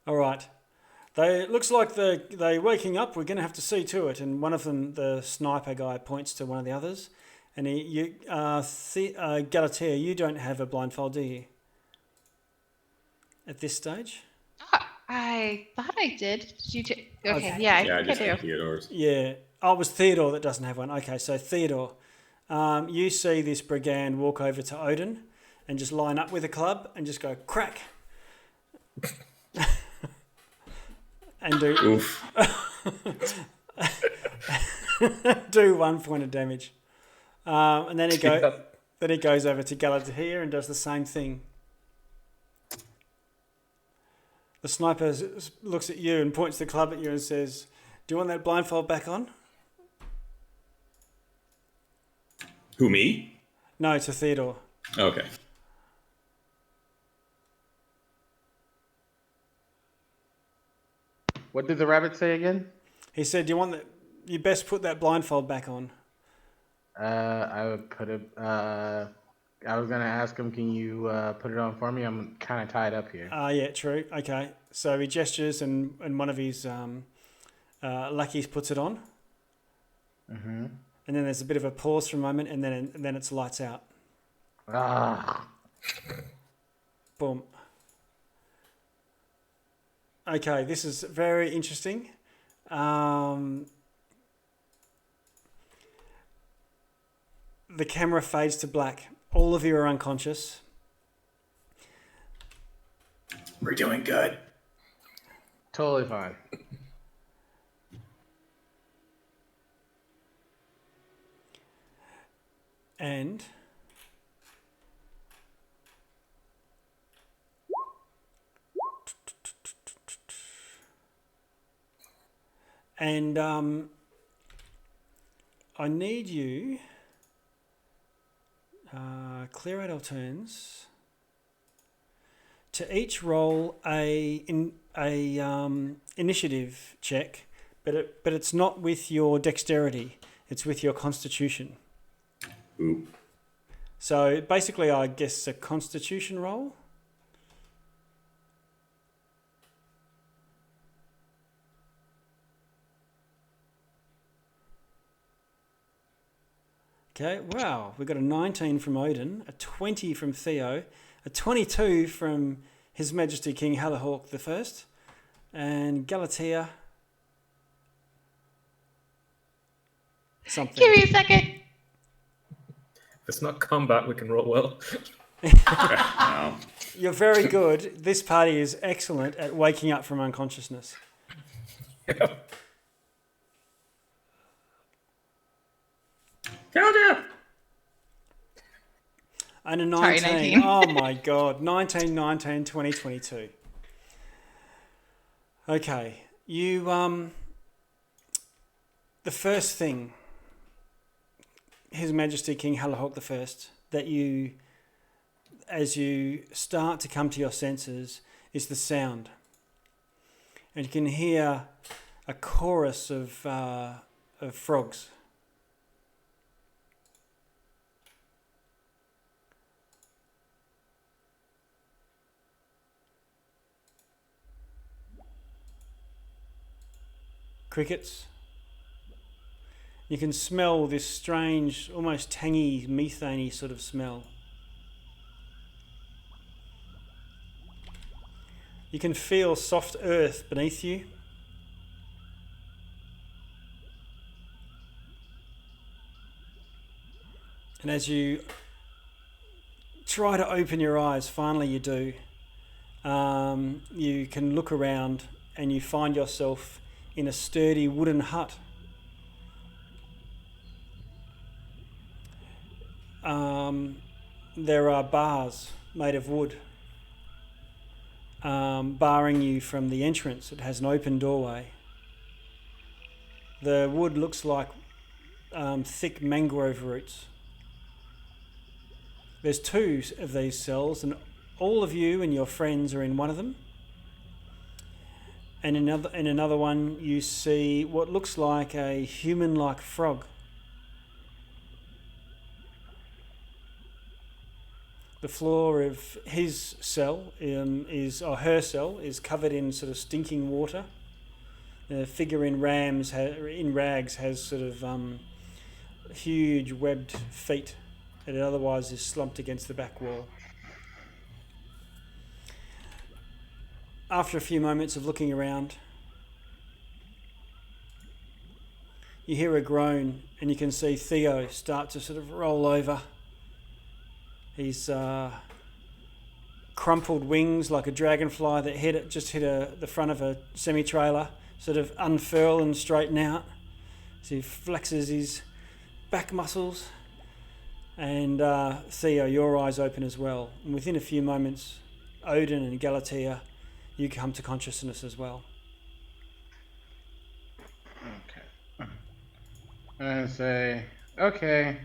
[SPEAKER 3] All right. It looks like they're waking up. We're going to have to see to it. And one of them, the sniper guy, points to one of the others. And Galatea, you don't have a blindfold, do you? At this stage?
[SPEAKER 6] Oh, I thought I did. Did you okay,
[SPEAKER 3] Okay.
[SPEAKER 6] yeah, I
[SPEAKER 2] Yeah, I
[SPEAKER 6] think
[SPEAKER 2] just
[SPEAKER 6] I
[SPEAKER 2] have
[SPEAKER 6] do.
[SPEAKER 2] Theodore's.
[SPEAKER 3] Yeah. Oh, it was Theodore that doesn't have one. Okay, so Theodore, you see this brigand walk over to Odin and just line up with a club and just go crack. And do do 1 point of damage, and then he goes over to Galatea and does the same thing. The sniper looks at you and points the club at you and says, "Do you want that blindfold back on?"
[SPEAKER 2] Who, me?
[SPEAKER 3] No, to Theodore.
[SPEAKER 2] Okay.
[SPEAKER 1] What did the rabbit say again?
[SPEAKER 3] He said, "Do you want that? You best put that blindfold back on."
[SPEAKER 1] I would put it. I was gonna ask him, can you put it on for me? I'm kind of tied up here.
[SPEAKER 3] Yeah, true. Okay, so he gestures and one of his lackeys puts it on.
[SPEAKER 1] Mm-hmm.
[SPEAKER 3] And then there's a bit of a pause for a moment, and then it's lights out.
[SPEAKER 1] Ah.
[SPEAKER 3] Boom. Okay, this is very interesting. The camera fades to black. All of you are unconscious.
[SPEAKER 2] We're doing good.
[SPEAKER 1] Totally fine.
[SPEAKER 3] And I need you clear out all turns to each roll a initiative check, but it's not with your dexterity, it's with your constitution.
[SPEAKER 2] Ooh.
[SPEAKER 3] So basically, I guess a constitution roll. Okay, wow, we got a 19 from Odin, a 20 from Theo, a 22 from His Majesty King Halahawk the First, and Galatea. Something.
[SPEAKER 6] Give me a second.
[SPEAKER 5] If it's not combat, we can roll well.
[SPEAKER 2] Wow.
[SPEAKER 3] You're very good. This party is excellent at waking up from unconsciousness.
[SPEAKER 2] Count up.
[SPEAKER 3] And a
[SPEAKER 6] Sorry,
[SPEAKER 3] 19.
[SPEAKER 6] 19.
[SPEAKER 3] Oh my God. 19, 19, 20, 22. Okay. You, the first thing, His Majesty King Halahawk the First, that you as you start to come to your senses is the sound. And you can hear a chorus of frogs. Crickets. You can smell this strange, almost tangy, methane-y sort of smell. You can feel soft earth beneath you. And as you try to open your eyes, finally you do, you can look around and you find yourself in a sturdy wooden hut. There are bars made of wood barring you from the entrance. It has an open doorway. The wood looks like thick mangrove roots. There's 2 of these cells, and all of you and your friends are in one of them. And in another one, you see what looks like a human-like frog. The floor of his cell her cell is covered in sort of stinking water. The figure in rags has sort of huge webbed feet. It otherwise is slumped against the back wall. After a few moments of looking around, you hear a groan and you can see Theo start to sort of roll over. He's crumpled wings like a dragonfly that just hit the front of a semi-trailer, sort of unfurl and straighten out. So he flexes his back muscles. And Theo, your eyes open as well. And within a few moments, Odin and Galatea, you come to consciousness as well.
[SPEAKER 1] Okay. And say, okay.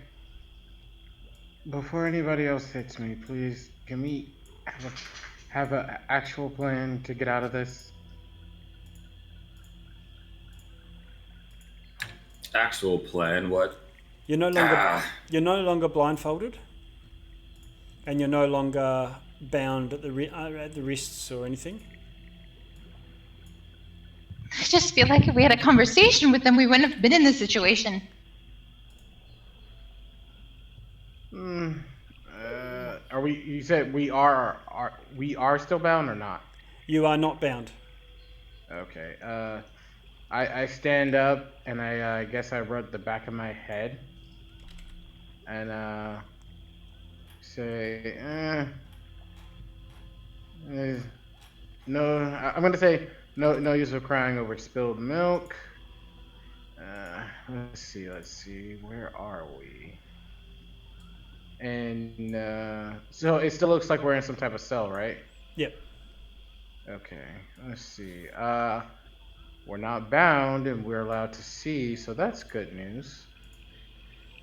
[SPEAKER 1] Before anybody else hits me, please, can we have an actual plan to get out of this?
[SPEAKER 2] Actual plan? What?
[SPEAKER 3] You're no longer blindfolded, and you're no longer bound at the wrists or anything.
[SPEAKER 6] I just feel like if we had a conversation with them, we wouldn't have been in this situation.
[SPEAKER 1] Are we? You said we are still bound or not?
[SPEAKER 3] You are not bound.
[SPEAKER 1] Okay. I stand up and I guess I rub the back of my head and say, no. I'm gonna say no use of crying over spilled milk. Let's see. Where are we? And so it still looks like we're in some type of cell, right?
[SPEAKER 3] Yep.
[SPEAKER 1] Okay. Let's see. We're not bound and we're allowed to see, so that's good news.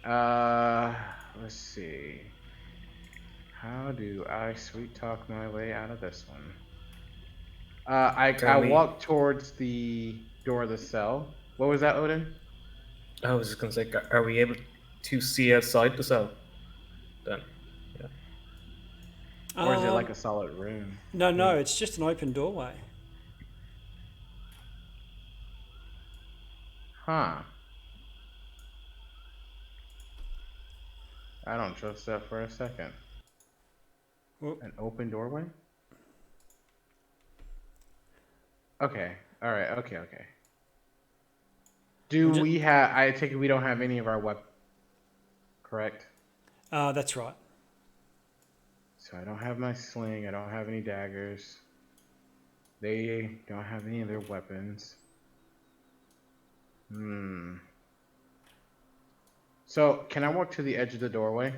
[SPEAKER 1] Let's see. How do I sweet talk my way out of this one? I walk towards the door of the cell. What was that, Odin?
[SPEAKER 5] I was just gonna say, are we able to see outside the cell? Then, yeah.
[SPEAKER 1] Or is it like a solid room?
[SPEAKER 3] No, it's just an open doorway.
[SPEAKER 1] Huh. I don't trust that for a second.
[SPEAKER 3] Whoop.
[SPEAKER 1] An open doorway? Okay. Alright, okay. I take it we don't have any of our weapons, correct?
[SPEAKER 3] That's right.
[SPEAKER 1] So I don't have my sling, I don't have any daggers. They don't have any of their weapons. So, can I walk to the edge of the doorway?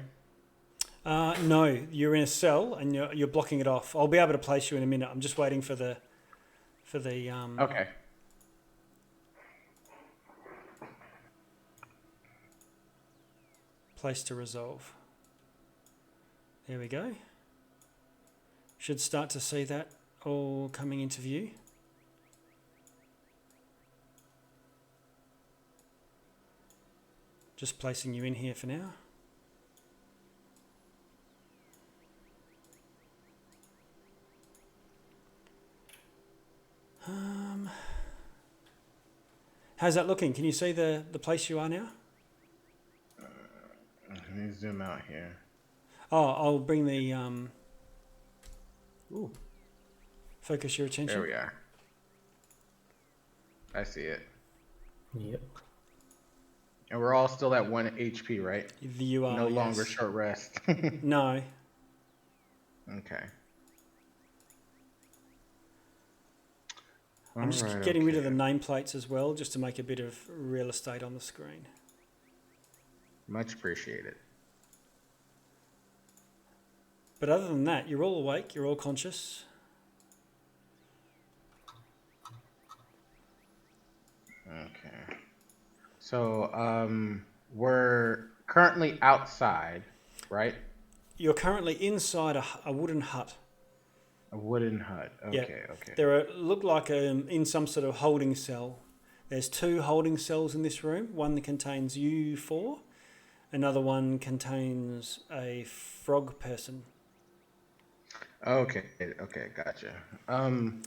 [SPEAKER 3] No, you're in a cell and you're blocking it off. I'll be able to place you in a minute. I'm just waiting for the
[SPEAKER 1] Okay.
[SPEAKER 3] place to resolve. There we go. Should start to see that all coming into view. Just placing you in here for now. How's that looking? Can you see the place you are now?
[SPEAKER 1] Let me zoom out here.
[SPEAKER 3] Oh, I'll bring the focus your attention.
[SPEAKER 1] There we are. I see it.
[SPEAKER 5] Yep.
[SPEAKER 1] And we're all still at 1 HP, right?
[SPEAKER 3] You are
[SPEAKER 1] No
[SPEAKER 3] yes.
[SPEAKER 1] longer short rest.
[SPEAKER 3] No.
[SPEAKER 1] Okay.
[SPEAKER 3] I'm just
[SPEAKER 1] Alright,
[SPEAKER 3] getting rid of the
[SPEAKER 1] okay.
[SPEAKER 3] nameplates as well, just to make a bit of real estate on the screen.
[SPEAKER 1] Much appreciated.
[SPEAKER 3] But other than that, you're all awake, you're all conscious.
[SPEAKER 1] Okay. So, we're currently outside, right?
[SPEAKER 3] You're currently inside a wooden hut.
[SPEAKER 1] A wooden hut. Okay, okay.
[SPEAKER 3] There look like in some sort of holding cell. There's 2 holding cells in this room. One that contains you 4. Another one contains a frog person.
[SPEAKER 1] Okay, okay, gotcha.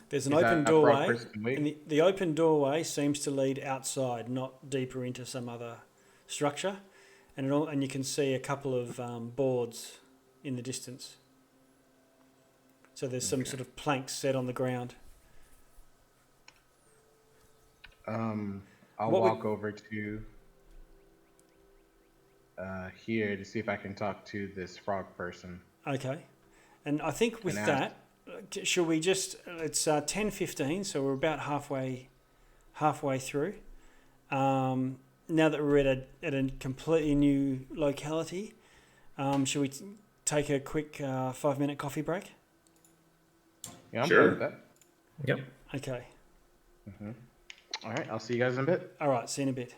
[SPEAKER 3] There's an
[SPEAKER 1] is
[SPEAKER 3] open
[SPEAKER 1] that a frog
[SPEAKER 3] doorway,
[SPEAKER 1] person wait?
[SPEAKER 3] and the open doorway seems to lead outside, not deeper into some other structure. And you can see a couple of boards in the distance. So there's some sort of planks set on the ground.
[SPEAKER 1] I'll
[SPEAKER 3] What
[SPEAKER 1] walk over to here to see if I can talk to this frog person.
[SPEAKER 3] Okay. And I think with
[SPEAKER 1] And
[SPEAKER 3] that, shall we just, it's 10:15, so we're about halfway through. Now that we're at a completely new locality, shall we take a quick 5-minute coffee break?
[SPEAKER 1] Yeah, I'm
[SPEAKER 7] Sure.
[SPEAKER 1] good with that.
[SPEAKER 5] Yep.
[SPEAKER 3] Okay.
[SPEAKER 1] All right, I'll see you guys in a bit.
[SPEAKER 3] All right, see you in a bit.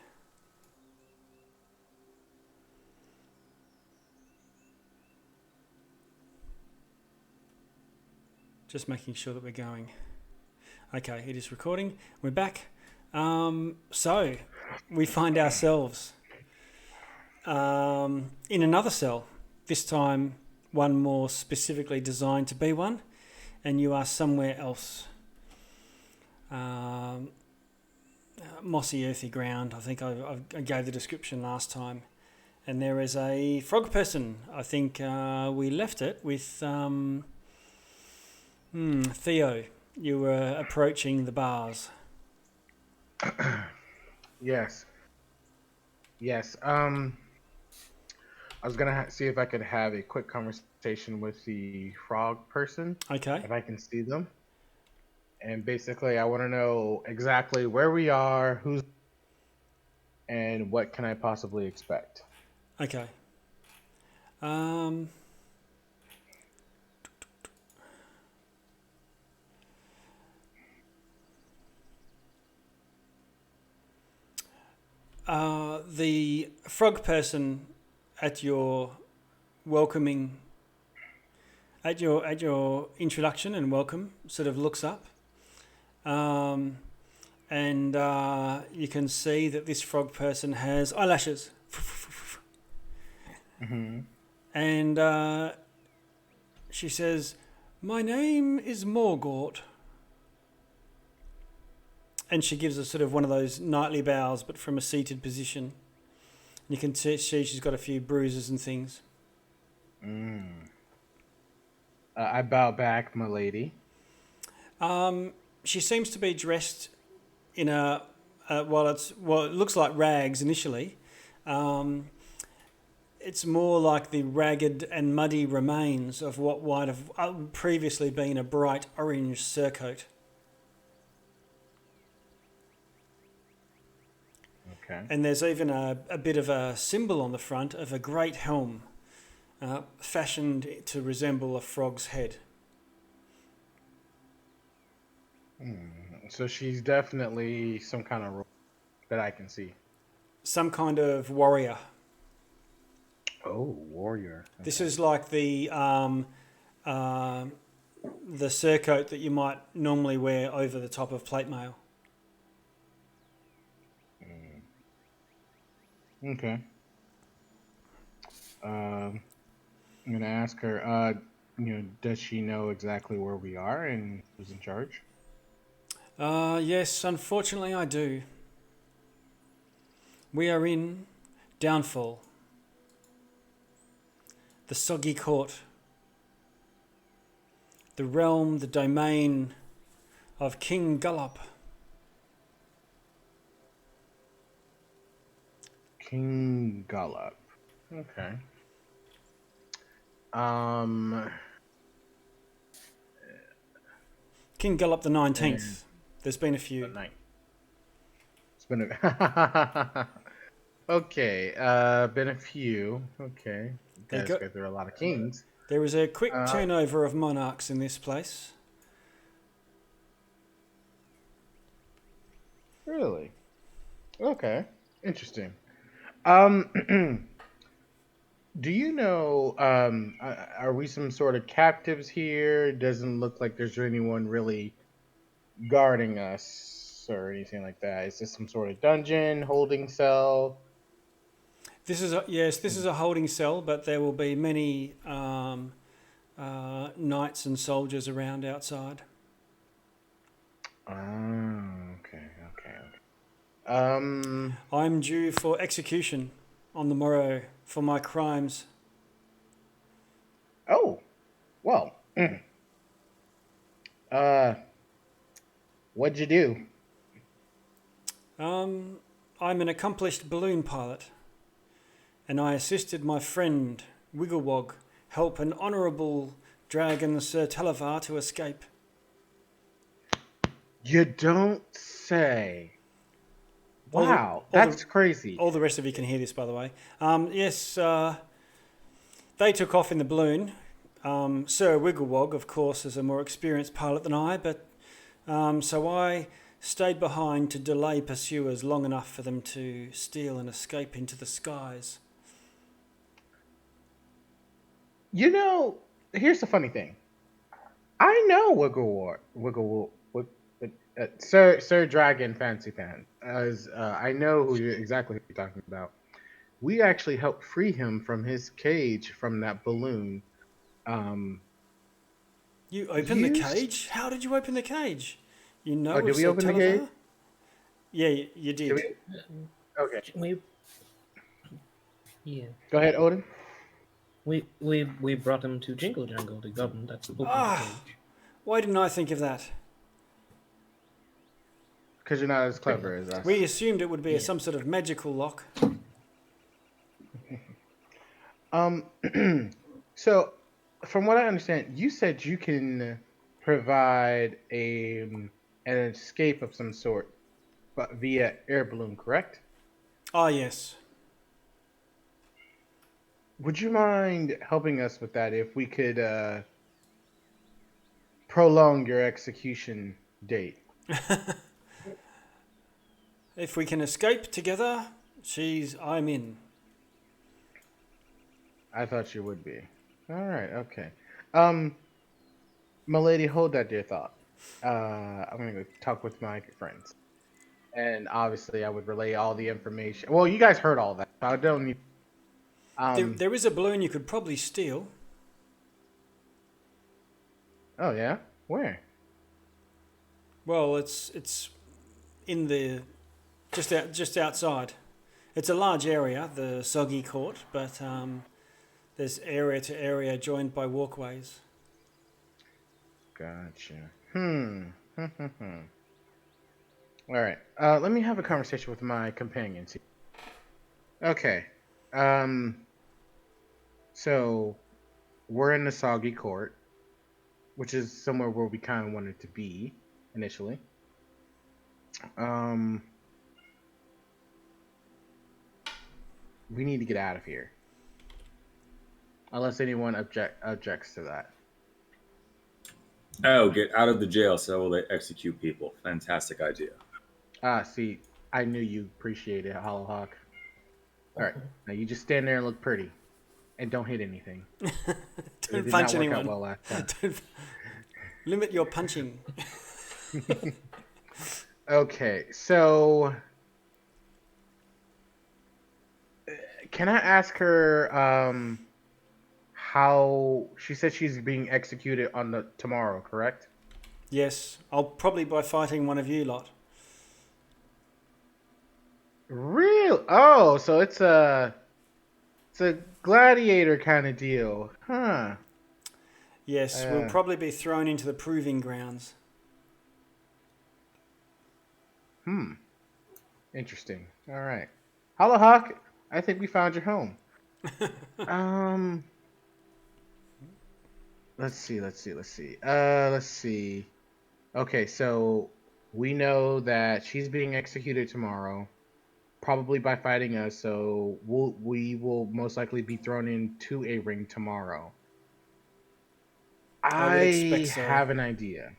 [SPEAKER 3] Just making sure that we're going. Okay, it is recording. We're back. So we find ourselves in another cell. This time, one more specifically designed to be one, and you are somewhere else. Mossy, earthy ground. I think I gave the description last time. And there is a frog person. I think we left it with Theo. You were approaching the bars.
[SPEAKER 1] Yes. Yes. I was gonna see if I could have a quick conversation with the frog person,
[SPEAKER 3] Okay.
[SPEAKER 1] if I can see them. And basically, I want to know exactly where we are, who's, and what can I possibly expect.
[SPEAKER 3] Okay. The frog person at your welcoming, at your introduction and welcome, sort of looks up, and you can see that this frog person has eyelashes. And she says, "My name is Morgort." And she gives us sort of one of those nightly bows, but from a seated position. And you can see she's got a few bruises and things.
[SPEAKER 1] I bow back, my lady.
[SPEAKER 3] She seems to be dressed in a it looks like rags initially. It's more like the ragged and muddy remains of what might have previously been a bright orange surcoat.
[SPEAKER 1] Okay.
[SPEAKER 3] And there's even a bit of a symbol on the front of a great helm, fashioned to resemble a frog's head.
[SPEAKER 1] So she's definitely some kind of that I can see.
[SPEAKER 3] Some kind of warrior.
[SPEAKER 1] Oh, warrior. Okay.
[SPEAKER 3] This is like the the surcoat that you might normally wear over the top of plate mail.
[SPEAKER 1] Okay. I'm gonna ask her. Does she know exactly where we are and who's in charge?
[SPEAKER 3] Yes, unfortunately I do. We are in Downfall. The Soggy Court. The realm, the domain of King Gullop.
[SPEAKER 1] King Gullop. Okay.
[SPEAKER 3] King Gullop the 19th. There's been a few.
[SPEAKER 1] It's been a okay. Been a few. Okay. You guys go through a lot of kings.
[SPEAKER 3] There is a quick turnover of monarchs in this place.
[SPEAKER 1] Really? Okay. Interesting. Do you know, are we some sort of captives here? It doesn't look like there's anyone really guarding us or anything like that. Is this some sort of dungeon, holding cell?
[SPEAKER 3] This is a holding cell, but there will be many knights and soldiers around outside.
[SPEAKER 1] Okay.
[SPEAKER 3] I'm due for execution on the morrow for my crimes.
[SPEAKER 1] Oh, well. What'd you do?
[SPEAKER 3] I'm an accomplished balloon pilot, and I assisted my friend Wigglewog help an honourable dragon Sir Televar to escape.
[SPEAKER 1] You don't say. Wow, that's crazy.
[SPEAKER 3] All the rest of you can hear this, by the way. Yes, they took off in the balloon. Sir Wigglewog, of course, is a more experienced pilot than I, but so I stayed behind to delay pursuers long enough for them to steal and escape into the skies.
[SPEAKER 1] Here's the funny thing. I know Sir Dragon Fancy Pants. I know exactly who you're talking about. We actually helped free him from his cage from that balloon.
[SPEAKER 3] You opened the cage? How did you open the cage? You know,
[SPEAKER 1] did we open the cage?
[SPEAKER 3] Yeah, you did.
[SPEAKER 1] Okay.
[SPEAKER 5] Yeah.
[SPEAKER 1] Go ahead, Odin.
[SPEAKER 5] We brought him to Jingle Jangle to govern. That's open the cage.
[SPEAKER 3] Why didn't I think of that?
[SPEAKER 1] Because you're not as clever as us.
[SPEAKER 3] We assumed it would be some sort of magical lock.
[SPEAKER 1] So, from what I understand, you said you can provide an escape of some sort, but via air balloon, correct?
[SPEAKER 3] Ah, yes.
[SPEAKER 1] Would you mind helping us with that if we could prolong your execution date?
[SPEAKER 3] If we can escape together, I'm in.
[SPEAKER 1] I thought you would be. All right, okay. My lady, hold that dear thought. I'm going to go talk with my friends. And obviously I would relay all the information. Well, you guys heard all that. So I don't need...
[SPEAKER 3] There is a balloon you could probably steal.
[SPEAKER 1] Oh, yeah? Where?
[SPEAKER 3] Well, it's in the... just outside. It's a large area, the Soggy Court, but there's area to area joined by walkways.
[SPEAKER 1] Gotcha. All right. Let me have a conversation with my companions. Okay. So we're in the Soggy Court, which is somewhere where we kind of wanted to be initially. We need to get out of here. Unless anyone objects to that.
[SPEAKER 2] Oh, get out of the jail cell while they execute people. Fantastic idea.
[SPEAKER 1] See, I knew you appreciated it, Hollow Hawk. All right, now you just stand there and look pretty, and don't hit anything.
[SPEAKER 3] Don't punch anyone.
[SPEAKER 1] Well last time.
[SPEAKER 3] Limit your punching.
[SPEAKER 1] Okay, so can I ask her how she said she's being executed on the tomorrow, correct?
[SPEAKER 3] Yes, I'll probably by fighting one of you lot.
[SPEAKER 1] Real? Oh, so it's a gladiator kind of deal, huh?
[SPEAKER 3] Yes, we'll probably be thrown into the proving grounds.
[SPEAKER 1] Interesting. All right, Hollow Hawk. I think we found your home. Let's see. Let's see. Okay, so we know that she's being executed tomorrow, probably by fighting us. So we will most likely be thrown into a ring tomorrow.
[SPEAKER 3] I would expect
[SPEAKER 1] I
[SPEAKER 3] so.
[SPEAKER 1] have an idea.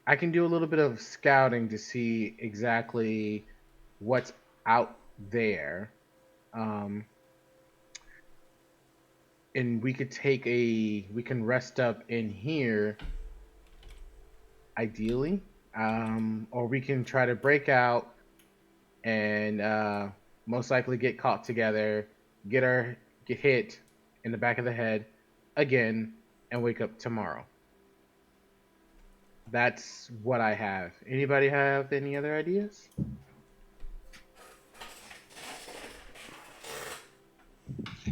[SPEAKER 1] I can do a little bit of scouting to see exactly what's out there. Um, and we can rest up in here, ideally. Or we can try to break out and most likely get caught together, get hit in the back of the head again, and wake up tomorrow. That's what I have. Anybody have any other ideas?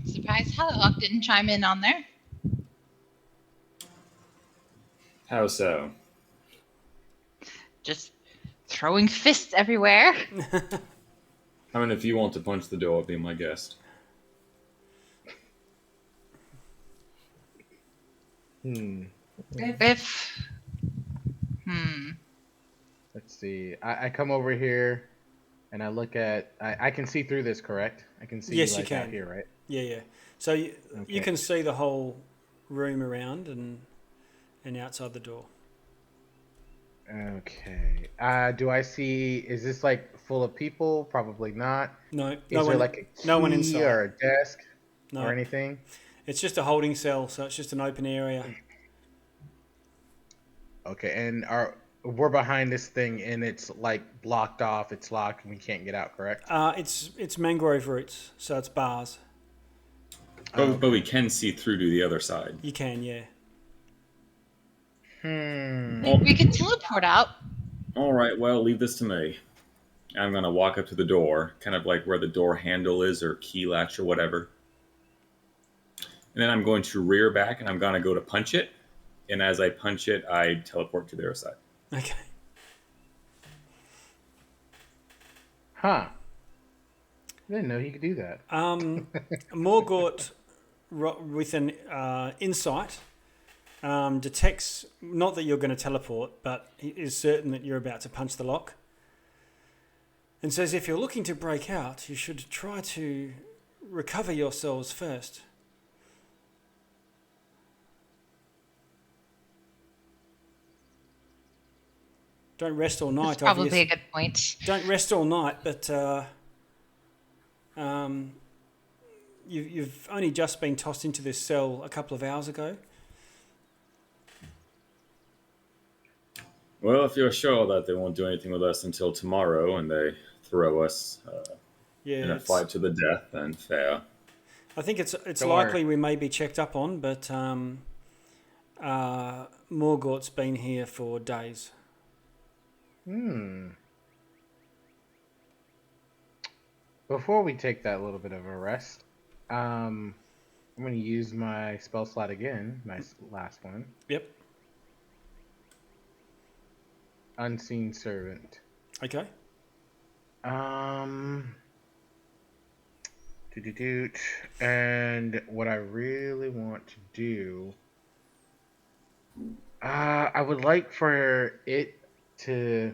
[SPEAKER 6] Surprised Halloween didn't chime in on there.
[SPEAKER 7] How so?
[SPEAKER 6] Just throwing fists everywhere.
[SPEAKER 7] I mean, if you want to punch the door, be my guest.
[SPEAKER 6] If
[SPEAKER 1] Let's see. I come over here and I look at. I can see through this, correct? I can see
[SPEAKER 3] Yes, you
[SPEAKER 1] like out
[SPEAKER 3] can.
[SPEAKER 1] here, right?
[SPEAKER 3] Yeah. So you
[SPEAKER 1] Okay.
[SPEAKER 3] can see the whole room around and outside the door.
[SPEAKER 1] Okay. Do I see? Is this like full of people? Probably not.
[SPEAKER 3] No,
[SPEAKER 1] Is
[SPEAKER 3] no
[SPEAKER 1] there
[SPEAKER 3] one.
[SPEAKER 1] like a key
[SPEAKER 3] No one inside.
[SPEAKER 1] or a desk
[SPEAKER 3] No,
[SPEAKER 1] or anything?
[SPEAKER 3] it's just a holding cell, so it's just an open area.
[SPEAKER 1] Okay. And we're behind this thing and it's like blocked off. It's locked and we can't get out. Correct?
[SPEAKER 3] It's mangrove roots, so it's bars.
[SPEAKER 7] But we can see through to the other side.
[SPEAKER 3] You can, yeah.
[SPEAKER 6] we could teleport out.
[SPEAKER 2] All right, well, leave this to me. I'm going to walk up to the door, kind of like where the door handle is or key latch or whatever. And then I'm going to rear back and I'm going to go to punch it. And as I punch it, I teleport to the other side.
[SPEAKER 3] Okay.
[SPEAKER 1] Huh. I didn't know he could do that.
[SPEAKER 3] Morgort, with an insight, detects, not that you're going to teleport, but he is certain that you're about to punch the lock. And says if you're looking to break out, you should try to recover yourselves first. Don't rest all night,
[SPEAKER 6] That's probably
[SPEAKER 3] obviously.
[SPEAKER 6] a good point.
[SPEAKER 3] Don't rest all night, but you've only just been tossed into this cell a couple of hours ago.
[SPEAKER 2] Well, if you're sure that they won't do anything with us until tomorrow and they throw us in a fight to the death, then fair.
[SPEAKER 3] I think it's
[SPEAKER 1] Don't
[SPEAKER 3] likely
[SPEAKER 1] worry.
[SPEAKER 3] we may be checked up on, but Morgort's been here for days.
[SPEAKER 1] Before we take that little bit of a rest, I'm going to use my spell slot again, my last one.
[SPEAKER 3] Yep.
[SPEAKER 1] Unseen Servant.
[SPEAKER 3] Okay.
[SPEAKER 1] And what I really want to do, I would like for it to.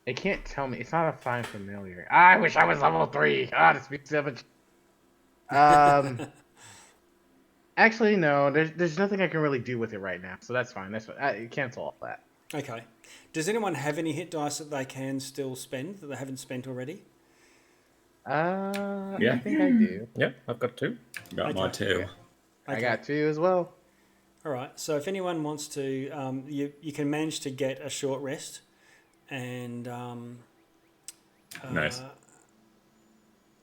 [SPEAKER 1] It can't tell me. It's not a find familiar. I wish I was level 3. To speak 7. Actually, no. There's nothing I can really do with it right now, so that's fine. That's cancel all that.
[SPEAKER 3] Okay. Does anyone have any hit dice that they can still spend that they haven't spent already?
[SPEAKER 1] I think I do.
[SPEAKER 5] Yep, I've got 2.
[SPEAKER 2] Got my
[SPEAKER 3] Okay.
[SPEAKER 2] two.
[SPEAKER 1] I got 2 as well.
[SPEAKER 3] All right. So if anyone wants to, you can manage to get a short rest, and
[SPEAKER 2] Nice.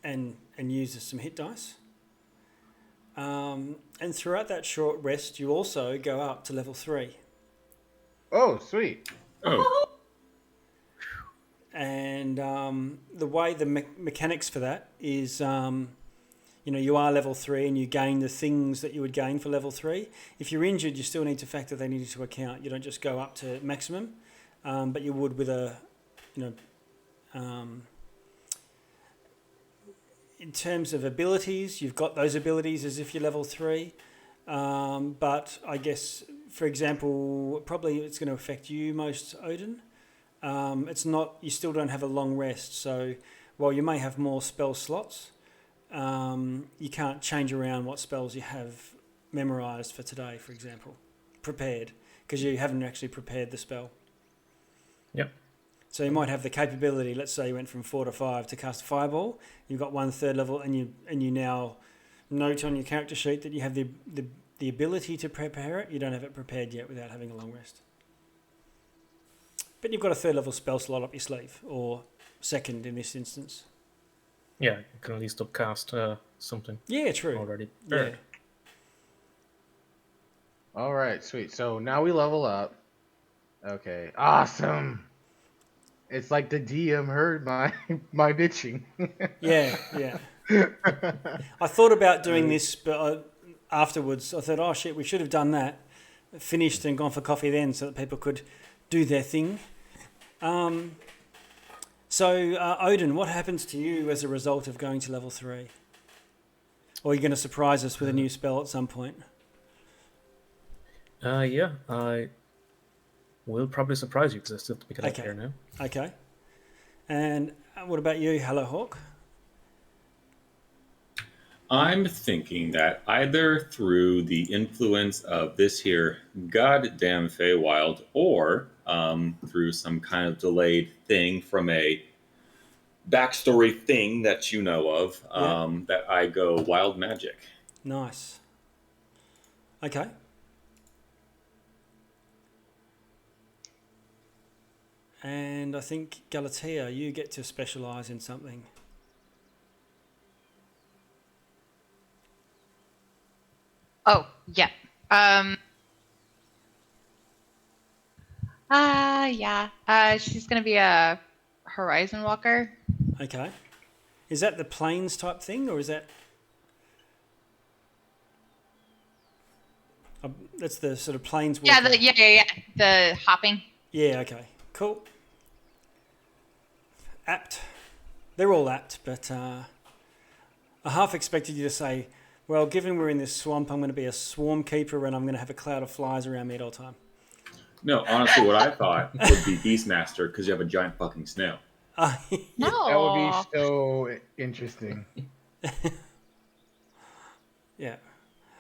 [SPEAKER 3] and use some hit dice. And throughout that short rest, you also go up to level 3.
[SPEAKER 1] Oh, sweet.
[SPEAKER 2] Oh,
[SPEAKER 3] And the way the mechanics for that is, you are level 3 and you gain the things that you would gain for level 3. If you're injured, you still need to factor that into account. You don't just go up to maximum, but you would with a, in terms of abilities, you've got those abilities as if you're level 3. But I guess, for example, probably it's going to affect you most, Odin. It's not, you still don't have a long rest, so while you may have more spell slots, you can't change around what spells you have memorized for today, for example, prepared, because you haven't actually prepared the spell.
[SPEAKER 5] Yep.
[SPEAKER 3] So you might have the capability, let's say you went from 4 to 5 to cast Fireball, you've got 1/3 level, and you now note on your character sheet that you have the ability to prepare it. You don't have it prepared yet without having a long rest. But you've got a 3rd level spell slot up your sleeve, or 2nd in this instance.
[SPEAKER 5] Yeah, you can at least upcast something
[SPEAKER 3] Yeah, true.
[SPEAKER 5] already.
[SPEAKER 3] Yeah.
[SPEAKER 1] All right, sweet. So now we level up. Okay, awesome. It's like the DM heard my bitching.
[SPEAKER 3] Yeah. I thought about doing this, but afterwards I thought, oh shit, we should have done that. Finished and gone for coffee then, so that people could do their thing. So, Odin, what happens to you as a result of going to level 3? Or are you going to surprise us with a new spell at some point?
[SPEAKER 5] Yeah, I will probably surprise you because I still have to pick it up here now.
[SPEAKER 3] Okay. And what about you, Hello Hawk?
[SPEAKER 2] I'm thinking that either through the influence of this here goddamn Feywild, or through some kind of delayed thing from a backstory thing that you know of, that I go wild magic.
[SPEAKER 3] Nice. Okay. And I think, Galatea, you get to specialise in something.
[SPEAKER 6] Oh, yeah. She's gonna be a horizon walker.
[SPEAKER 3] Okay. Is that the planes type thing, or is that... that's the sort of planes walker?
[SPEAKER 6] Yeah. The hopping.
[SPEAKER 3] Yeah, okay. Cool. Apt. They're all apt, but I half expected you to say, well, given we're in this swamp, I'm going to be a swarm keeper and I'm going to have a cloud of flies around me at all time.
[SPEAKER 2] No, honestly, what I thought would be Beastmaster, because you have a giant fucking snail.
[SPEAKER 6] No.
[SPEAKER 1] That would be so interesting.
[SPEAKER 3] Yeah.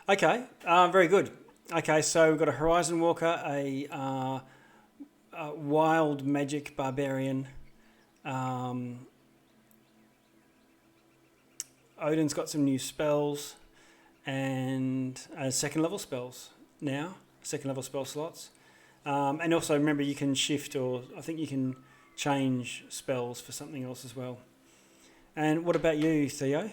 [SPEAKER 3] Okay. Very good. Okay, so we've got a Horizon Walker, a wild magic barbarian. Odin's got some new spells and 2nd level spells now, 2nd level spell slots. And also remember you can shift, or I think you can change spells for something else as well. And what about you, Theo?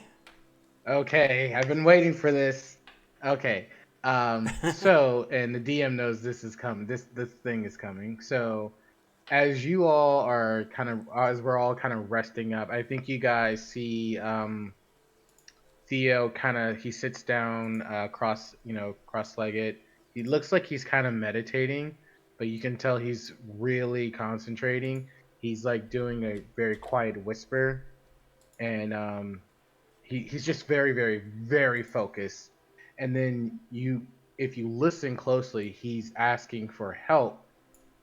[SPEAKER 1] Okay, I've been waiting for this. Okay. So, and the DM knows this is coming. This thing is coming. So, as you all are as we're all kind of resting up, I think you guys see Theo he sits down cross-legged. He looks like he's kind of meditating, but you can tell he's really concentrating. He's like doing a very quiet whisper, and he's just very, very, very focused. And then if you listen closely, he's asking for help,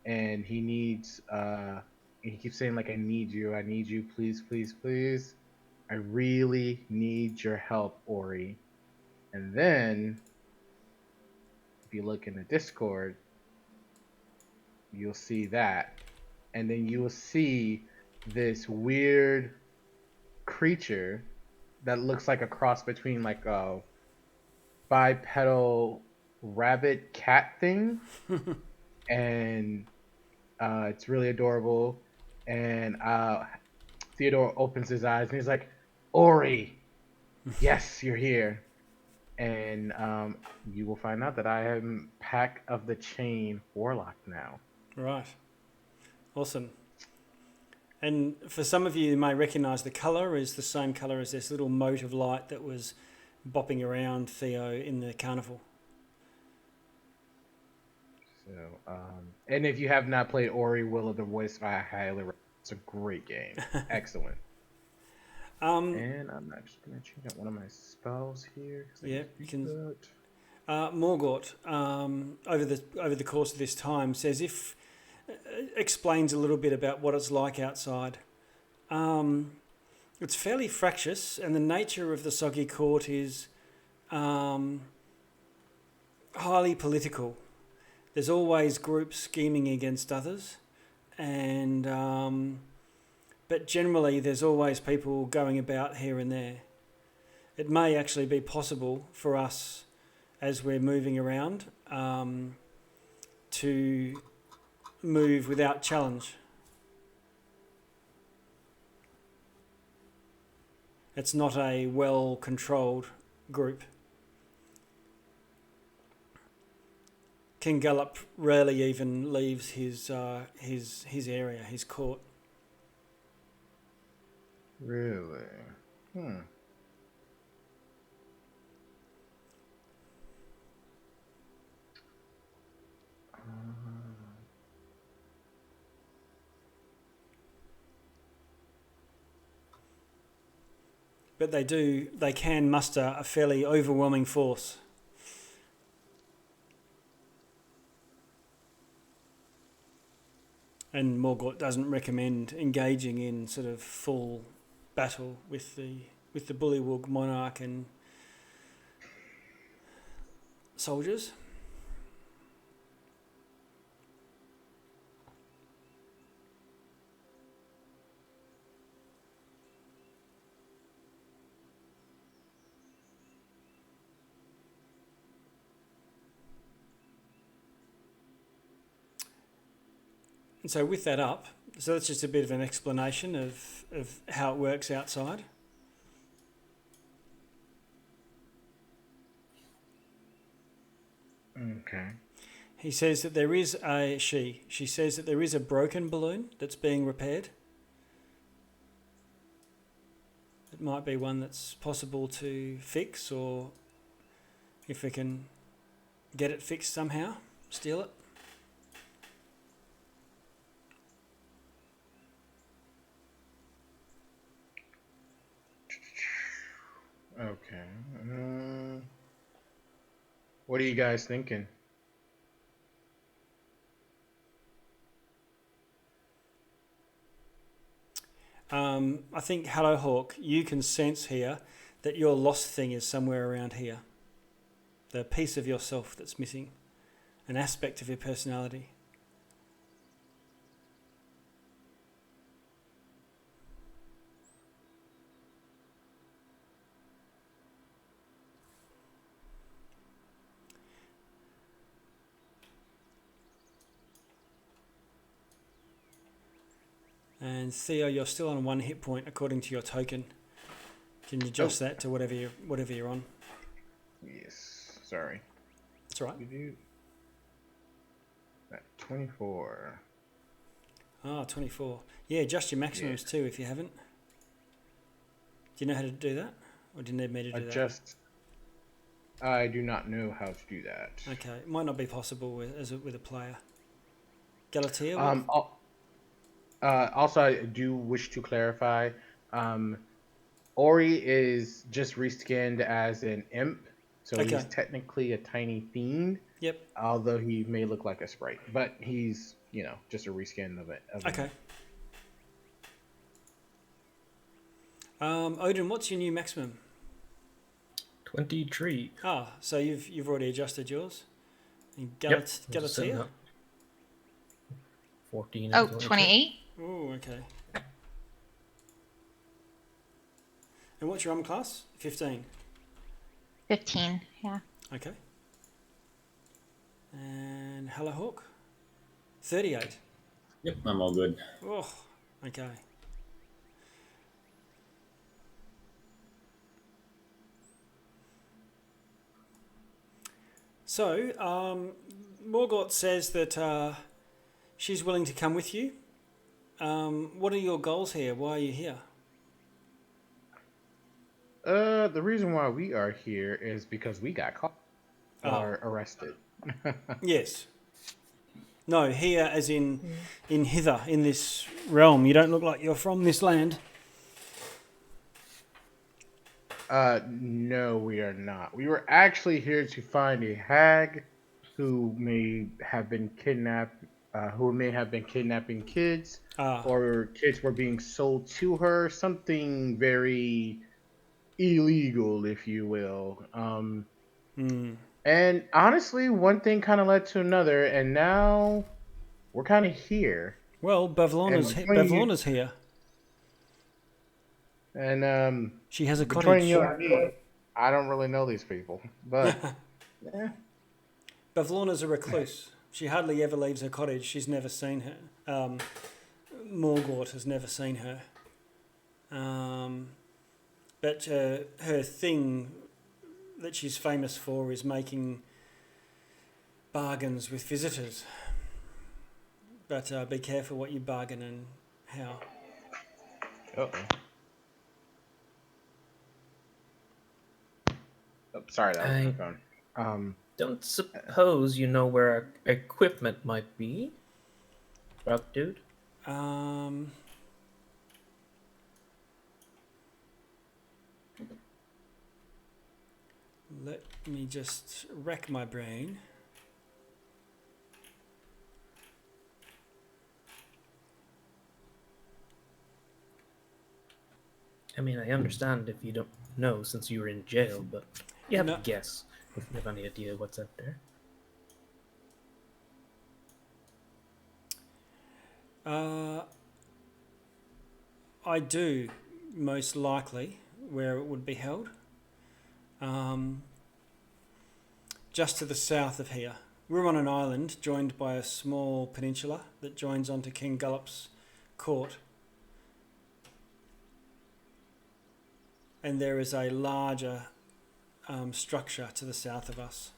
[SPEAKER 1] and he needs he keeps saying like, I need you, please, please, please. I really need your help, Ori. And then if you look in the Discord, you'll see that. And then you will see this weird creature that looks like a cross between like a bipedal rabbit cat thing, and it's really adorable. And Theodore opens his eyes and he's like, "Ori, yes, you're here." And you will find out that I am Pack of the Chain Warlock now.
[SPEAKER 3] Right. Awesome. And for some of you may recognise the colour is the same colour as this little mote of light that was bopping around Theo in the carnival.
[SPEAKER 1] So, and if you have not played Ori Will of the Wisp, I highly recommend. It's a great game. Excellent. And I'm actually going to change out one of my spells here.
[SPEAKER 3] Yeah, you can. Morgort, over the course of this time, explains a little bit about what it's like outside. It's fairly fractious, and the nature of the Soggy Court is highly political. There's always groups scheming against others, and but generally there's always people going about here and there. It may actually be possible for us, as we're moving around, to move without challenge. It's not a well-controlled group. King Gallop rarely even leaves his area, his court.
[SPEAKER 1] Really?
[SPEAKER 3] But they can muster a fairly overwhelming force. And Morgort doesn't recommend engaging in sort of full battle with the Bullywug monarch and soldiers. And so with that up, so that's just a bit of an explanation of how it works outside.
[SPEAKER 1] Okay.
[SPEAKER 3] He says that there is she says that there is a broken balloon that's being repaired. It might be one that's possible to fix, or if we can get it fixed somehow, steal it.
[SPEAKER 1] Okay. What are you guys thinking?
[SPEAKER 3] I think, Hello Hawk, you can sense here that your lost thing is somewhere around here. The piece of yourself that's missing, an aspect of your personality. And Theo, you're still on 1 hit point according to your token. Can you adjust that to whatever you're on?
[SPEAKER 1] Yes. Sorry.
[SPEAKER 3] That's all right.
[SPEAKER 1] You do. At 24.
[SPEAKER 3] Ah, 24. Yeah, adjust your maximums too if you haven't. Do you know how to do that? Or do you need me to do
[SPEAKER 1] Adjust. I do not know how to do that.
[SPEAKER 3] that? Okay, it might not be possible with a player. Galatea?
[SPEAKER 1] Also, I do wish to clarify. Ori is just reskinned as an imp, so he's technically a tiny fiend.
[SPEAKER 3] Yep.
[SPEAKER 1] Although he may look like a sprite, but he's just a reskin of it.
[SPEAKER 3] Okay. Odin, what's your new maximum?
[SPEAKER 5] 23.
[SPEAKER 3] Ah, so you've already adjusted yours. And Galatea?
[SPEAKER 5] 14.
[SPEAKER 6] Oh, 28.
[SPEAKER 3] Oh, okay. And what's your armor class? 15.
[SPEAKER 6] 15, yeah.
[SPEAKER 3] Okay. And Hello Hawk? 38.
[SPEAKER 2] Yep, I'm all good.
[SPEAKER 3] Oh, okay. So, Morgort says that she's willing to come with you. What are your goals here? Why are you here?
[SPEAKER 1] The reason why we are here is because we got caught or arrested.
[SPEAKER 3] Yes. No, here as in Hither, in this realm. You don't look like you're from this land.
[SPEAKER 1] No, we are not. We were actually here to find a hag who may have been kidnapping kids, or kids were being sold to her. Something very illegal, if you will. And honestly, one thing kind of led to another, and now we're kind of here.
[SPEAKER 3] Well, Bavlorna's here.
[SPEAKER 1] And
[SPEAKER 3] she has a
[SPEAKER 1] between
[SPEAKER 3] cottage.
[SPEAKER 1] you and me, I don't really know these people, but
[SPEAKER 3] Bavlorna's a recluse. She hardly ever leaves her cottage. She's never seen her. Morgort has never seen her. But her thing that she's famous for is making bargains with visitors. But be careful what you bargain and how.
[SPEAKER 1] Oh, sorry, that was my phone.
[SPEAKER 5] Don't suppose you know where our equipment might be, Rock Dude?
[SPEAKER 3] Let me just rack my brain.
[SPEAKER 5] I mean, I understand if you don't know since you were in jail, but you have to guess if you have any idea what's out there.
[SPEAKER 3] I do, most likely, where it would be held. Just to the south of here. We're on an island joined by a small peninsula that joins onto King Gullop's court. And there is a larger structure to the south of us.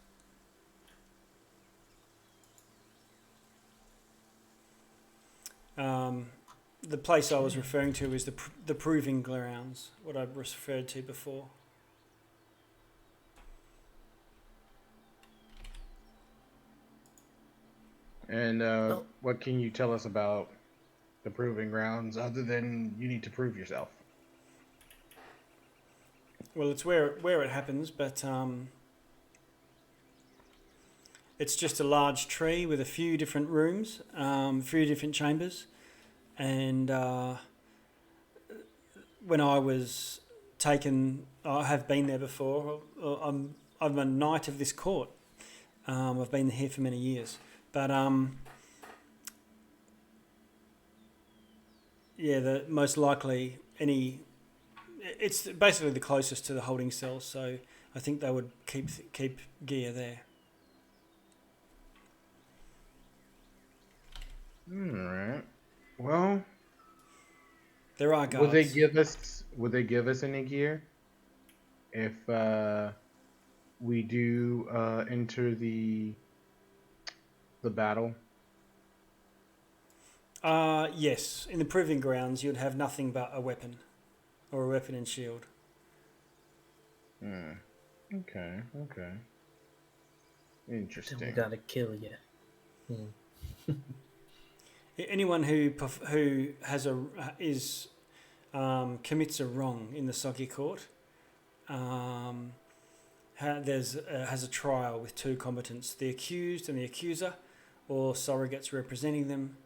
[SPEAKER 3] The place I was referring to is the proving grounds, what I referred to before.
[SPEAKER 1] And what can you tell us about the proving grounds other than you need to prove yourself?
[SPEAKER 3] Well, it's where it happens, but it's just a large tree with a few different rooms, a few different chambers, and when I was taken, I have been there before. I'm a knight of this court. I've been here for many years, but most likely it's basically the closest to the holding cells, so I think they would keep gear there.
[SPEAKER 1] All right. Well,
[SPEAKER 3] there are guards.
[SPEAKER 1] Would they give us any gear if we do enter the battle?
[SPEAKER 3] Yes. In the proving grounds, you'd have nothing but a weapon, or a weapon and shield.
[SPEAKER 1] Okay. Interesting.
[SPEAKER 5] Then we gotta kill you.
[SPEAKER 3] Anyone who has commits a wrong in the Soggy Court has a trial with two combatants, the accused and the accuser, or surrogates representing them.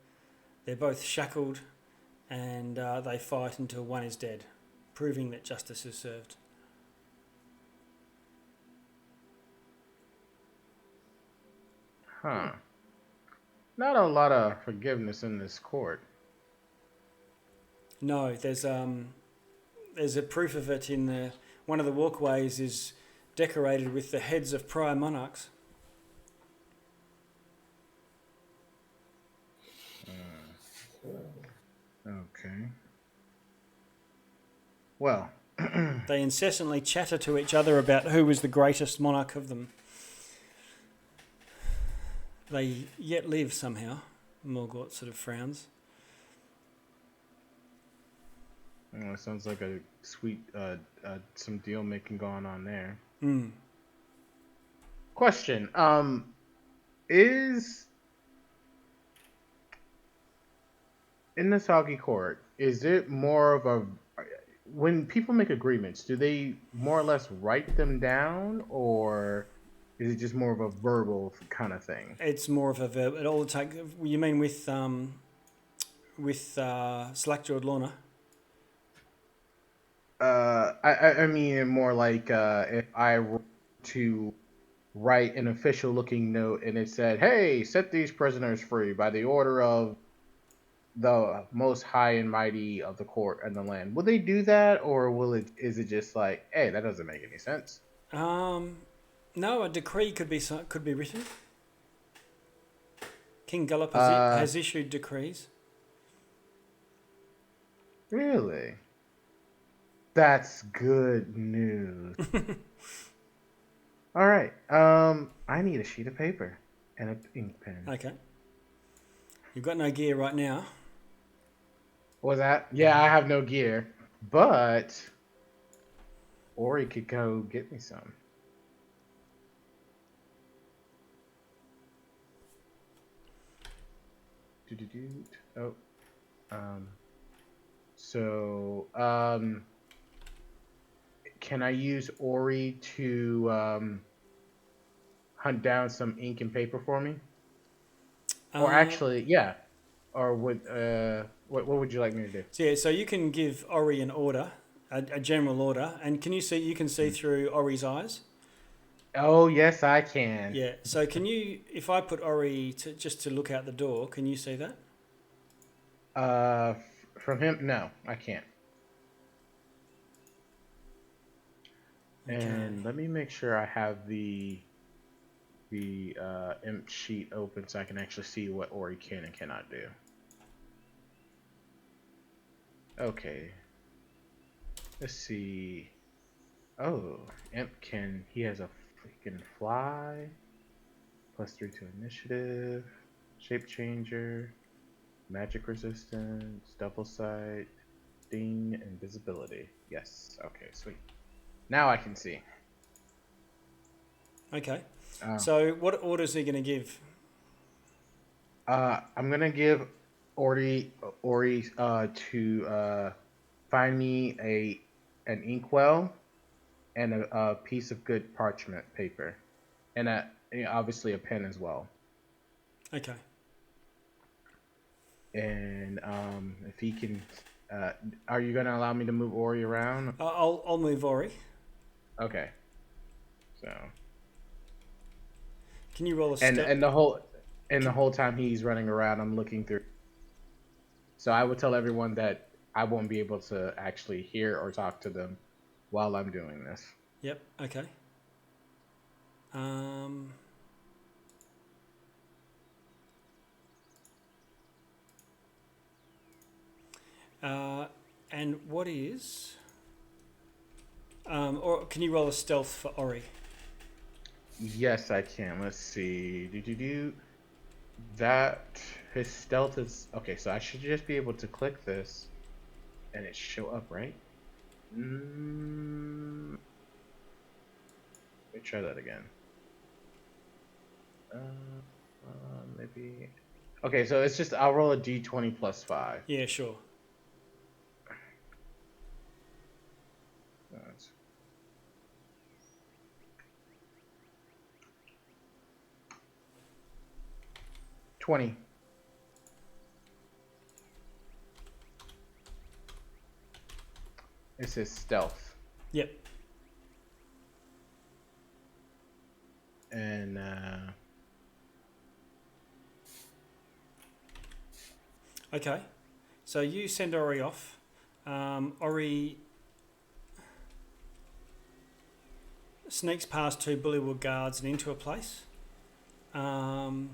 [SPEAKER 3] They're both shackled, and they fight until one is dead, proving that justice is served.
[SPEAKER 1] Huh. Not a lot of forgiveness in this court.
[SPEAKER 3] No, there's a proof of it in one of the walkways is decorated with the heads of prior monarchs.
[SPEAKER 1] Okay. Well,
[SPEAKER 3] They incessantly chatter to each other about who was the greatest monarch of them. They yet live somehow. Morgort sort of frowns.
[SPEAKER 1] it sounds like a sweet, some deal making going on there.
[SPEAKER 3] Mm.
[SPEAKER 1] Question: is in the Soggy Court, is it more of a when people make agreements, do they more or less write them down, or is it just more of a verbal kind of thing?
[SPEAKER 3] It's more of a verb. It all take. You mean with Slackjawed Lorna?
[SPEAKER 1] I mean more like if I were to write an official looking note and it said, "Hey, set these prisoners free by the order of the most high and mighty of the court and the land." Will they do that, or is it just like, "Hey, that doesn't make any sense"?
[SPEAKER 3] No, a decree could be written. King Gullop has issued decrees.
[SPEAKER 1] Really? That's good news. All right. I need a sheet of paper and an ink pen.
[SPEAKER 3] Okay. You've got no gear right now.
[SPEAKER 1] What was that? Yeah, I have no gear, but Ori could go get me some. Oh, so can I use Ori to hunt down some ink and paper for me? Or actually, yeah. Or would what would you like me to do?
[SPEAKER 3] So you can give Ori an order, a general order, and can you see? You can see through Ori's eyes.
[SPEAKER 1] Oh yes, I can.
[SPEAKER 3] Yeah. So can you? If I put Ori just to look out the door, can you see that?
[SPEAKER 1] From him, no, I can't.
[SPEAKER 3] Okay.
[SPEAKER 1] And let me make sure I have the imp sheet open so I can actually see what Ori can and cannot do. Okay. Let's see. Oh, imp he has a freaking fly. +3 to initiative. Shape changer. Magic resistance. Double sight. Sting. Invisibility. Yes. Okay, sweet. Now I can see.
[SPEAKER 3] Okay. So what orders are you going to give?
[SPEAKER 1] I'm gonna give Ori to find me an inkwell and a piece of good parchment paper, and obviously a pen as well.
[SPEAKER 3] Okay.
[SPEAKER 1] And if he can, are you gonna allow me to move Ori around?
[SPEAKER 3] I'll move Ori.
[SPEAKER 1] Okay. So.
[SPEAKER 3] Can you roll a
[SPEAKER 1] and the whole time he's running around, I'm looking through. So I would tell everyone that I won't be able to actually hear or talk to them while I'm doing this.
[SPEAKER 3] Yep. Okay. And what is? Or can you roll a stealth for Ori?
[SPEAKER 1] Yes, I can. Let's see. That his stealth is okay. So I should just be able to click this, and it show up, right? Let me try that again. Maybe. Okay, so it's just I'll roll a d20 plus 5.
[SPEAKER 3] Yeah, sure.
[SPEAKER 1] That's 20. It says stealth.
[SPEAKER 3] Yep.
[SPEAKER 1] And
[SPEAKER 3] okay. So you send Ori off. Ori sneaks past 2 bullywug guards and into a place. And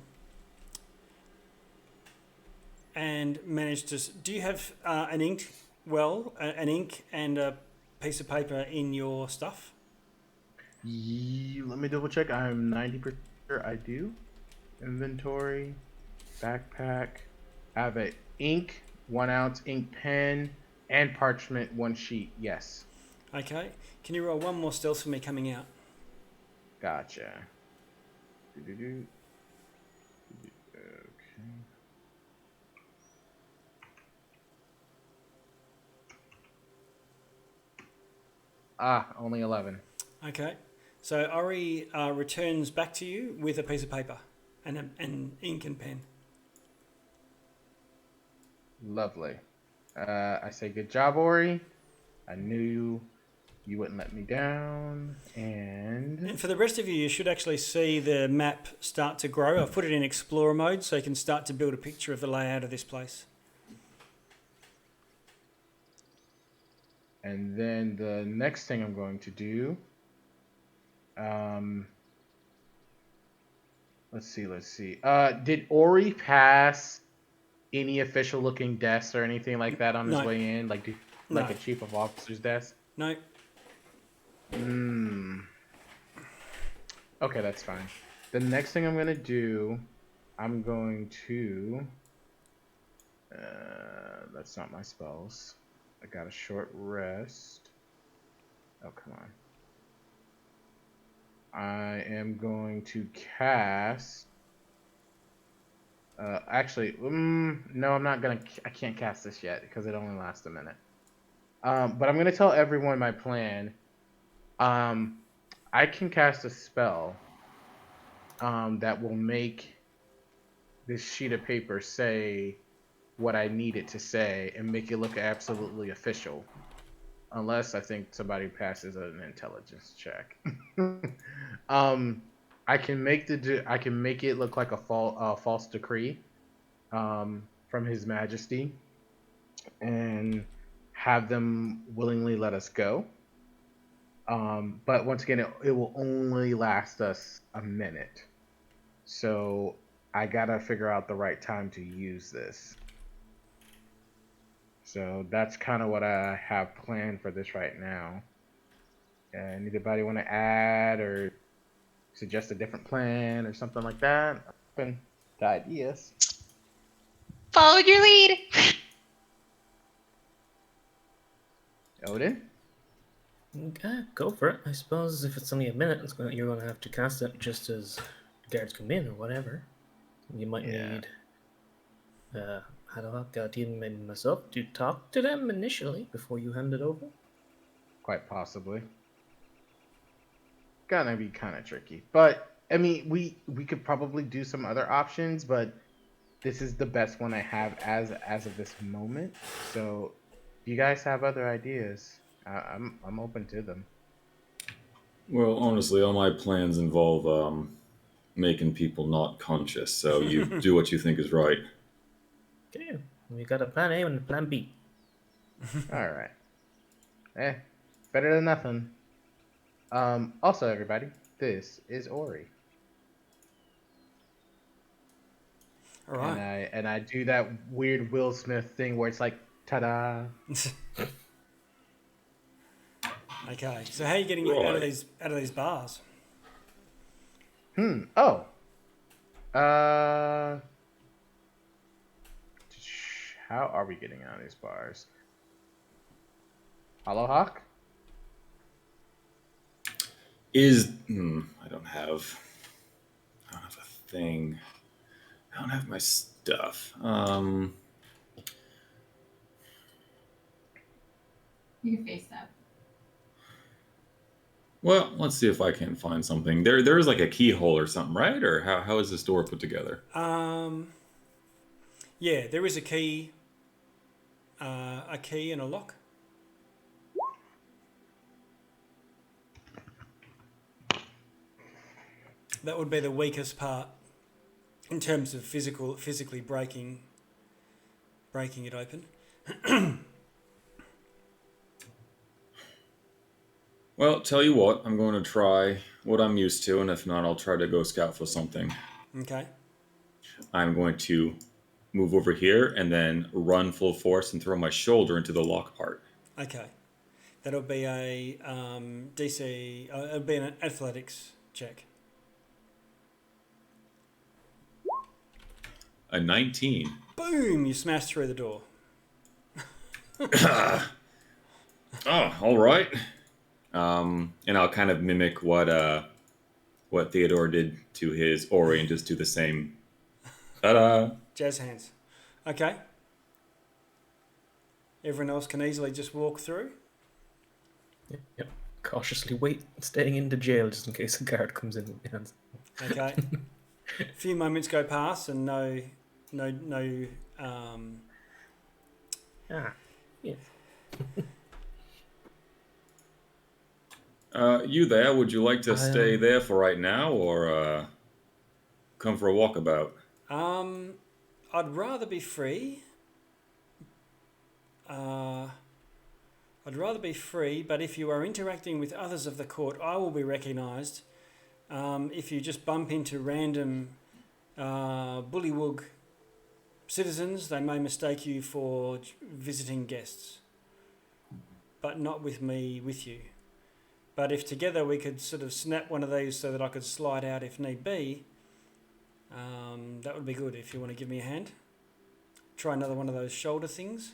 [SPEAKER 3] managed to... Do you have an ink and a piece of paper in your stuff?
[SPEAKER 1] Let me double check. I'm 90% sure I do. Inventory, backpack. I have an ink, 1 ounce ink pen, and parchment, 1 sheet. Yes.
[SPEAKER 3] Okay. Can you roll 1 more stealth for me coming out?
[SPEAKER 1] Gotcha. Okay. Only 11.
[SPEAKER 3] Okay. So Ori returns back to you with a piece of paper and ink and pen.
[SPEAKER 1] Lovely. I say good job, Ori. I knew you wouldn't let me down. And
[SPEAKER 3] for the rest of you, you should actually see the map start to grow. I've put it in Explorer mode so you can start to build a picture of the layout of this place.
[SPEAKER 1] And then the next thing I'm going to do, let's see. Did Ori pass any official looking desks or anything like that on his
[SPEAKER 3] No.
[SPEAKER 1] way in? Like
[SPEAKER 3] No.
[SPEAKER 1] a chief of officer's desk?
[SPEAKER 3] No.
[SPEAKER 1] Okay, that's fine. The next thing I'm going to do, I'm going to, that's not my spells. I got a short rest. Oh, come on. I am going to cast. Actually, no, I'm not gonna. I can't cast this yet because it only lasts a minute. But I'm gonna tell everyone my plan. I can cast a spell. That will make this sheet of paper say what I need it to say and make it look absolutely official, unless I think somebody passes an intelligence check. I can make it look like a false decree from His Majesty, and have them willingly let us go. But once again, it will only last us a minute, so I gotta figure out the right time to use this. So that's kind of what I have planned for this right now. And anybody want to add or suggest a different plan or something like that? Open to ideas.
[SPEAKER 6] Followed your lead.
[SPEAKER 1] Odin?
[SPEAKER 5] Okay, go for it. I suppose if it's only a minute, you're going to have to cast it just as guards come in or whatever. You might need Haddock, Guardian, and myself to talk to them initially before you hand it over.
[SPEAKER 1] Quite possibly. Gonna be kind of tricky. But, I mean, we could probably do some other options, but this is the best one I have as of this moment. So, if you guys have other ideas, I'm open to them.
[SPEAKER 7] Well, honestly, all my plans involve making people not conscious, so you do what you think is right.
[SPEAKER 5] Okay, we got a plan A and a plan B.
[SPEAKER 1] Alright. Better than nothing. Also, everybody, this is Ori.
[SPEAKER 3] All right.
[SPEAKER 1] And I do that weird Will Smith thing where it's like, ta-da.
[SPEAKER 3] Okay. So how are you getting out of these bars?
[SPEAKER 1] Oh. How are we getting out of these bars? Hollow Hawk?
[SPEAKER 7] I don't have a thing. I don't have my stuff.
[SPEAKER 8] You can face that.
[SPEAKER 7] Well, let's see if I can find something. There is like a keyhole or something, right? Or how is this door put together?
[SPEAKER 3] Yeah, there is a key and a lock. That would be the weakest part in terms of physically breaking it open.
[SPEAKER 7] Well, tell you what, I'm going to try what I'm used to, and if not, I'll try to go scout for something.
[SPEAKER 3] Okay.
[SPEAKER 7] I'm going to move over here and then run full force and throw my shoulder into the lock part.
[SPEAKER 3] Okay. That'll be a DC. It'll be an athletics check.
[SPEAKER 7] A 19.
[SPEAKER 3] Boom! You smash through the door.
[SPEAKER 7] Oh, all right. And I'll kind of mimic what Theodore did to his Ori and just do the same. Ta-da!
[SPEAKER 3] Jazz hands. Okay. Everyone else can easily just walk through.
[SPEAKER 5] Yep. Cautiously wait, staying in the jail just in case a guard comes in with hands.
[SPEAKER 3] Okay. A few moments go past and no.
[SPEAKER 5] Yeah.
[SPEAKER 7] You there? Would you like to stay there for right now, or come for a walkabout?
[SPEAKER 3] I'd rather be free. But if you are interacting with others of the court, I will be recognised. If you just bump into random bullywug citizens, they may mistake you for visiting guests, but not with me with you. But if together we could sort of snap one of these so that I could slide out if need be, that would be good if you want to give me a hand. Try another one of those shoulder things.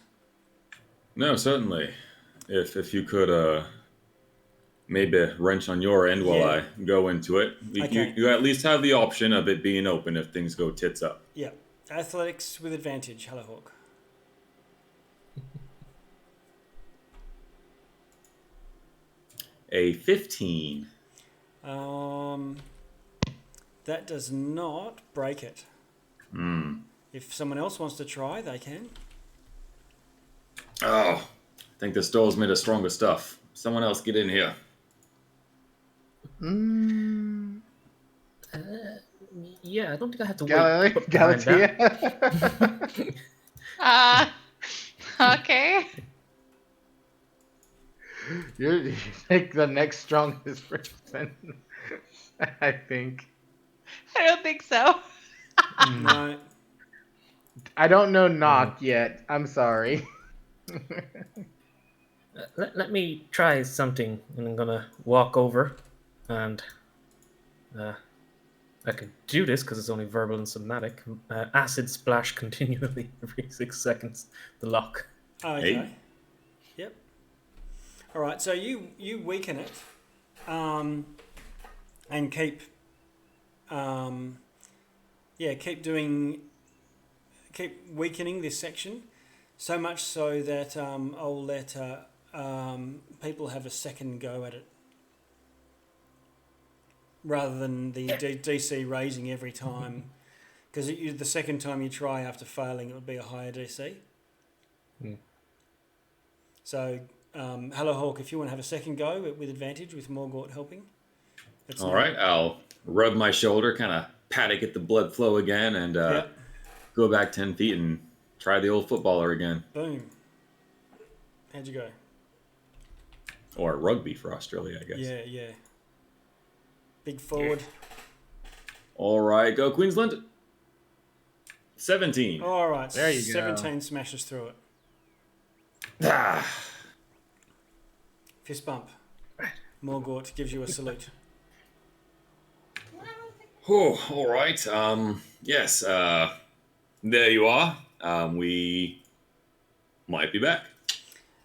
[SPEAKER 7] No, certainly. If you could maybe wrench on your end while I go into it.
[SPEAKER 3] Okay.
[SPEAKER 7] You at least have the option of it being open if things go tits up.
[SPEAKER 3] Yeah. Athletics with advantage. Hello, Hawk.
[SPEAKER 7] A 15.
[SPEAKER 3] That does not break it.
[SPEAKER 7] Hmm.
[SPEAKER 3] If someone else wants to try, they can.
[SPEAKER 7] Oh, I think this door's made of stronger stuff. Someone else get in here.
[SPEAKER 5] Yeah, I don't think I have to wait.
[SPEAKER 1] Galatea.
[SPEAKER 6] Okay.
[SPEAKER 1] You're like the next strongest person. I think.
[SPEAKER 6] I don't think so.
[SPEAKER 3] No.
[SPEAKER 1] I don't know knock yet. I'm sorry.
[SPEAKER 5] Let me try something, and I'm gonna walk over, and I can do this because it's only verbal and somatic. Acid splash continually every 6 seconds. The lock.
[SPEAKER 3] Okay.
[SPEAKER 7] Hey.
[SPEAKER 3] Yep. All right. So you weaken it, and keep keep weakening this section, so much so that I'll let people have a second go at it, rather than the DC raising every time, because the second time you try after failing, it would be a higher DC. So, Hello Hawk, if you want to have a second go with advantage with Morgort helping.
[SPEAKER 7] All right, I'll rub my shoulder, kind of pat it, get the blood flow again, and go back 10 feet and try the old footballer again.
[SPEAKER 3] Boom. How'd you go?
[SPEAKER 7] Or rugby for Australia, I guess.
[SPEAKER 3] Yeah. Big forward.
[SPEAKER 7] All right, go Queensland. 17.
[SPEAKER 3] All right,
[SPEAKER 1] There you
[SPEAKER 3] 17
[SPEAKER 1] go.
[SPEAKER 3] smashes through it.
[SPEAKER 7] Ah.
[SPEAKER 3] Fist bump. Morgort gives you a salute.
[SPEAKER 7] Oh, all right. Yes. There you are. We might be back.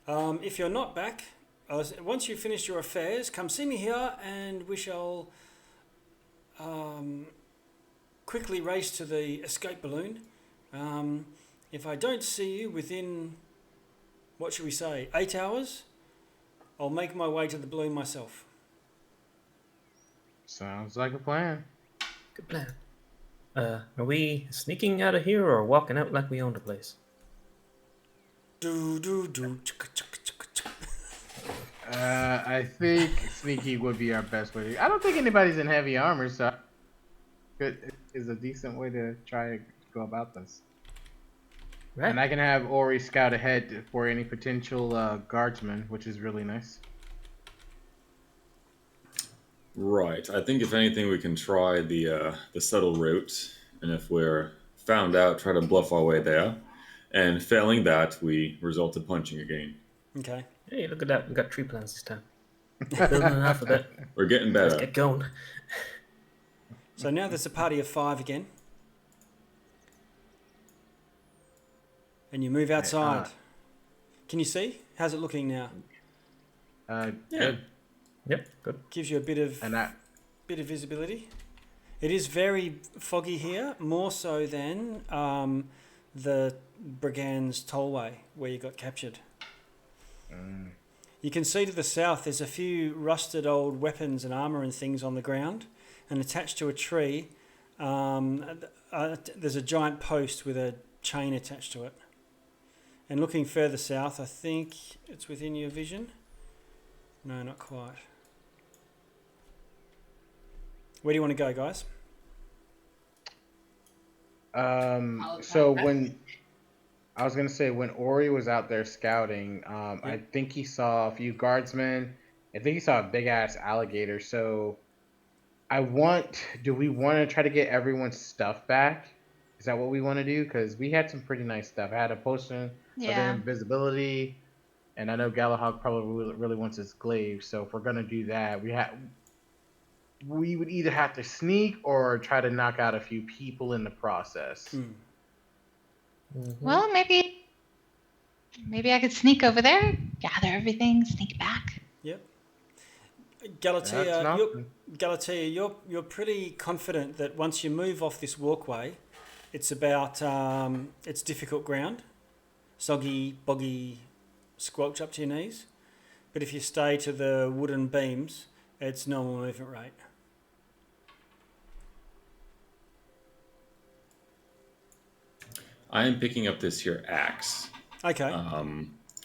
[SPEAKER 3] If you're not back, once you've finished your affairs, come see me here, and we shall quickly race to the escape balloon. If I don't see you within, what should we say, 8 hours, I'll make my way to the balloon myself.
[SPEAKER 1] Sounds like a plan.
[SPEAKER 5] Good plan. Are we sneaking out of here or walking out like we own the place?
[SPEAKER 1] I think sneaky would be our best way. I don't think anybody's in heavy armor, so it is a decent way to try to go about this.
[SPEAKER 5] Right.
[SPEAKER 1] And I can have Ori scout ahead for any potential guardsmen, which is really nice.
[SPEAKER 7] Right. I think if anything, we can try the subtle route, and if we're found out, try to bluff our way there. And failing that, we resort to punching again.
[SPEAKER 3] Okay.
[SPEAKER 5] Hey, look at that. We got tree plans this time. Building an alphabet.
[SPEAKER 7] We're getting
[SPEAKER 5] Let's
[SPEAKER 7] better.
[SPEAKER 5] get going.
[SPEAKER 3] So now there's a party of 5 again. And you move outside. Can you see? How's it looking now?
[SPEAKER 1] Good.
[SPEAKER 5] Yep, good.
[SPEAKER 3] Gives you a bit of visibility. It is very foggy here, more so than the brigands Tollway where you got captured. You can see to the south there's a few rusted old weapons and armour and things on the ground, and attached to a tree there's a giant post with a chain attached to it. And looking further south, I think it's within your vision. No, not quite. Where do you want to go, guys?
[SPEAKER 1] So when I was gonna say when Ori was out there scouting, I think he saw a few guardsmen. I think he saw a big ass alligator. So do we want to try to get everyone's stuff back? Is that what we want to do? Because we had some pretty nice stuff. I had a potion of invisibility, and I know Galahog probably really wants his glaive. So if we're gonna do that, we would either have to sneak or try to knock out a few people in the process.
[SPEAKER 6] Well, maybe I could sneak over there, gather everything, sneak back.
[SPEAKER 3] Yep. Galatea, you're pretty confident that once you move off this walkway, it's about it's difficult ground, soggy, boggy, squelch up to your knees. But if you stay to the wooden beams, it's normal movement rate.
[SPEAKER 7] I am picking up this here axe.
[SPEAKER 3] Okay.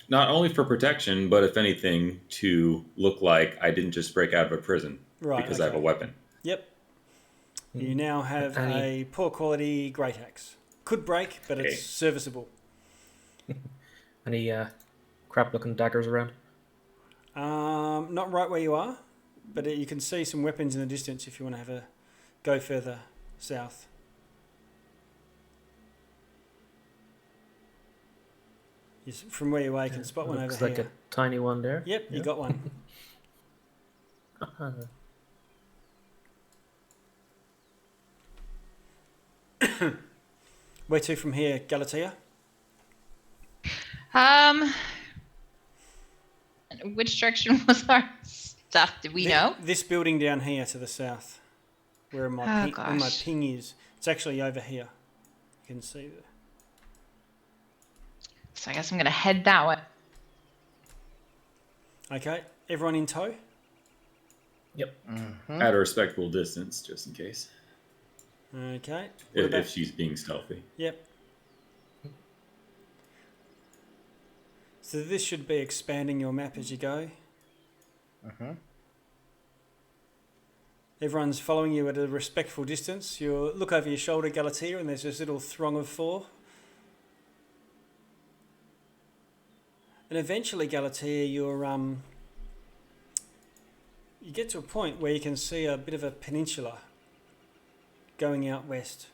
[SPEAKER 7] Not only for protection, but if anything, to look like I didn't just break out of a prison because I have a weapon.
[SPEAKER 3] Yep. You now have a poor quality great axe. Could break, but it's serviceable.
[SPEAKER 5] Any crap looking daggers around?
[SPEAKER 3] Not right where you are, but you can see some weapons in the distance if you want to have a go further south. From where you are, you can spot one over
[SPEAKER 5] looks
[SPEAKER 3] here.
[SPEAKER 5] like a tiny one there.
[SPEAKER 3] Yep, you got one. Where to from here, Galatea?
[SPEAKER 6] Which direction was our stuff? Did we know?
[SPEAKER 3] This building down here to the south, where my ping is. It's actually over here. You can see there.
[SPEAKER 6] So I guess I'm gonna head that way.
[SPEAKER 3] Okay, everyone in tow?
[SPEAKER 5] Yep.
[SPEAKER 7] At a respectable distance, just in case.
[SPEAKER 3] Okay.
[SPEAKER 7] If she's being stealthy.
[SPEAKER 3] Yep. So this should be expanding your map as you go. Everyone's following you at a respectful distance. You look over your shoulder, Galatea, and there's this little throng of 4. And eventually, Galatea, you get to a point where you can see a bit of a peninsula going out west.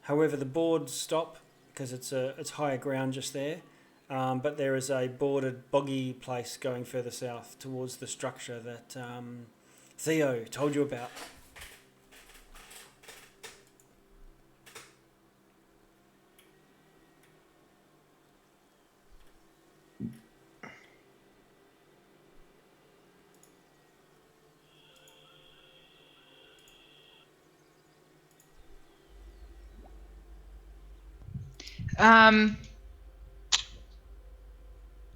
[SPEAKER 3] However, the boards stop because it's higher ground just there, but there is a bordered boggy place going further south towards the structure that Theo told you about.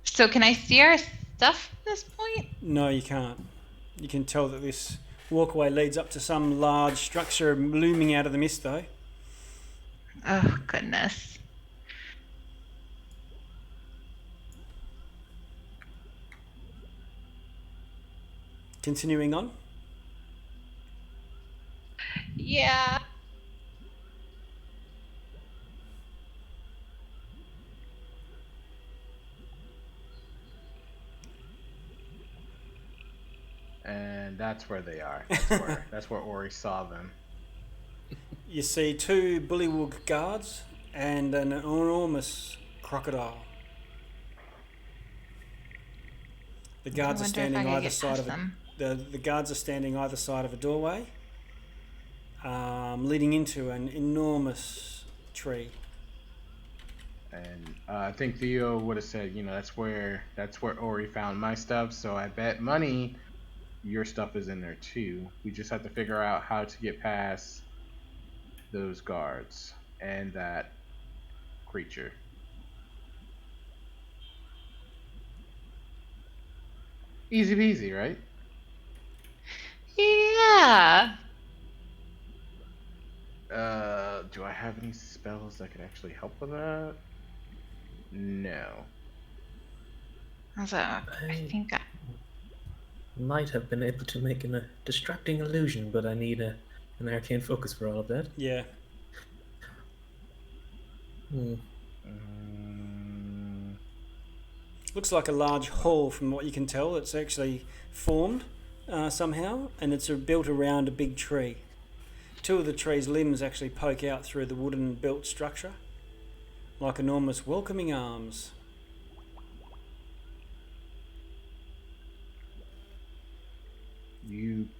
[SPEAKER 6] So can I see our stuff at this point?
[SPEAKER 3] No, you can't. You can tell that this walkway leads up to some large structure looming out of the mist, though.
[SPEAKER 6] Oh, goodness.
[SPEAKER 3] Continuing on.
[SPEAKER 6] Yeah.
[SPEAKER 1] And that's where they are. That's where Ori saw them.
[SPEAKER 3] You see 2 bullywug guards and an enormous crocodile. The guards
[SPEAKER 6] I
[SPEAKER 3] are
[SPEAKER 6] wonder if I
[SPEAKER 3] standing
[SPEAKER 6] could
[SPEAKER 3] either
[SPEAKER 6] get
[SPEAKER 3] side
[SPEAKER 6] past
[SPEAKER 3] of
[SPEAKER 6] them.
[SPEAKER 3] the guards are standing either side of a doorway, leading into an enormous tree.
[SPEAKER 1] And I think Theo would have said, that's where Ori found my stuff. So I bet money your stuff is in there too. We just have to figure out how to get past those guards and that creature. Easy peasy, right?
[SPEAKER 6] Yeah.
[SPEAKER 1] Do I have any spells that could actually help with that? No.
[SPEAKER 6] I think
[SPEAKER 5] Might have been able to make a distracting illusion, but I need an arcane focus for all of that.
[SPEAKER 3] Yeah. Looks like a large hall from what you can tell. It's actually formed somehow, and it's built around a big tree. 2 of the tree's limbs actually poke out through the wooden built structure like enormous welcoming arms.
[SPEAKER 1] I'm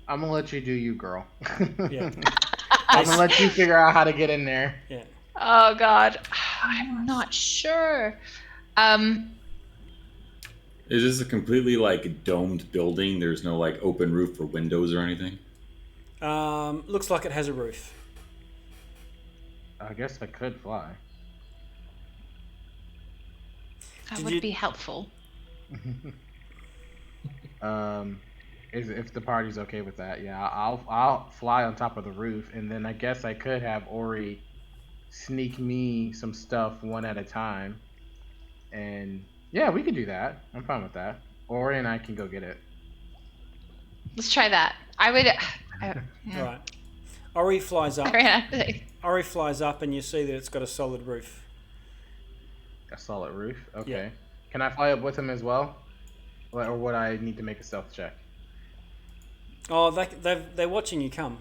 [SPEAKER 1] gonna let you do you, girl.
[SPEAKER 3] Yeah.
[SPEAKER 1] I'm gonna let you figure out how to get in there.
[SPEAKER 3] Yeah.
[SPEAKER 6] Oh God, I'm not sure.
[SPEAKER 7] Is this a completely like domed building? There's no like open roof or windows or anything?
[SPEAKER 3] Looks like it has a roof.
[SPEAKER 1] I guess I could fly.
[SPEAKER 6] That
[SPEAKER 3] Did
[SPEAKER 6] would
[SPEAKER 3] you-
[SPEAKER 6] be helpful.
[SPEAKER 1] If the party's okay with that, yeah, I'll fly on top of the roof, and then I guess I could have Ori sneak me some stuff one at a time, and yeah, we could do that. I'm fine with that. Ori and I can go get it.
[SPEAKER 6] Let's try that. I would.
[SPEAKER 3] Right. Ori flies up.
[SPEAKER 6] I ran out of things.
[SPEAKER 3] Ori flies up, and you see that it's got a solid roof.
[SPEAKER 1] A solid roof. Okay.
[SPEAKER 3] Yeah.
[SPEAKER 1] Can I fly up with him as well, or would I need to make a stealth check?
[SPEAKER 3] Oh, they're watching you come.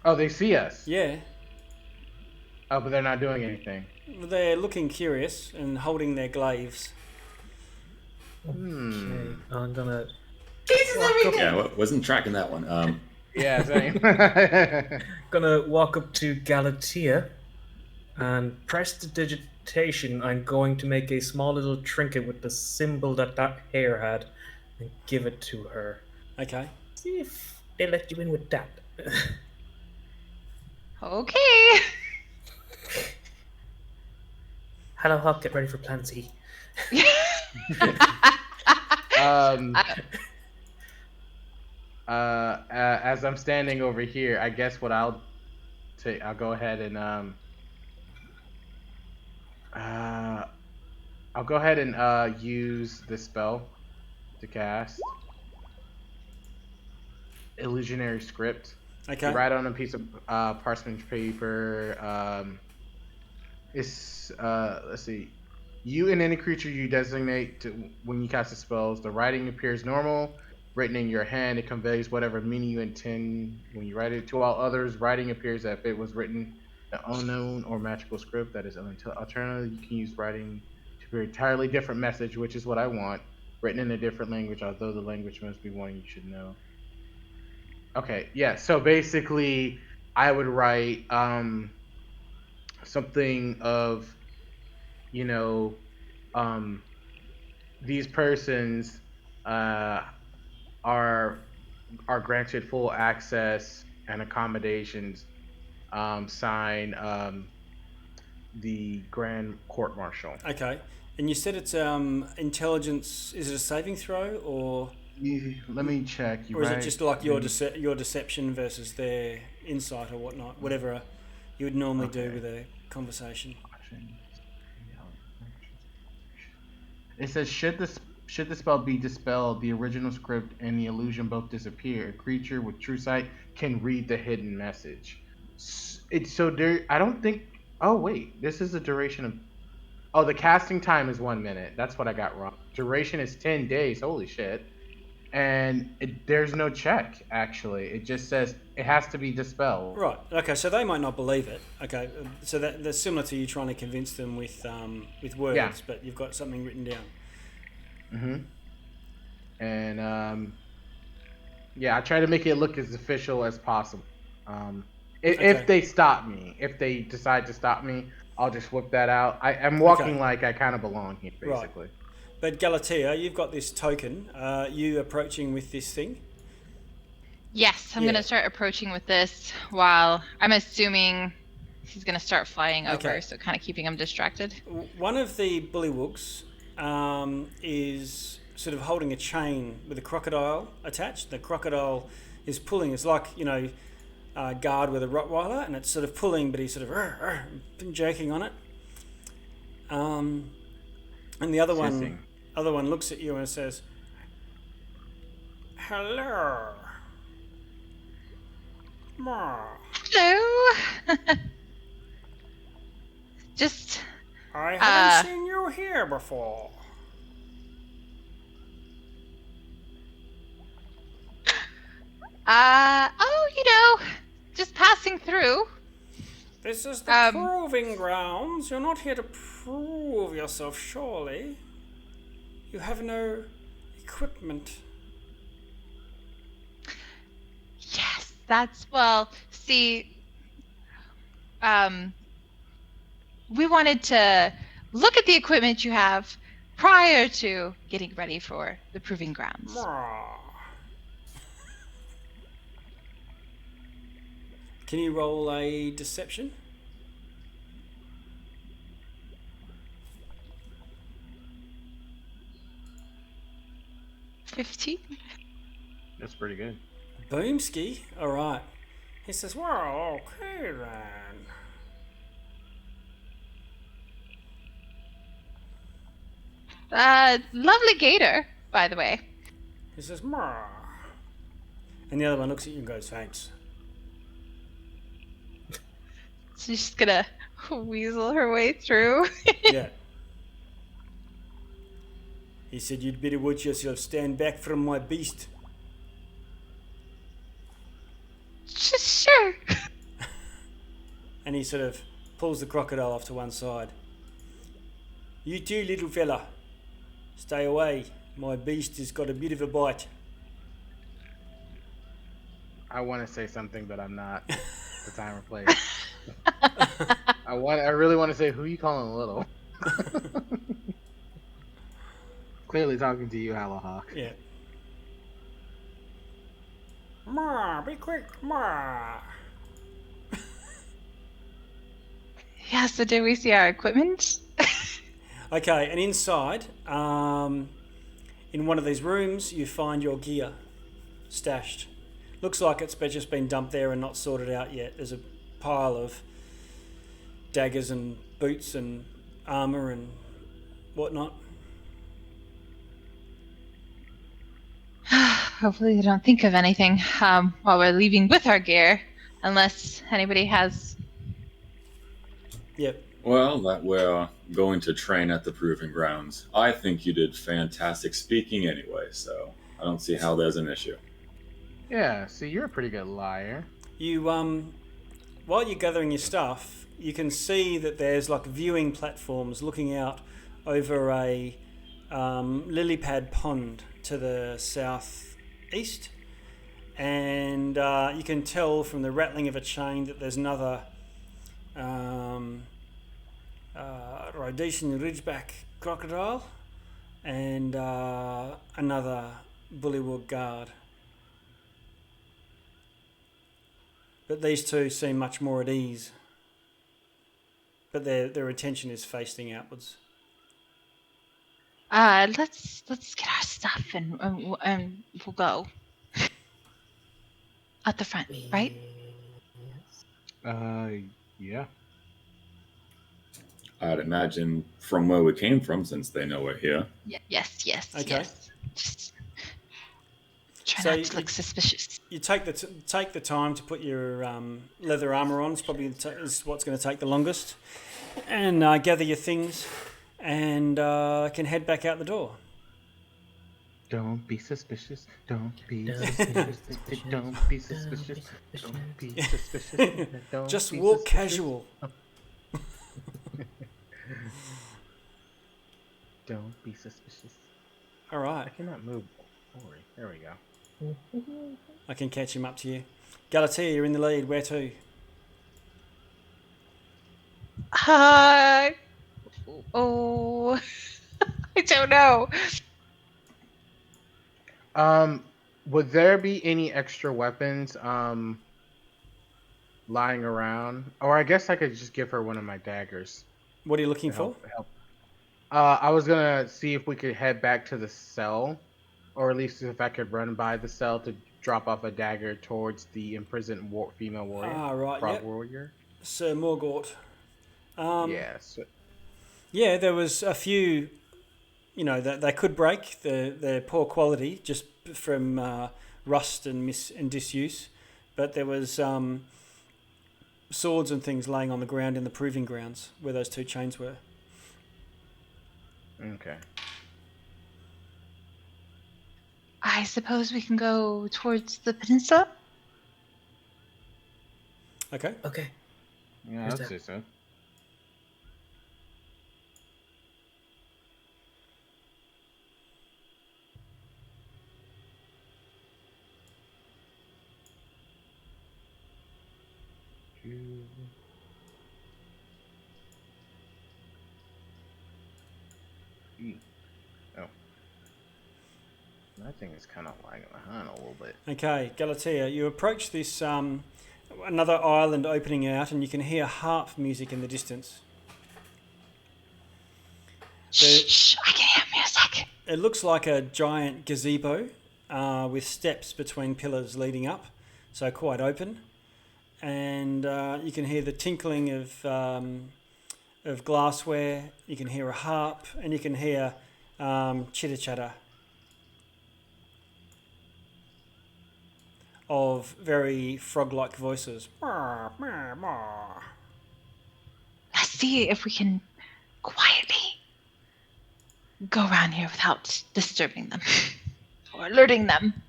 [SPEAKER 1] Oh, they see us.
[SPEAKER 3] Yeah.
[SPEAKER 1] Oh, but they're not doing anything.
[SPEAKER 3] They're looking curious and holding their glaives.
[SPEAKER 5] Okay, I'm gonna.
[SPEAKER 7] Yeah, wasn't tracking that one.
[SPEAKER 1] Yeah, same.
[SPEAKER 5] Gonna walk up to Galatea and press the digitation. I'm going to make a small little trinket with the symbol that hair had and give it to her.
[SPEAKER 3] Okay.
[SPEAKER 5] See if they let you in with that.
[SPEAKER 6] Okay.
[SPEAKER 5] Hello, Hawk, get ready for Plan Z.
[SPEAKER 1] As I'm standing over here, I guess what I'll go ahead and use this spell to cast illusionary script.
[SPEAKER 3] Okay.
[SPEAKER 1] You write on a piece of parchment paper. Let's see. You and any creature you designate when you cast the spells, the writing appears normal. Written in your hand, it conveys whatever meaning you intend when you write it. To all others, writing appears as if it was written in an unknown or magical script that is alternative. You can use writing to be an entirely different message, which is what I want. Written in a different language, although the language must be one you should know. Okay, yeah. So basically, I would write something of, these persons are granted full access and accommodations. Sign the Grand Court Marshal.
[SPEAKER 3] Okay. And you said it's intelligence. Is it a saving throw or?
[SPEAKER 1] Let me check.
[SPEAKER 3] Or is it just like your deception versus their insight or whatnot? Whatever you would normally do with a conversation.
[SPEAKER 1] It says, should the spell be dispelled, the original script and the illusion both disappear. A creature with true sight can read the hidden message. I don't think. Oh wait, this is the duration of. Oh, the casting time is 1 minute. That's what I got wrong. Duration is 10 days. Holy shit. And there's no check, actually. It just says it has to be dispelled.
[SPEAKER 3] Right. Okay. So they might not believe it. Okay. So that's similar to you trying to convince them with words,
[SPEAKER 1] Yeah.
[SPEAKER 3] but you've got something written down.
[SPEAKER 1] And yeah, I try to make it look as official as possible. If
[SPEAKER 3] Okay.
[SPEAKER 1] they stop me, if they decide to stop me, I'll just whip that out. I'm walking
[SPEAKER 3] Okay.
[SPEAKER 1] like I kind of belong here, basically.
[SPEAKER 3] Right. But Galatea, you've got this token. You approaching with this thing?
[SPEAKER 6] Yes, I'm
[SPEAKER 3] Yeah.
[SPEAKER 6] gonna start approaching with this while I'm assuming he's gonna start flying over,
[SPEAKER 3] Okay.
[SPEAKER 6] so kind of keeping him distracted.
[SPEAKER 3] One of the bullywugs is sort of holding a chain with a crocodile attached. The crocodile is pulling. It's like, a guard with a Rottweiler, and it's sort of pulling, but he's sort of jerking on it. And the other
[SPEAKER 1] Hissing.
[SPEAKER 3] one looks at you and says, "Hello. Ma,
[SPEAKER 6] Hello. Just
[SPEAKER 3] I haven't seen you here before."
[SPEAKER 6] just passing through.
[SPEAKER 3] This is the proving grounds. You're not here to prove yourself, surely. You have no equipment.
[SPEAKER 6] Yes, see, we wanted to look at the equipment you have prior to getting ready for the proving grounds.
[SPEAKER 3] Can you roll a deception?
[SPEAKER 6] $15.
[SPEAKER 1] That's pretty good.
[SPEAKER 3] Boomski? Alright. He says, "Well, okay then."
[SPEAKER 6] Lovely gator, by the way.
[SPEAKER 3] He says, "Ma." And the other one looks at you and goes, "Thanks."
[SPEAKER 6] She's just gonna weasel her way through.
[SPEAKER 3] Yeah. He said, "You'd better watch yourself. Stand back from my beast."
[SPEAKER 6] Sure.
[SPEAKER 3] And he sort of pulls the crocodile off to one side. "You too, little fella. Stay away. My beast has got a bit of a bite."
[SPEAKER 1] I want to say something, but I'm not. The time or place. I really want to say, who you calling little? Clearly talking to you, Halahawk.
[SPEAKER 3] Yeah. "Ma, be quick, ma."
[SPEAKER 6] Yeah, so did we see our equipment?
[SPEAKER 3] Okay, and inside, in one of these rooms, you find your gear stashed. Looks like it's just been dumped there and not sorted out yet. There's a pile of daggers and boots and armor and whatnot.
[SPEAKER 6] Hopefully they don't think of anything while we're leaving with our gear, unless anybody has...
[SPEAKER 3] Yep.
[SPEAKER 7] Well, that we're going to train at the Proving Grounds. I think you did fantastic speaking anyway, so I don't see how there's an issue.
[SPEAKER 1] Yeah, see, you're a pretty good liar.
[SPEAKER 3] You, while you're gathering your stuff, you can see that there's like viewing platforms looking out over a lily pad pond to the southeast. And you can tell from the rattling of a chain that there's another Rhodesian ridgeback crocodile and another bullywug guard. But these two seem much more at ease. But their attention is facing outwards.
[SPEAKER 6] Let's get our stuff and we'll go. At the front, right?
[SPEAKER 1] Yeah.
[SPEAKER 7] I'd imagine from where we came from, since they know we're here.
[SPEAKER 6] Yes.
[SPEAKER 3] Okay.
[SPEAKER 6] Yes. Just try
[SPEAKER 3] So
[SPEAKER 6] not to look suspicious.
[SPEAKER 3] You take the time to put your leather armor on. It's probably is what's going to take the longest. And gather your things. and can head back out the door.
[SPEAKER 1] Don't be suspicious. Don't be
[SPEAKER 5] Don't
[SPEAKER 1] suspicious.
[SPEAKER 5] suspicious.
[SPEAKER 1] Don't be suspicious. Don't be suspicious. Don't
[SPEAKER 3] Just
[SPEAKER 1] be
[SPEAKER 3] walk
[SPEAKER 1] suspicious.
[SPEAKER 3] casual.
[SPEAKER 1] Don't be suspicious.
[SPEAKER 3] All right.
[SPEAKER 1] I cannot move. Sorry. There we go.
[SPEAKER 3] I can catch him up to you. Galatea, you're in the lead. Where to?
[SPEAKER 6] Oh, I don't know.
[SPEAKER 1] Would there be any extra weapons lying around? Or I guess I could just give her one of my daggers.
[SPEAKER 3] What are you looking
[SPEAKER 1] to
[SPEAKER 3] for?
[SPEAKER 1] help. I was gonna see if we could head back to the cell, or at least if I could run by the cell to drop off a dagger towards the imprisoned female warrior.
[SPEAKER 3] Ah, right,
[SPEAKER 1] frog
[SPEAKER 3] yep.
[SPEAKER 1] warrior.
[SPEAKER 3] Sir Morgort.
[SPEAKER 1] Yes.
[SPEAKER 3] Yeah, there was a few, that they could break their poor quality just from rust and disuse, but there was swords and things laying on the ground in the proving grounds where those two chains were.
[SPEAKER 1] Okay.
[SPEAKER 6] I suppose we can go towards the peninsula.
[SPEAKER 3] Okay.
[SPEAKER 5] Okay.
[SPEAKER 1] Yeah,
[SPEAKER 5] Where's
[SPEAKER 1] I'd
[SPEAKER 5] that?
[SPEAKER 1] say so. Oh. That thing is kind of lagging behind a little bit.
[SPEAKER 3] Okay, Galatea, you approach this another island opening out, and you can hear harp music in the distance.
[SPEAKER 6] Shh, I can hear music.
[SPEAKER 3] It looks like a giant gazebo with steps between pillars leading up, so quite open. And you can hear the tinkling of glassware. You can hear a harp, and you can hear chitter chatter of very frog-like voices.
[SPEAKER 6] Let's see if we can quietly go around here without disturbing them or alerting them.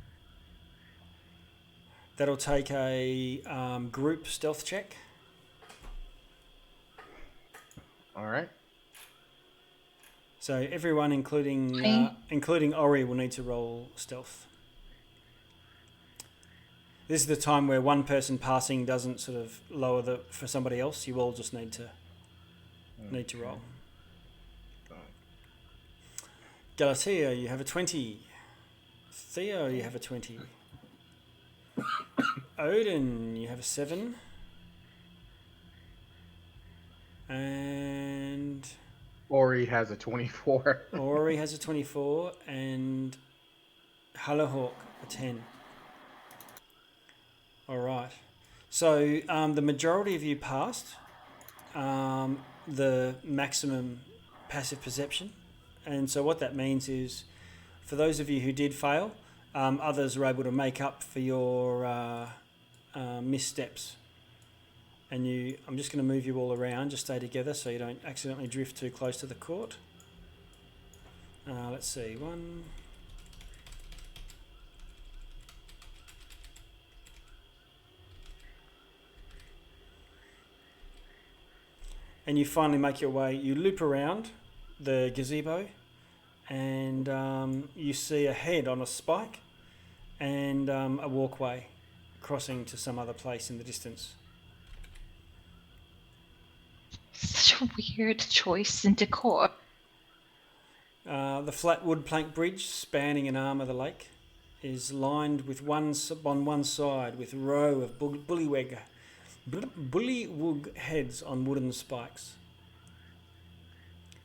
[SPEAKER 3] That'll take a group stealth check.
[SPEAKER 1] All right.
[SPEAKER 3] So everyone, including Ori, will need to roll stealth. This is the time where one person passing doesn't sort of lower for somebody else. You all just need to roll. Galatea, you have a 20. Theo, you have a 20. Odin, you have a 7. And
[SPEAKER 1] Ori has a 24.
[SPEAKER 3] Ori has a 24, and Hallahawk a 10. All right. So the majority of you passed the maximum passive perception, and so what that means is, for those of you who did fail, others are able to make up for your missteps. And I'm just going to move you all around. Just stay together so you don't accidentally drift too close to the court. Let's see. 1. And you finally make your way. You loop around the gazebo, and you see a head on a spike and a walkway crossing to some other place in the distance.
[SPEAKER 6] Such a weird choice in decor.
[SPEAKER 3] The flat wood plank bridge spanning an arm of the lake is lined with on one side with a row of bullywug heads on wooden spikes.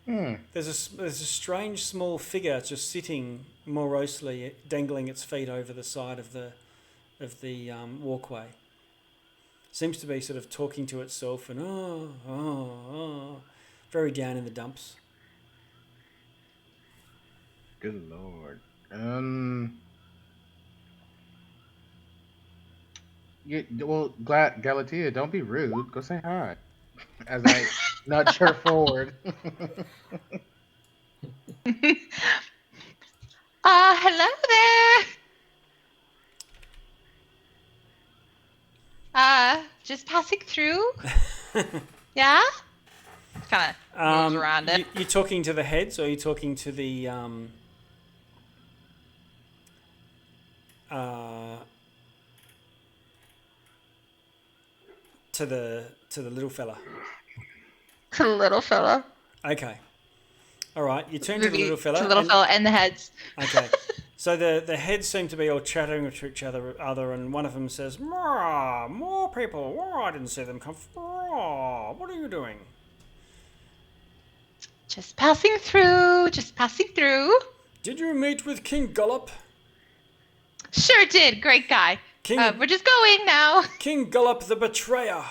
[SPEAKER 3] There's a strange small figure just sitting morosely, dangling its feet over the side of the walkway. Seems to be sort of talking to itself and very down in the dumps.
[SPEAKER 1] Good lord. Galatea, don't be rude. Go say hi. As I nudge her forward.
[SPEAKER 6] Hello there. Just passing through. Yeah? Kind of moves around it.
[SPEAKER 3] You talking to the heads, or are you talking to the to the little fella?
[SPEAKER 6] To the little fella.
[SPEAKER 3] Okay. All right. You turn to the little fella.
[SPEAKER 6] To the little fella and the heads.
[SPEAKER 3] Okay. So the heads seem to be all chattering to each other, and one of them says, more people. I didn't see them come. What are you doing?
[SPEAKER 6] Just passing through.
[SPEAKER 3] Did you meet with King Gullop?
[SPEAKER 6] Sure did. Great guy. We're just going now.
[SPEAKER 3] King Gullop the betrayer.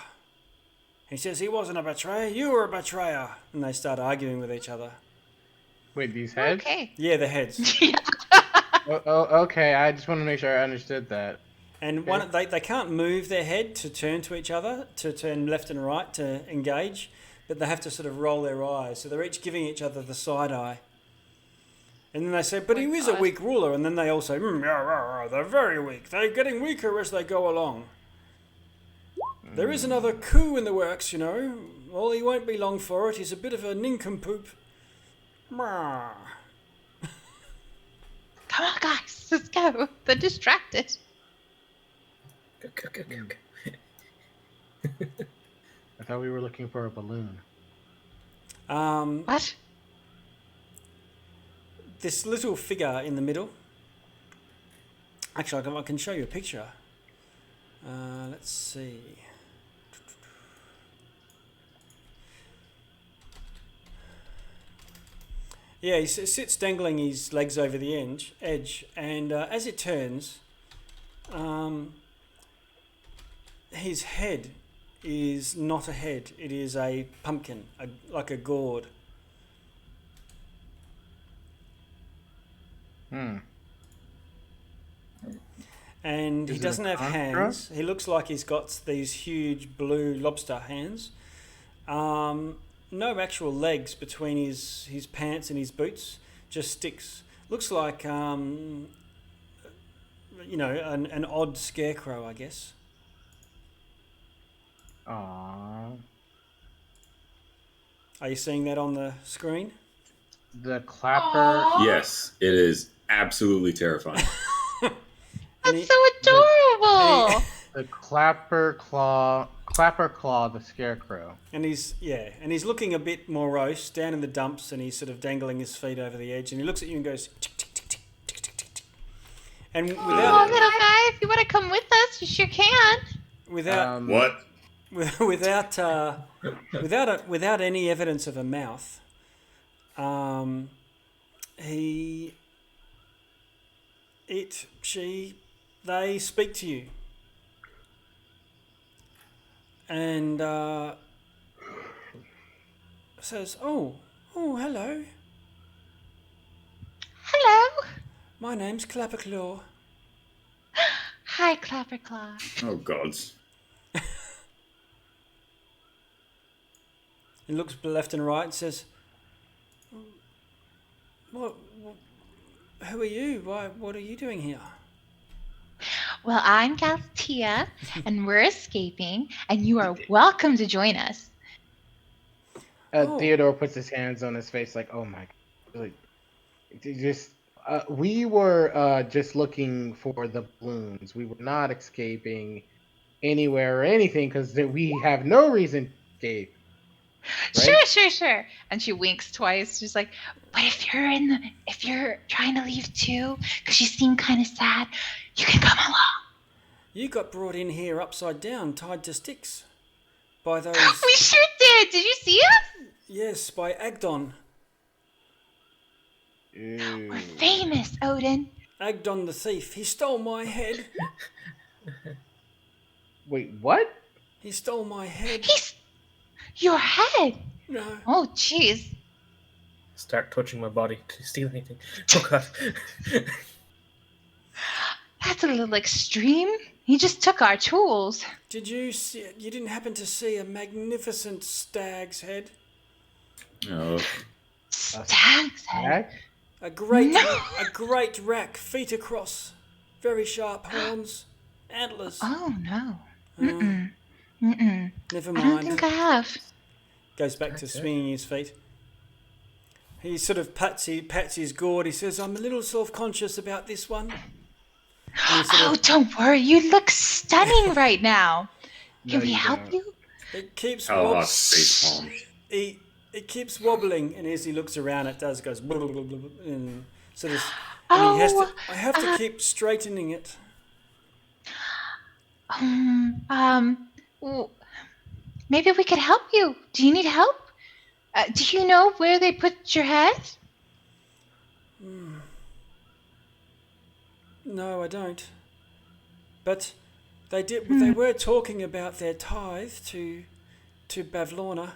[SPEAKER 3] He says he wasn't a betrayer. You were a betrayer. And they start arguing with each other.
[SPEAKER 1] Wait, these heads?
[SPEAKER 6] Okay.
[SPEAKER 3] Yeah, the heads.
[SPEAKER 6] Yeah.
[SPEAKER 1] Okay. I just want to make sure I understood that.
[SPEAKER 3] And
[SPEAKER 1] Okay.
[SPEAKER 3] they can't move their head to turn to each other, to turn left and right to engage, but they have to sort of roll their eyes. So they're each giving each other the side eye. And then they say, but he is a weak ruler. And then they all say, they're very weak. They're getting weaker as they go along. There is another coup in the works, you know. Well, he won't be long for it. He's a bit of a nincompoop.
[SPEAKER 6] Come on, guys. Let's go. They're distracted.
[SPEAKER 5] Go.
[SPEAKER 1] I thought we were looking for a balloon.
[SPEAKER 6] What?
[SPEAKER 3] This little figure in the middle. Actually, I can show you a picture. Let's see. Yeah, he sits dangling his legs over the edge, and as it turns, his head is not a head. It is a pumpkin, like a gourd. And he doesn't have hands. He looks like he's got these huge blue lobster hands. No actual legs between his pants and his boots, just sticks. Looks like, an odd scarecrow, I guess.
[SPEAKER 1] Aww.
[SPEAKER 3] Are you seeing that on the screen?
[SPEAKER 1] The clapper.
[SPEAKER 2] Yes, it is absolutely terrifying.
[SPEAKER 6] That's so adorable.
[SPEAKER 1] The clapper claw, the scarecrow.
[SPEAKER 3] And he's looking a bit morose down in the dumps, and he's sort of dangling his feet over the edge, and he looks at you and goes tick tick tick tick tick tick tick tick. And
[SPEAKER 6] Little guy, if you want to come with us, you sure can.
[SPEAKER 2] What?
[SPEAKER 3] Without any evidence of a mouth, they speak to you. And says, oh, hello.
[SPEAKER 6] Hello.
[SPEAKER 3] My name's Clapperclaw.
[SPEAKER 6] Hi, Clapperclaw.
[SPEAKER 2] Oh, God.
[SPEAKER 3] He looks left and right and says, What? Who are you? What are you doing here?
[SPEAKER 6] Well, I'm Galatea, and we're escaping, and you are welcome to join us.
[SPEAKER 1] Theodore puts his hands on his face like, oh my God. We were just looking for the balloons. We were not escaping anywhere or anything because we have no reason to escape. Right?
[SPEAKER 6] Sure. And she winks twice. She's like, but if you're trying to leave too, because you seem kind of sad, you can come along.
[SPEAKER 3] You got brought in here upside down, tied to sticks. By those...
[SPEAKER 6] We sure did! Did you see us?
[SPEAKER 3] Yes, by Agdon.
[SPEAKER 6] We're famous, Odin.
[SPEAKER 3] Agdon the thief. He stole my head.
[SPEAKER 1] Wait, what?
[SPEAKER 3] He stole my head.
[SPEAKER 6] Your head?
[SPEAKER 3] No.
[SPEAKER 6] Oh, jeez.
[SPEAKER 5] Start touching my body to steal anything. Oh, God.
[SPEAKER 6] That's a little extreme. He just took our tools.
[SPEAKER 3] Did you see it? You didn't happen to see a magnificent stag's head?
[SPEAKER 2] Oh.
[SPEAKER 6] Stag's head.
[SPEAKER 1] Stag?
[SPEAKER 3] A great,
[SPEAKER 6] No.
[SPEAKER 3] a great rack, feet across, very sharp horns, antlers.
[SPEAKER 6] Oh no. Mm-mm.
[SPEAKER 3] Never
[SPEAKER 6] I don't
[SPEAKER 3] mind.
[SPEAKER 6] think I have.
[SPEAKER 3] Goes back to swinging his feet. He sort of pats his gourd. He says, "I'm a little self-conscious about this one." And he sort
[SPEAKER 6] Oh,
[SPEAKER 3] of,
[SPEAKER 6] don't worry. You look stunning right now. Can
[SPEAKER 1] No,
[SPEAKER 6] we
[SPEAKER 1] you
[SPEAKER 6] help
[SPEAKER 1] don't.
[SPEAKER 6] you?
[SPEAKER 3] it keeps
[SPEAKER 2] Halahawk's face palm.
[SPEAKER 3] it keeps wobbling, and as he looks around, it goes blah, blah, blah, blah, blah, and sort of.
[SPEAKER 6] Oh,
[SPEAKER 3] And I have to keep straightening it.
[SPEAKER 6] Well, maybe we could help you. Do you need help? Do you know where they put your head?
[SPEAKER 3] No, I don't. But they did. They were talking about their tithe to Bavlorna.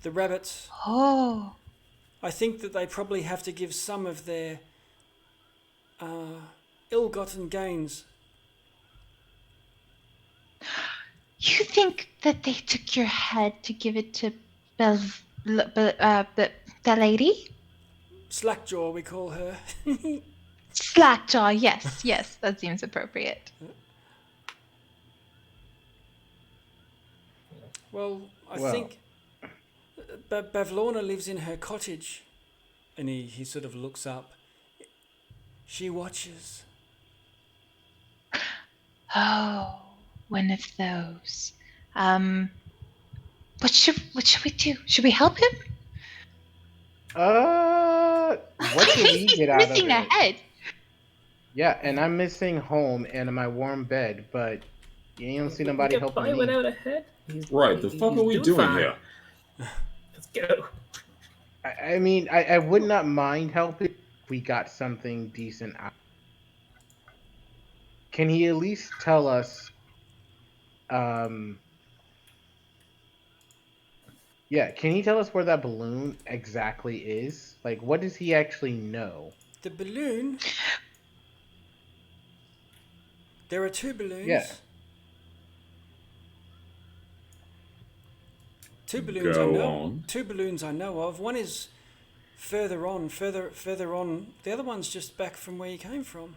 [SPEAKER 3] The rabbits.
[SPEAKER 6] Oh,
[SPEAKER 3] I think that they probably have to give some of their ill-gotten gains.
[SPEAKER 6] you think that they took your head to give it to the lady?
[SPEAKER 3] Slackjaw, we call her.
[SPEAKER 6] Slackjaw, yes, that seems appropriate.
[SPEAKER 3] Well, I
[SPEAKER 1] Well.
[SPEAKER 3] think Bavlorna lives in her cottage, and he sort of looks up. She watches.
[SPEAKER 6] Oh, one of those. What should we do? Should we help him?
[SPEAKER 1] What do we get out of
[SPEAKER 6] Missing a
[SPEAKER 1] it?
[SPEAKER 6] head.
[SPEAKER 1] Yeah, and I'm missing home and my warm bed, but you don't see nobody
[SPEAKER 5] Get
[SPEAKER 1] helping
[SPEAKER 5] by
[SPEAKER 1] me.
[SPEAKER 5] without a head.
[SPEAKER 7] Right, the fuck are we doing
[SPEAKER 5] fine.
[SPEAKER 7] here?
[SPEAKER 5] Let's go.
[SPEAKER 1] I mean, I would not mind helping if we got something decent out. Can he at least tell us, yeah, can he tell us where that balloon exactly is? Like, what does he actually know?
[SPEAKER 3] The balloon. There are two balloons.
[SPEAKER 1] Yeah.
[SPEAKER 3] Two balloons
[SPEAKER 7] Go
[SPEAKER 3] I know.
[SPEAKER 7] on.
[SPEAKER 3] Two balloons I know of. One is further on. The other one's just back from where you came from.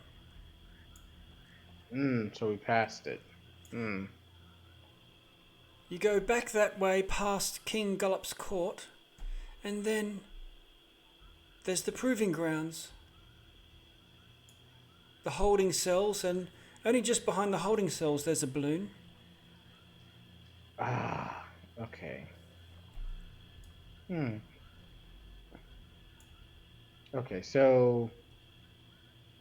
[SPEAKER 1] So we passed it.
[SPEAKER 3] You go back that way past King Gullop's court, and then there's the proving grounds. The holding cells, and only just behind the holding cells there's a balloon.
[SPEAKER 1] Ah, okay. Okay, so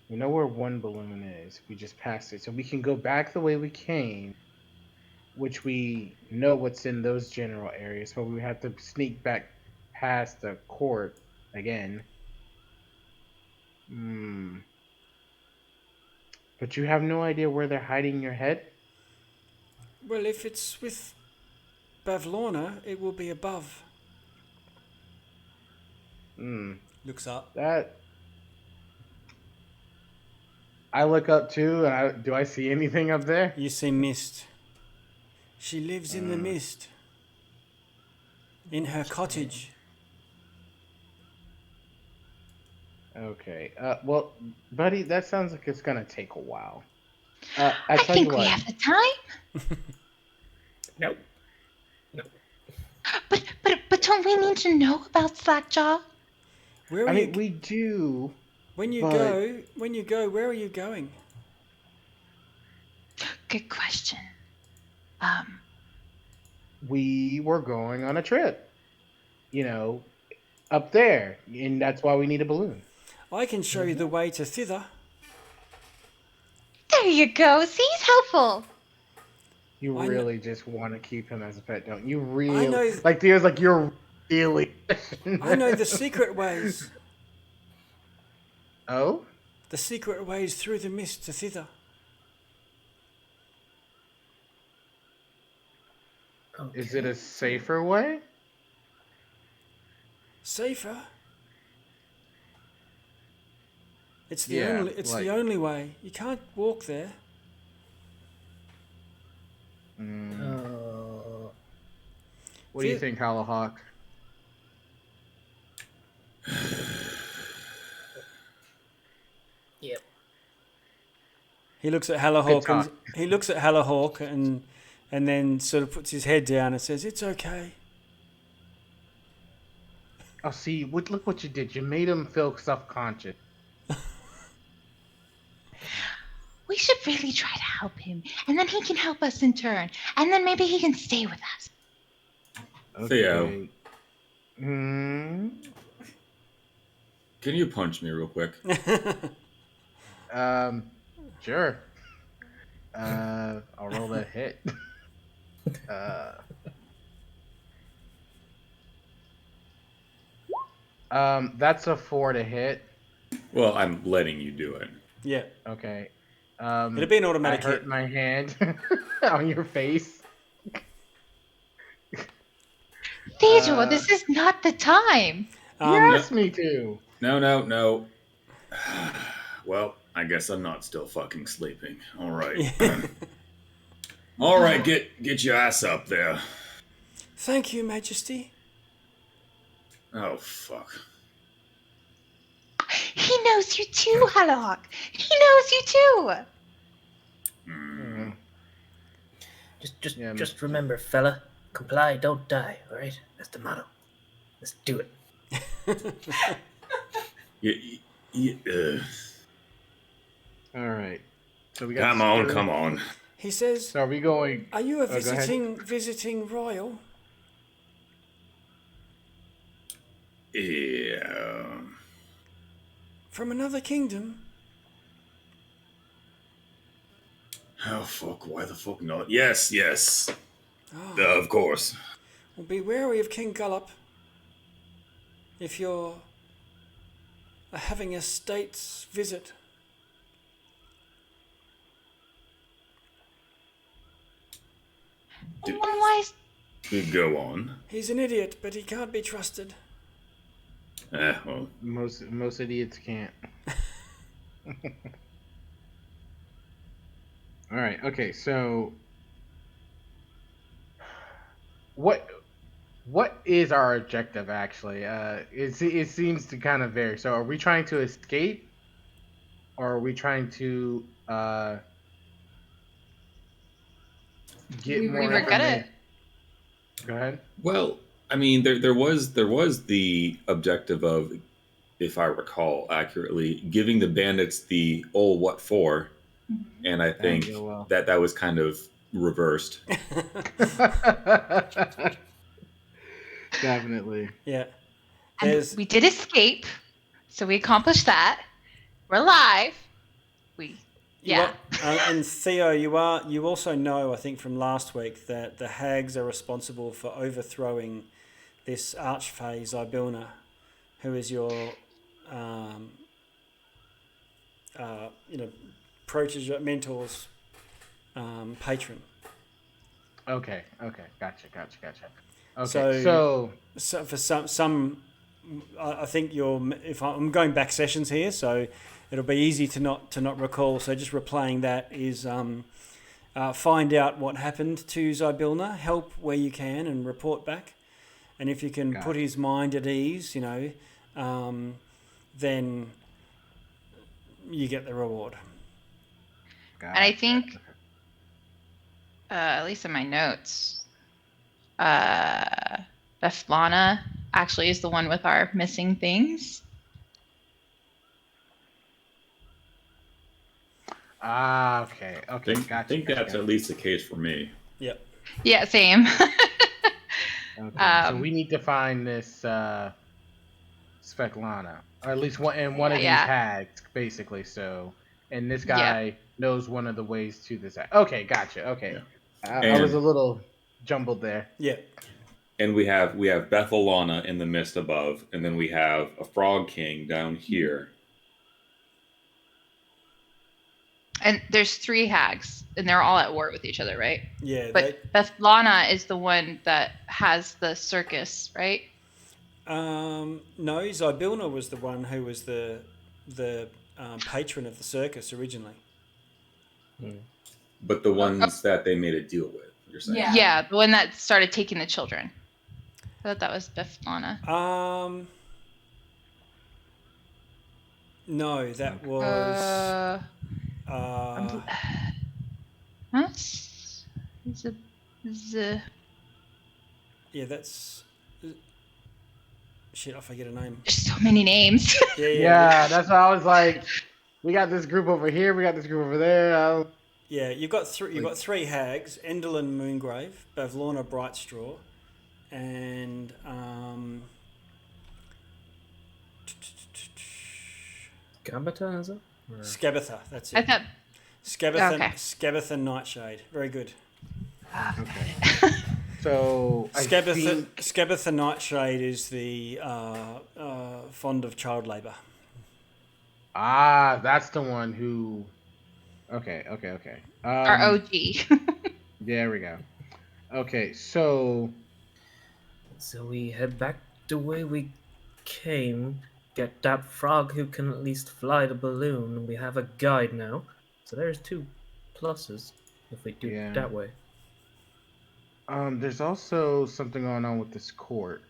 [SPEAKER 1] we know where one balloon is. We just passed it. So we can go back the way we came, which we know what's in those general areas, but we have to sneak back past the court again. But you have no idea where they're hiding your head?
[SPEAKER 3] Well, if it's with Bavlorna, it will be above. Looks up.
[SPEAKER 1] That... I look up too, and do I see anything up there?
[SPEAKER 3] You see mist. She lives in the mist. In her cottage.
[SPEAKER 1] Okay. Well, buddy, that sounds like it's gonna take a while. I tell
[SPEAKER 6] think
[SPEAKER 1] you
[SPEAKER 6] we
[SPEAKER 1] what.
[SPEAKER 6] have the time.
[SPEAKER 5] Nope.
[SPEAKER 6] But don't we need to know about Slackjaw?
[SPEAKER 3] Where are
[SPEAKER 1] I
[SPEAKER 3] you?
[SPEAKER 1] mean, we do.
[SPEAKER 3] When you
[SPEAKER 1] but-
[SPEAKER 3] go, where are you going?
[SPEAKER 6] Good question.
[SPEAKER 1] We were going on a trip. You know, up there, and that's why we need a balloon.
[SPEAKER 3] I can show you the way to Thither.
[SPEAKER 6] There you go. See, he's helpful.
[SPEAKER 1] You
[SPEAKER 3] I kn-
[SPEAKER 1] really just want to keep him as a pet, don't you? Really?
[SPEAKER 3] know-
[SPEAKER 1] Like, Theo's like, you're really...
[SPEAKER 3] I know the secret ways.
[SPEAKER 1] Oh?
[SPEAKER 3] The secret ways through the mist to Thither.
[SPEAKER 1] Is it a safer way?
[SPEAKER 3] Safer. It's the
[SPEAKER 1] Yeah,
[SPEAKER 3] only. It's
[SPEAKER 1] like-
[SPEAKER 3] the only way. You can't walk there.
[SPEAKER 1] What do you think, Halahawk?
[SPEAKER 3] He looks at Halahawk
[SPEAKER 1] Good
[SPEAKER 3] and then sort of puts his head down and says, "It's okay."
[SPEAKER 1] Oh, see, look what you did. You made him feel self-conscious.
[SPEAKER 6] We should really try to help him, and then he can help us in turn, and then maybe he can stay with us.
[SPEAKER 2] Theo.
[SPEAKER 1] Hmm.
[SPEAKER 2] Can you punch me real quick?
[SPEAKER 1] Sure. I'll roll that hit. That's a 4 to hit.
[SPEAKER 2] Well, I'm letting you do it.
[SPEAKER 3] Yeah.
[SPEAKER 1] Okay.
[SPEAKER 3] It'll be an automatic
[SPEAKER 1] I hurt
[SPEAKER 3] hit.
[SPEAKER 1] my hand on your face.
[SPEAKER 6] Theodore, this is not the time.
[SPEAKER 1] You asked me to.
[SPEAKER 2] No. Well, I guess I'm not still fucking sleeping. All right. All right, get your ass up there.
[SPEAKER 3] Thank you, Majesty.
[SPEAKER 2] Oh, fuck.
[SPEAKER 6] He knows you too, Halahawk. He knows you too.
[SPEAKER 2] Mm.
[SPEAKER 5] Just remember, fella, comply, don't die. All right, that's the motto. Let's do it.
[SPEAKER 1] All right. So we got.
[SPEAKER 2] Come on.
[SPEAKER 3] He says,
[SPEAKER 1] So are we going?
[SPEAKER 3] "Are you a
[SPEAKER 1] go ahead.
[SPEAKER 3] visiting royal?"
[SPEAKER 2] Yeah.
[SPEAKER 3] From another kingdom?
[SPEAKER 2] Oh, fuck. Why the fuck not? Yes.
[SPEAKER 3] Oh.
[SPEAKER 2] Of course.
[SPEAKER 3] Well, be wary of King Gullop. If you're having a state's visit.
[SPEAKER 2] Go on.
[SPEAKER 3] He's an idiot, but he can't be trusted.
[SPEAKER 2] Well.
[SPEAKER 1] Most idiots can't. All right. Okay. So, what is our objective actually? It seems to kind of vary. So, are we trying to escape, or are we trying to get more?
[SPEAKER 6] We were gonna.
[SPEAKER 1] Go ahead.
[SPEAKER 2] Well, I mean, there was the objective of, if I recall accurately, giving the bandits the what for, and I think that was kind of reversed.
[SPEAKER 1] Definitely.
[SPEAKER 3] Yeah.
[SPEAKER 6] And we did escape, so we accomplished that. We're alive.
[SPEAKER 3] And Theo, you also know, I think from last week, that the hags are responsible for overthrowing this archfey Zybilna, who is your protege, mentor's patron.
[SPEAKER 1] Okay. Gotcha. Okay.
[SPEAKER 3] So for some, I think if I'm going back sessions here, so it'll be easy to not recall. So just replaying that is find out what happened to Zybilna, help where you can, and report back. And if you can put his mind at ease, then you get the reward.
[SPEAKER 6] And I think, at least in my notes, Bethlana actually is the one with our missing things.
[SPEAKER 1] Okay. Gotcha.
[SPEAKER 2] I think that's at least the case for me.
[SPEAKER 3] Yep.
[SPEAKER 6] Yeah, same.
[SPEAKER 1] Okay. So we need to find this Svetlana, or at least one of these hags, basically. So, and this guy knows one of the ways to this. Okay, gotcha. Okay, I was a little jumbled there.
[SPEAKER 3] Yeah.
[SPEAKER 2] And we have Bethelana in the mist above, and then we have a Frog King down here.
[SPEAKER 6] And there's 3 hags, and they're all at war with each other, right?
[SPEAKER 3] Yeah.
[SPEAKER 6] But Bethlana is the one that has the circus, right?
[SPEAKER 3] No, Zybilna was the one who was the patron of the circus originally.
[SPEAKER 2] But the ones that they made a deal with, you're saying?
[SPEAKER 6] Yeah, the one that started taking the children. I thought that was Bethlana.
[SPEAKER 3] No, that was
[SPEAKER 6] That's the
[SPEAKER 3] Yeah, that's. Shit, I forget a name.
[SPEAKER 6] there's so many names.
[SPEAKER 1] Yeah, that's why I was like, we got this group over here, we got this group over there.
[SPEAKER 3] Yeah, you've got three hags: Endelyn Moongrave, Bavlorna Brightstraw, and
[SPEAKER 5] Gambata, is it? Or-
[SPEAKER 3] Scabatha. That's
[SPEAKER 6] I
[SPEAKER 3] it.
[SPEAKER 6] thought
[SPEAKER 3] Scabatha,
[SPEAKER 6] Okay.
[SPEAKER 3] Scabatha Nightshade. Very good.
[SPEAKER 1] Okay. So I think
[SPEAKER 3] Scabatha Nightshade is the fond of child labour.
[SPEAKER 1] that's the one who. Okay.
[SPEAKER 6] our OG.
[SPEAKER 1] There we go. Okay, so
[SPEAKER 5] So we head back the way we came, get that frog who can at least fly the balloon, and we have a guide now. So there's 2 pluses if we do
[SPEAKER 1] Yeah.
[SPEAKER 5] it that way.
[SPEAKER 1] there's also something going on with this court.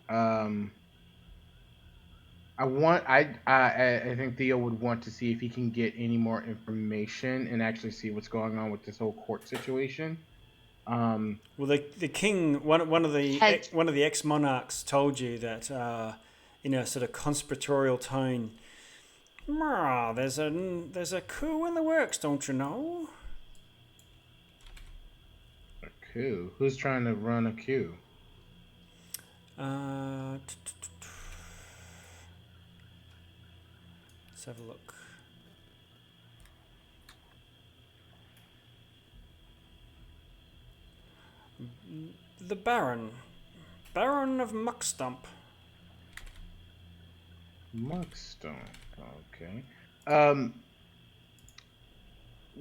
[SPEAKER 1] I think Theo would want to see if he can get any more information and actually see what's going on with this whole court situation.
[SPEAKER 3] Well, the king, one of the ex monarchs, told you that in a sort of conspiratorial tone. There's a coup in the works, don't you know?
[SPEAKER 1] A coup? Who's trying to run a coup?
[SPEAKER 3] Let's have a look. The Baron of Muckstump.
[SPEAKER 1] Muckstone. Okay.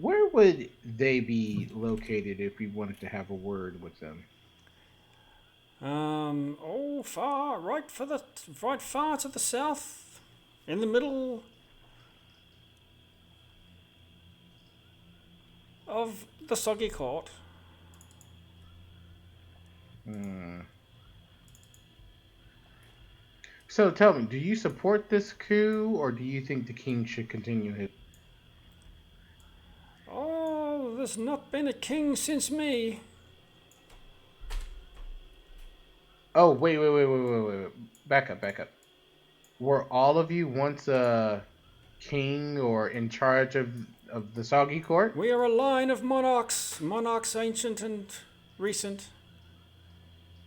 [SPEAKER 1] Where would they be located if we wanted to have a word with them?
[SPEAKER 3] Right far to the south, in the middle of the Soggy Court.
[SPEAKER 1] So tell me, do you support this coup, or do you think the king should continue his?
[SPEAKER 3] Oh, there's not been a king since me.
[SPEAKER 1] Oh, wait. Back up. Were all of you once a king or in charge of the Soggy Court?
[SPEAKER 3] We are a line of monarchs ancient and recent,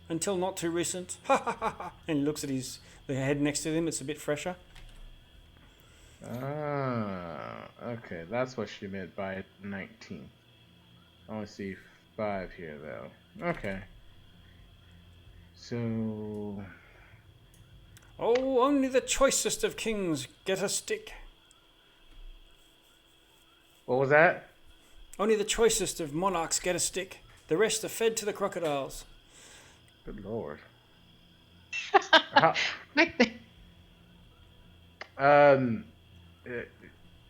[SPEAKER 3] until not too recent. Ha ha ha ha! And he looks at the head next to him. It's a bit fresher.
[SPEAKER 1] Okay, that's what she meant by 19. I only see 5 here, though. Okay. So...
[SPEAKER 3] Oh, only the choicest of kings get a stick.
[SPEAKER 1] What was that?
[SPEAKER 3] Only the choicest of monarchs get a stick. The rest are fed to the crocodiles.
[SPEAKER 1] Good lord.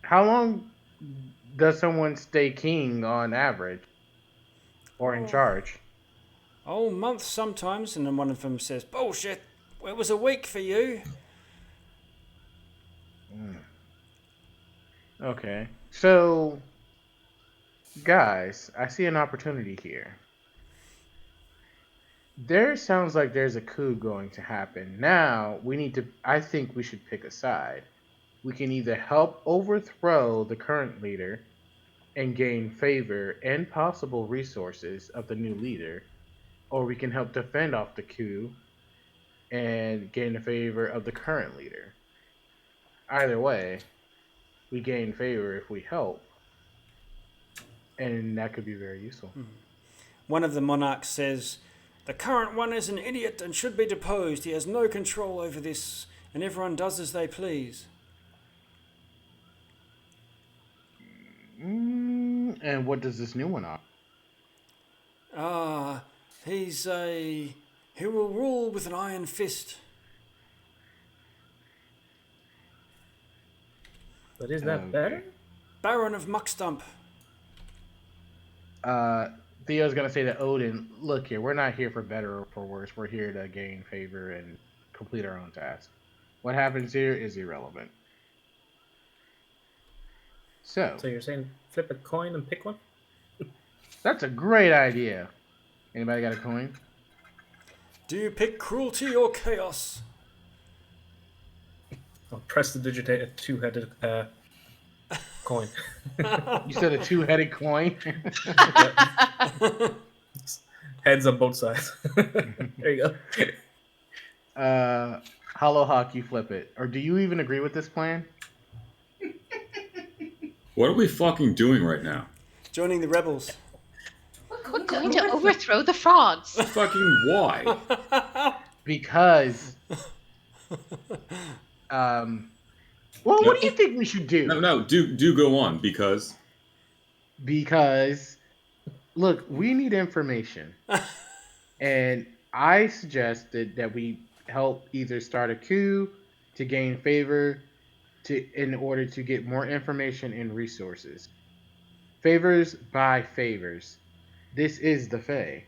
[SPEAKER 1] How long does someone stay king on average? Or in charge?
[SPEAKER 3] Oh, months sometimes. And then one of them says, bullshit. It was a week for you.
[SPEAKER 1] Okay. So, guys, I see an opportunity here. There sounds like there's a coup going to happen. Now, I think we should pick a side. We can either help overthrow the current leader and gain favor and possible resources of the new leader, or we can help defend off the coup and gain the favor of the current leader. Either way, we gain favor if we help, and that could be very useful.
[SPEAKER 3] One of the monarchs says, the current one is an idiot and should be deposed. He has no control over this, and everyone does as they please.
[SPEAKER 1] And what does this new one offer?
[SPEAKER 3] He will rule with an iron fist.
[SPEAKER 5] But is that better?
[SPEAKER 3] Baron of Muckstump.
[SPEAKER 1] Theo's gonna say to Odin, look here, we're not here for better or for worse. We're here to gain favor and complete our own task. What happens here is irrelevant. So
[SPEAKER 5] So you're saying flip a coin and pick one?
[SPEAKER 1] that's a great idea. Anybody got a coin?
[SPEAKER 3] Do you pick cruelty or chaos?
[SPEAKER 5] I'll press the digitate a two-headed coin.
[SPEAKER 1] You said a two-headed coin.
[SPEAKER 5] Heads on both sides. There you go.
[SPEAKER 1] Hollow Hawk, you flip it. Or do you even agree with this plan?
[SPEAKER 7] What are we fucking doing right now?
[SPEAKER 3] Joining the rebels.
[SPEAKER 6] We're going to overthrow the frogs.
[SPEAKER 7] Fucking why?
[SPEAKER 1] Because, well, what do you think we should do?
[SPEAKER 7] No, do go on because
[SPEAKER 1] Look, we need information, and I suggested that we help either start a coup to gain favor, in order to get more information and resources. Favors buy favors. This is the Fae.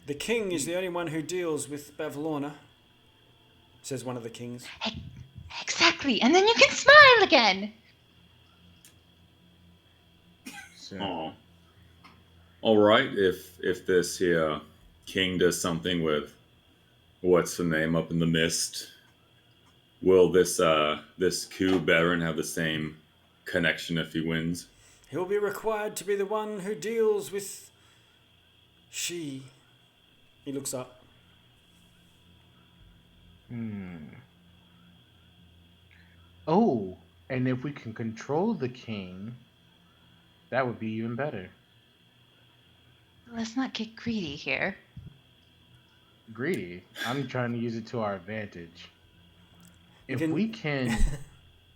[SPEAKER 3] The king is the only one who deals with Bavlorna, says one of the kings.
[SPEAKER 6] Exactly, and then you can smile again.
[SPEAKER 1] So,
[SPEAKER 7] oh, all right. If this here king does something with what's the name up in the mist, will this coup baron have the same connection if he wins?
[SPEAKER 3] He'll be required to be the one who deals with she. He looks up.
[SPEAKER 1] Oh, and if we can control the king, that would be even better.
[SPEAKER 6] Let's not get greedy here.
[SPEAKER 1] Greedy. I'm trying to use it to our advantage. If
[SPEAKER 3] can-
[SPEAKER 1] we can,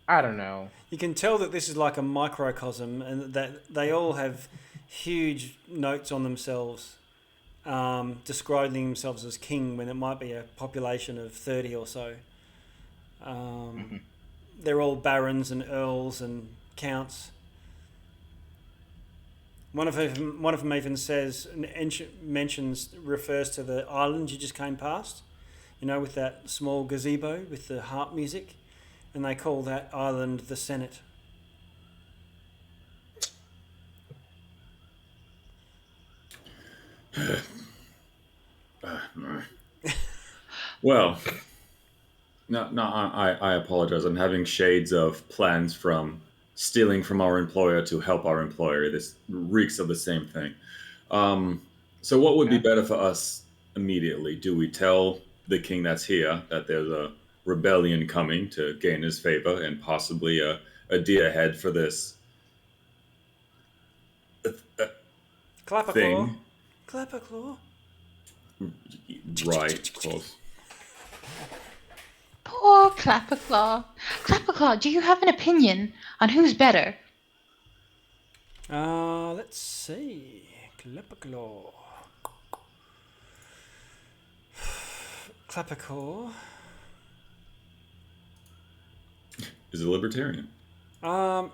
[SPEAKER 1] I don't know.
[SPEAKER 3] You can tell that this is like a microcosm and that they all have huge notes on themselves describing themselves as king when it might be a population of 30 or so. They're all barons and earls and counts. One of them even says, refers to the island you just came past, with that small gazebo with the harp music, and they call that island the Senate.
[SPEAKER 7] Well, I apologize. I'm having shades of plans from stealing from our employer to help our employer. This reeks of the same thing. So what would be better for us immediately? Do we tell the king that's here that there's a rebellion coming to gain his favor and possibly a deer head for this
[SPEAKER 3] Clapperclaw.
[SPEAKER 7] thing?
[SPEAKER 3] Clapperclaw.
[SPEAKER 7] Right, close.
[SPEAKER 6] Poor Clapperclaw. Clapperclaw, do you have an opinion on who's better?
[SPEAKER 3] Let's see. Clapperclaw. Clapperclaw.
[SPEAKER 7] Is a libertarian.
[SPEAKER 3] Yeah.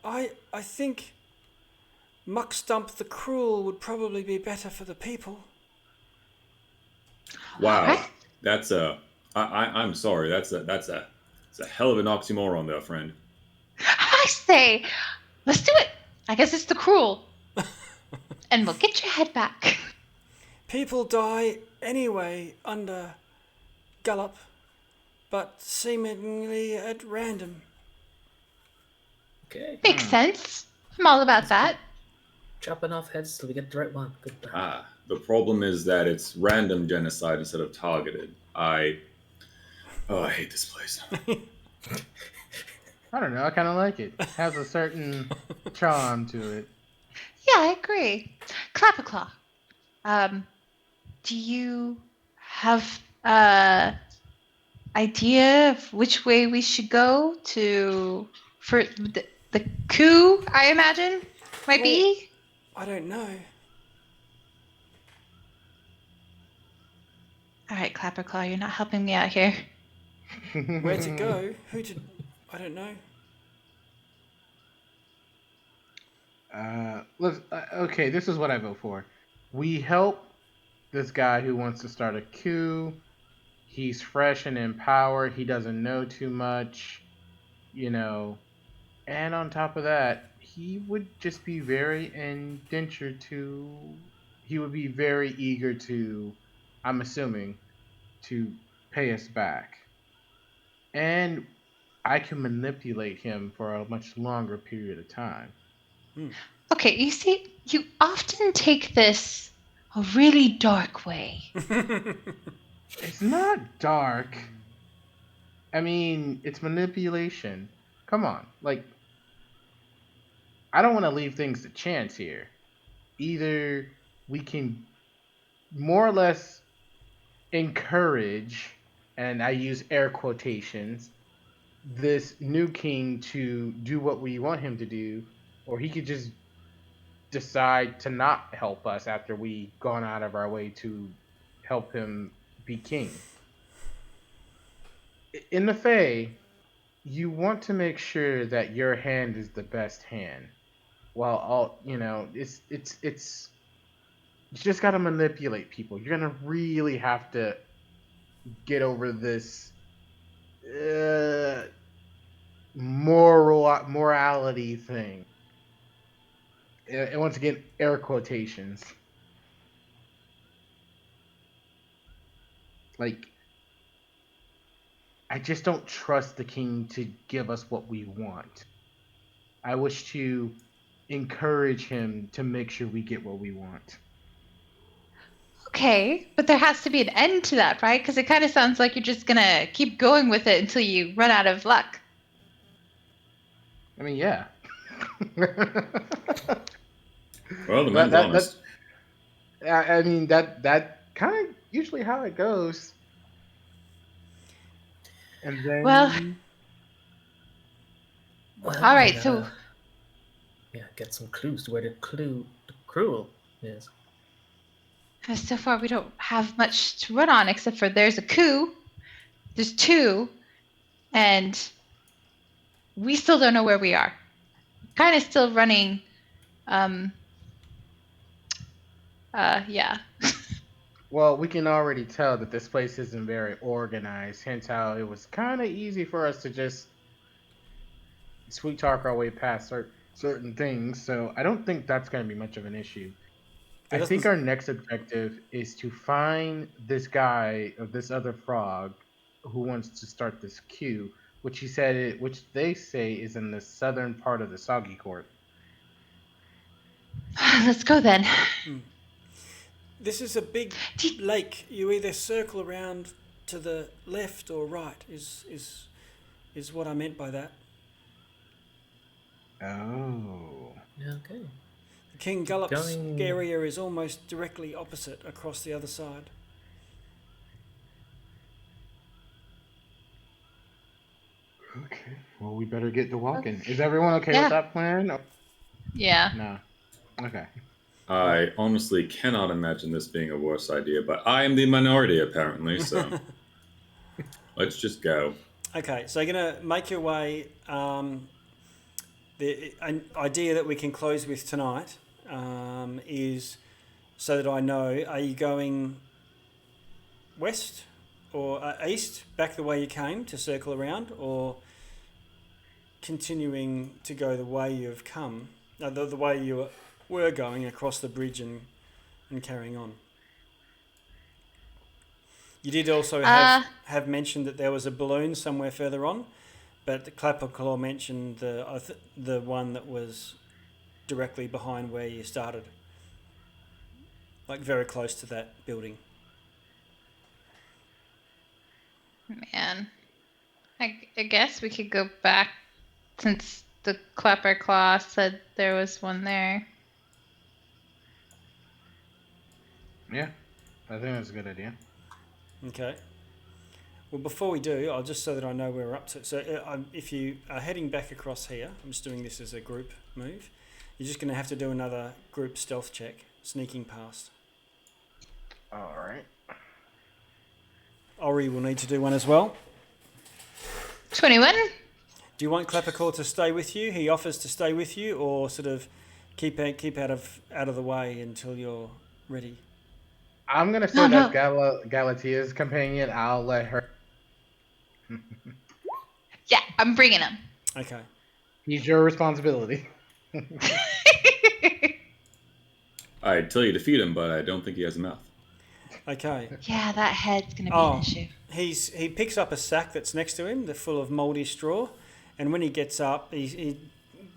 [SPEAKER 3] I think Muckstump the Cruel would probably be better for the people.
[SPEAKER 7] Wow, that's I'm sorry. That's a hell of an oxymoron, there, friend.
[SPEAKER 6] I say, let's do it. I guess it's the cruel. And we'll get your head back.
[SPEAKER 3] People die anyway under Gallop, but seemingly at random.
[SPEAKER 5] Okay.
[SPEAKER 6] Makes sense. I'm all about that.
[SPEAKER 5] Chopping off heads till we get the right one. Good.
[SPEAKER 7] The problem is that it's random genocide instead of targeted. I hate this place.
[SPEAKER 1] I don't know. I kind of like it. Has a certain charm to it.
[SPEAKER 6] Yeah, I agree. Clapperclaw, do you have idea of which way we should go for the coup? I imagine might be.
[SPEAKER 3] I don't know.
[SPEAKER 6] All right, Clapperclaw, you're not helping me out here.
[SPEAKER 3] Where to go? I don't know.
[SPEAKER 1] Okay, this is what I vote for. We help this guy who wants to start a coup. He's fresh and in power. He doesn't know too much. you know, and on top of that, he would just be very indentured to. He would be very eager to, I'm assuming, to pay us back. And I can manipulate him for a much longer period of time.
[SPEAKER 6] Okay, you see, you often take this a really dark way.
[SPEAKER 1] It's not dark. I mean, it's manipulation. Come on. Like, I don't want to leave things to chance here. Either we can more or less encourage, and I use air quotations, this new king to do what we want him to do, or he could just decide to not help us after we gone out of our way to help him be king. In the Fae, you want to make sure that your hand is the best hand. While all it's you just gotta manipulate people. You're gonna really have to get over this morality thing. And once again, air quotations. Like, I just don't trust the king to give us what we want. I wish to encourage him to make sure we get what we want.
[SPEAKER 6] Okay, but there has to be an end to that, right? Because it kind of sounds like you're just gonna keep going with it until you run out of luck.
[SPEAKER 1] I mean, yeah.
[SPEAKER 7] Well, the man's honest.
[SPEAKER 1] I mean, that kind of usually how it goes. And then,
[SPEAKER 6] Well,
[SPEAKER 5] Well,
[SPEAKER 6] all right,
[SPEAKER 5] we
[SPEAKER 6] so
[SPEAKER 5] gotta, yeah, get some clues to where the cruel is.
[SPEAKER 6] so far we don't have much to run on except for there's a coup, there's two, and we still don't know where we are. Kind of still running. Yeah.
[SPEAKER 1] well, we can already tell that this place isn't very organized. Hence, how it was kind of easy for us to just sweet talk our way past certain things. So I don't think that's going to be much of an issue. I think our next objective is to find this guy or this other frog who wants to start this queue, which they say is in the southern part of the Soggy Court.
[SPEAKER 6] Let's go then.
[SPEAKER 3] This is a big lake. You either circle around to the left or right. Is what I meant by that.
[SPEAKER 1] Oh.
[SPEAKER 5] Okay.
[SPEAKER 3] King Gullop's
[SPEAKER 5] Going-
[SPEAKER 3] area is almost directly opposite across the other side.
[SPEAKER 1] Okay. Well, we better get to walking. Is everyone okay
[SPEAKER 6] Yeah.
[SPEAKER 1] with that plan? Or-
[SPEAKER 6] Yeah.
[SPEAKER 1] No. Okay.
[SPEAKER 7] I honestly cannot imagine this being a worse idea, but I am the minority apparently, so let's just go.
[SPEAKER 3] Okay, so you're going to make your way. The idea that we can close with tonight is so that I know, are you going west or east, back the way you came to circle around, or continuing to go the way you've come, the way you were going across the bridge and carrying on? You did also have mentioned that there was a balloon somewhere further on, but Clapperclaw mentioned the one that was directly behind where you started, like very close to that building.
[SPEAKER 6] Man, I guess we could go back since the Clapperclaw said there was one there.
[SPEAKER 1] Yeah. I think that's a good idea.
[SPEAKER 3] Okay. Well, before we do, I'll just so that I know where we're up to. So if you are heading back across here, I'm just doing this as a group move. You're just going to have to do another group stealth check, sneaking past.
[SPEAKER 1] All right.
[SPEAKER 3] Ori will need to do one as well.
[SPEAKER 6] 21.
[SPEAKER 3] Do you want Clapperclaw to stay with you? He offers to stay with you, or sort of keep out of the way until you're ready.
[SPEAKER 1] I'm gonna say that's Galatia's companion. I'll let her.
[SPEAKER 6] Yeah, I'm bringing him.
[SPEAKER 3] Okay.
[SPEAKER 1] He's your responsibility.
[SPEAKER 7] I'd tell you to feed him, but I don't think he has a mouth.
[SPEAKER 3] Okay.
[SPEAKER 6] Yeah, that head's going to be an issue.
[SPEAKER 3] He picks up a sack that's next to him, that's full of mouldy straw, and when he gets up, he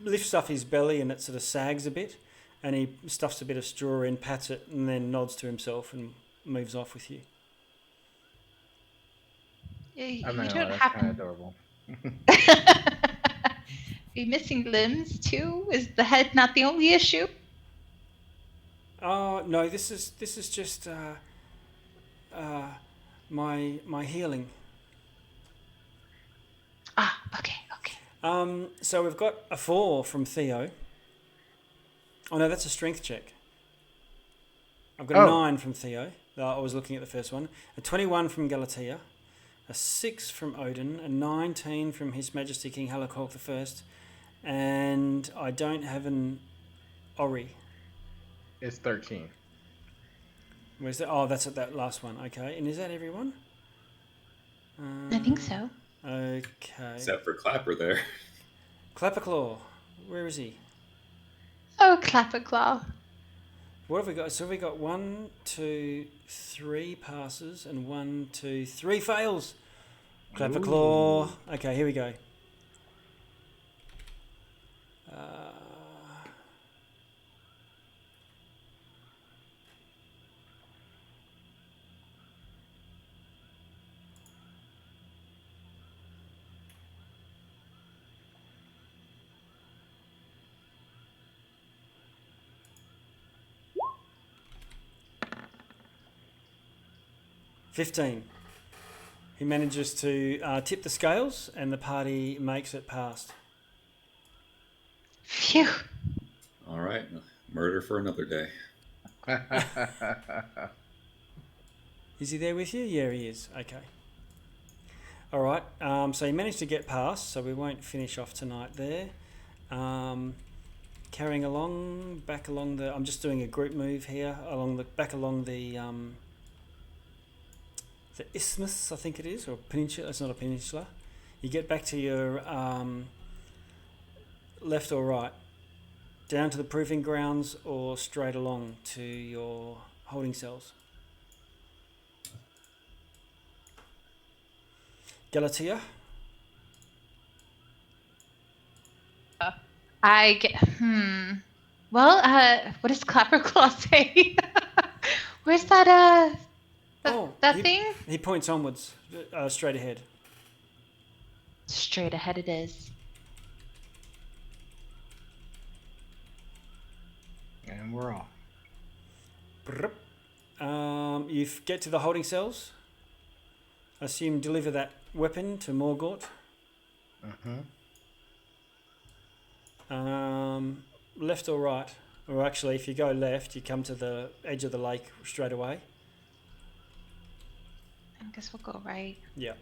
[SPEAKER 3] lifts up his belly and it sort of sags a bit, and he stuffs a bit of straw in, pats it, and then nods to himself and moves off with you.
[SPEAKER 6] You
[SPEAKER 1] I'm not
[SPEAKER 6] don't
[SPEAKER 1] gonna lie, that's kind of
[SPEAKER 6] happen.
[SPEAKER 1] adorable.
[SPEAKER 6] Are you missing limbs too? Is the head not the only issue?
[SPEAKER 3] Oh no, this is just my healing.
[SPEAKER 6] Ah, okay.
[SPEAKER 3] So we've got a 4 from Theo. Oh no, that's a strength check. I've got a 9 from Theo. I was looking at the first one. A 21 from Galatea. A 6 from Odin. A 19 from His Majesty King Halakork I. And I don't have an Ori.
[SPEAKER 1] It's 13.
[SPEAKER 3] Where's that? Oh, that's at that last one. Okay. And is that everyone?
[SPEAKER 6] I think so.
[SPEAKER 3] Okay.
[SPEAKER 7] Except for Clapper there.
[SPEAKER 3] Clapperclaw. Where is he?
[SPEAKER 6] Oh, Clapperclaw.
[SPEAKER 3] What have we got? So we got 1, 2, 3 passes and 1, 2, 3 fails. Clapperclaw. Okay, here we go. $15. He manages to tip the scales, and the party makes it past.
[SPEAKER 6] Phew.
[SPEAKER 7] All right. Murder for another day.
[SPEAKER 3] Is he there with you? Yeah, he is. Okay. All right. So he managed to get past, so we won't finish off tonight there. Carrying along, back along the... I'm just doing a group move here, back along the isthmus, I think it is, or peninsula. It's not a peninsula. You get back to your left or right, down to the proving grounds, or straight along to your holding cells. Galatea?
[SPEAKER 6] I get. Well, what does Clapperclaw say? Where's that? That thing?
[SPEAKER 3] He points onwards, straight ahead.
[SPEAKER 6] Straight ahead it is.
[SPEAKER 1] And we're off.
[SPEAKER 3] You get to the holding cells. I assume deliver that weapon to Morgort. Left or right? Or actually, if you go left, you come to the edge of the lake straight away.
[SPEAKER 6] I guess we'll go right.
[SPEAKER 3] Yeah.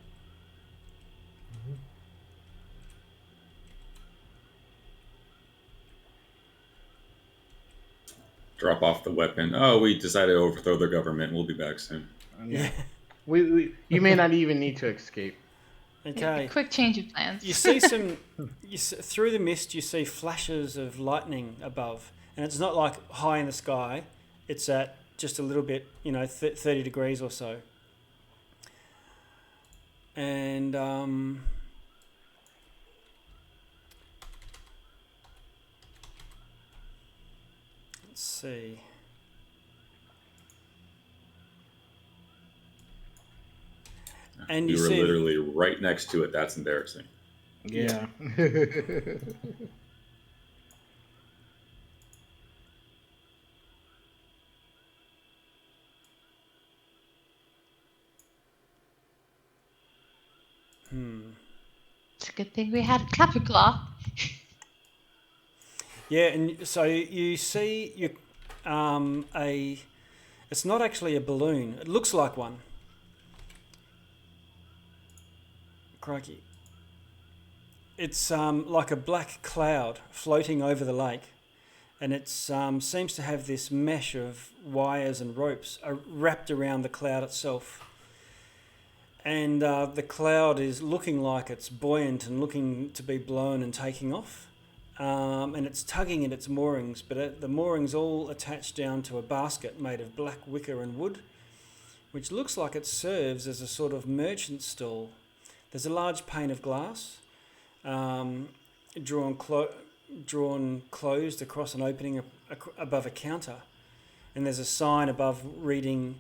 [SPEAKER 7] Drop off the weapon. Oh, we decided to overthrow the government. We'll be back soon.
[SPEAKER 1] Yeah. You may not even need to escape.
[SPEAKER 3] Okay.
[SPEAKER 6] Quick change of plans.
[SPEAKER 3] You see through the mist. You see flashes of lightning above, and it's not like high in the sky. It's at just a little bit, 30 degrees or so. And let's see. And
[SPEAKER 7] we
[SPEAKER 3] you
[SPEAKER 7] were
[SPEAKER 3] see
[SPEAKER 7] literally right next to it. That's embarrassing.
[SPEAKER 1] Yeah.
[SPEAKER 6] It's a good thing we had Clapperclaw.
[SPEAKER 3] Yeah, and so you see it's not actually a balloon. It looks like one. Crikey. It's like a black cloud floating over the lake, and it seems to have this mesh of wires and ropes wrapped around the cloud itself. And the cloud is looking like it's buoyant and looking to be blown and taking off. And it's tugging at its moorings, but the moorings all attached down to a basket made of black wicker and wood, which looks like it serves as a sort of merchant stall. There's a large pane of glass drawn closed across an opening above a counter, and there's a sign above reading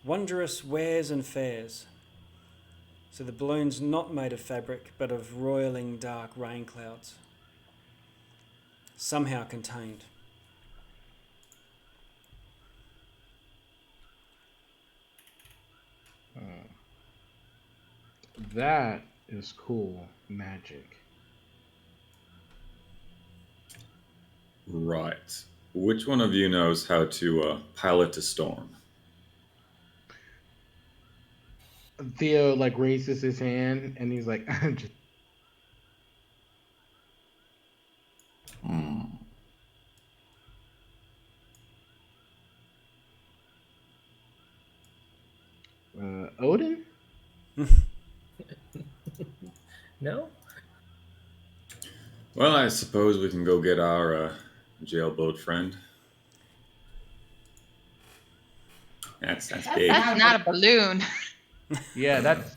[SPEAKER 3] "Wondrous Wares and Fairs." So the balloon's not made of fabric, but of roiling dark rain clouds, somehow contained.
[SPEAKER 1] That is cool magic.
[SPEAKER 7] Right. Which one of you knows how to pilot a storm?
[SPEAKER 1] Theo like raises his hand and he's like, just, Odin?
[SPEAKER 5] No?
[SPEAKER 7] Well, I suppose we can go get our jailboat friend. That's big.
[SPEAKER 6] That's not a balloon.
[SPEAKER 1] Yeah, that's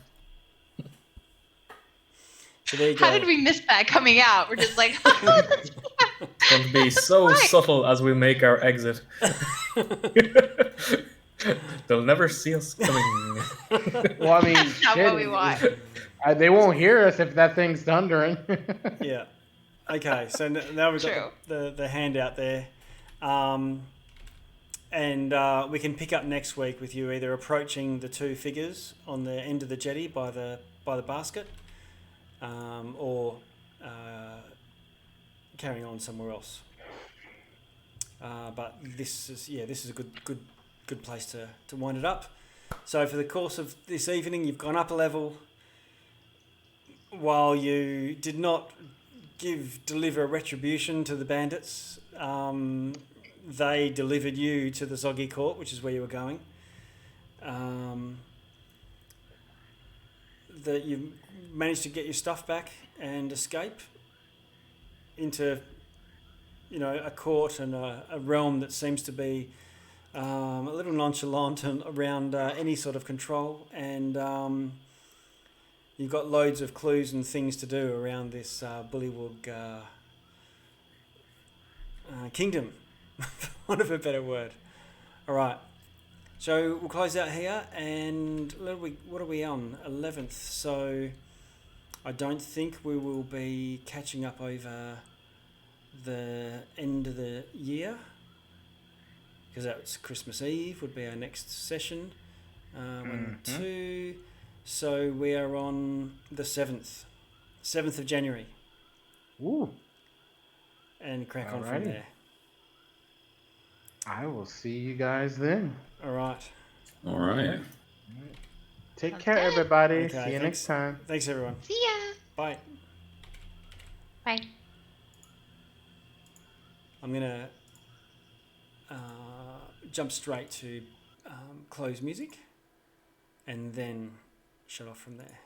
[SPEAKER 3] So there you go.
[SPEAKER 6] How did we miss that coming out? We're just like,
[SPEAKER 5] It's going to be so
[SPEAKER 6] Right.
[SPEAKER 5] subtle as we make our exit. They'll never see us coming.
[SPEAKER 1] well. I mean,
[SPEAKER 6] That's not
[SPEAKER 1] shit,
[SPEAKER 6] what we want.
[SPEAKER 1] They won't hear us if that thing's thundering.
[SPEAKER 3] Yeah. Okay, so now we've
[SPEAKER 6] True.
[SPEAKER 3] got the handout there. And we can pick up next week with you either approaching the two figures on the end of the jetty by the basket, or carrying on somewhere else. But this is a good place to wind it up. So for the course of this evening, you've gone up a level. While you did not deliver retribution to the bandits, they delivered you to the Soggy Court, which is where you were going. That you managed to get your stuff back and escape into, a court and a realm that seems to be a little nonchalant and around any sort of control, and you've got loads of clues and things to do around this Bullywug kingdom, for want of a better word. All right, so we'll close out here, and what are we on? 11th. So I don't think we will be catching up over the end of the year, because that's Christmas Eve would be our next session. 2. So we are on the 7th of January.
[SPEAKER 1] Ooh.
[SPEAKER 3] And crack on
[SPEAKER 1] Alrighty.
[SPEAKER 3] from there.
[SPEAKER 1] I will see you guys then.
[SPEAKER 3] All right.
[SPEAKER 7] All right.
[SPEAKER 1] Take
[SPEAKER 6] Sounds
[SPEAKER 1] care,
[SPEAKER 6] good.
[SPEAKER 1] everybody.
[SPEAKER 3] Okay,
[SPEAKER 1] See you
[SPEAKER 3] thanks.
[SPEAKER 1] next time.
[SPEAKER 3] Thanks, everyone.
[SPEAKER 6] See ya.
[SPEAKER 3] Bye.
[SPEAKER 6] Bye.
[SPEAKER 3] I'm going to jump straight to close music and then shut off from there.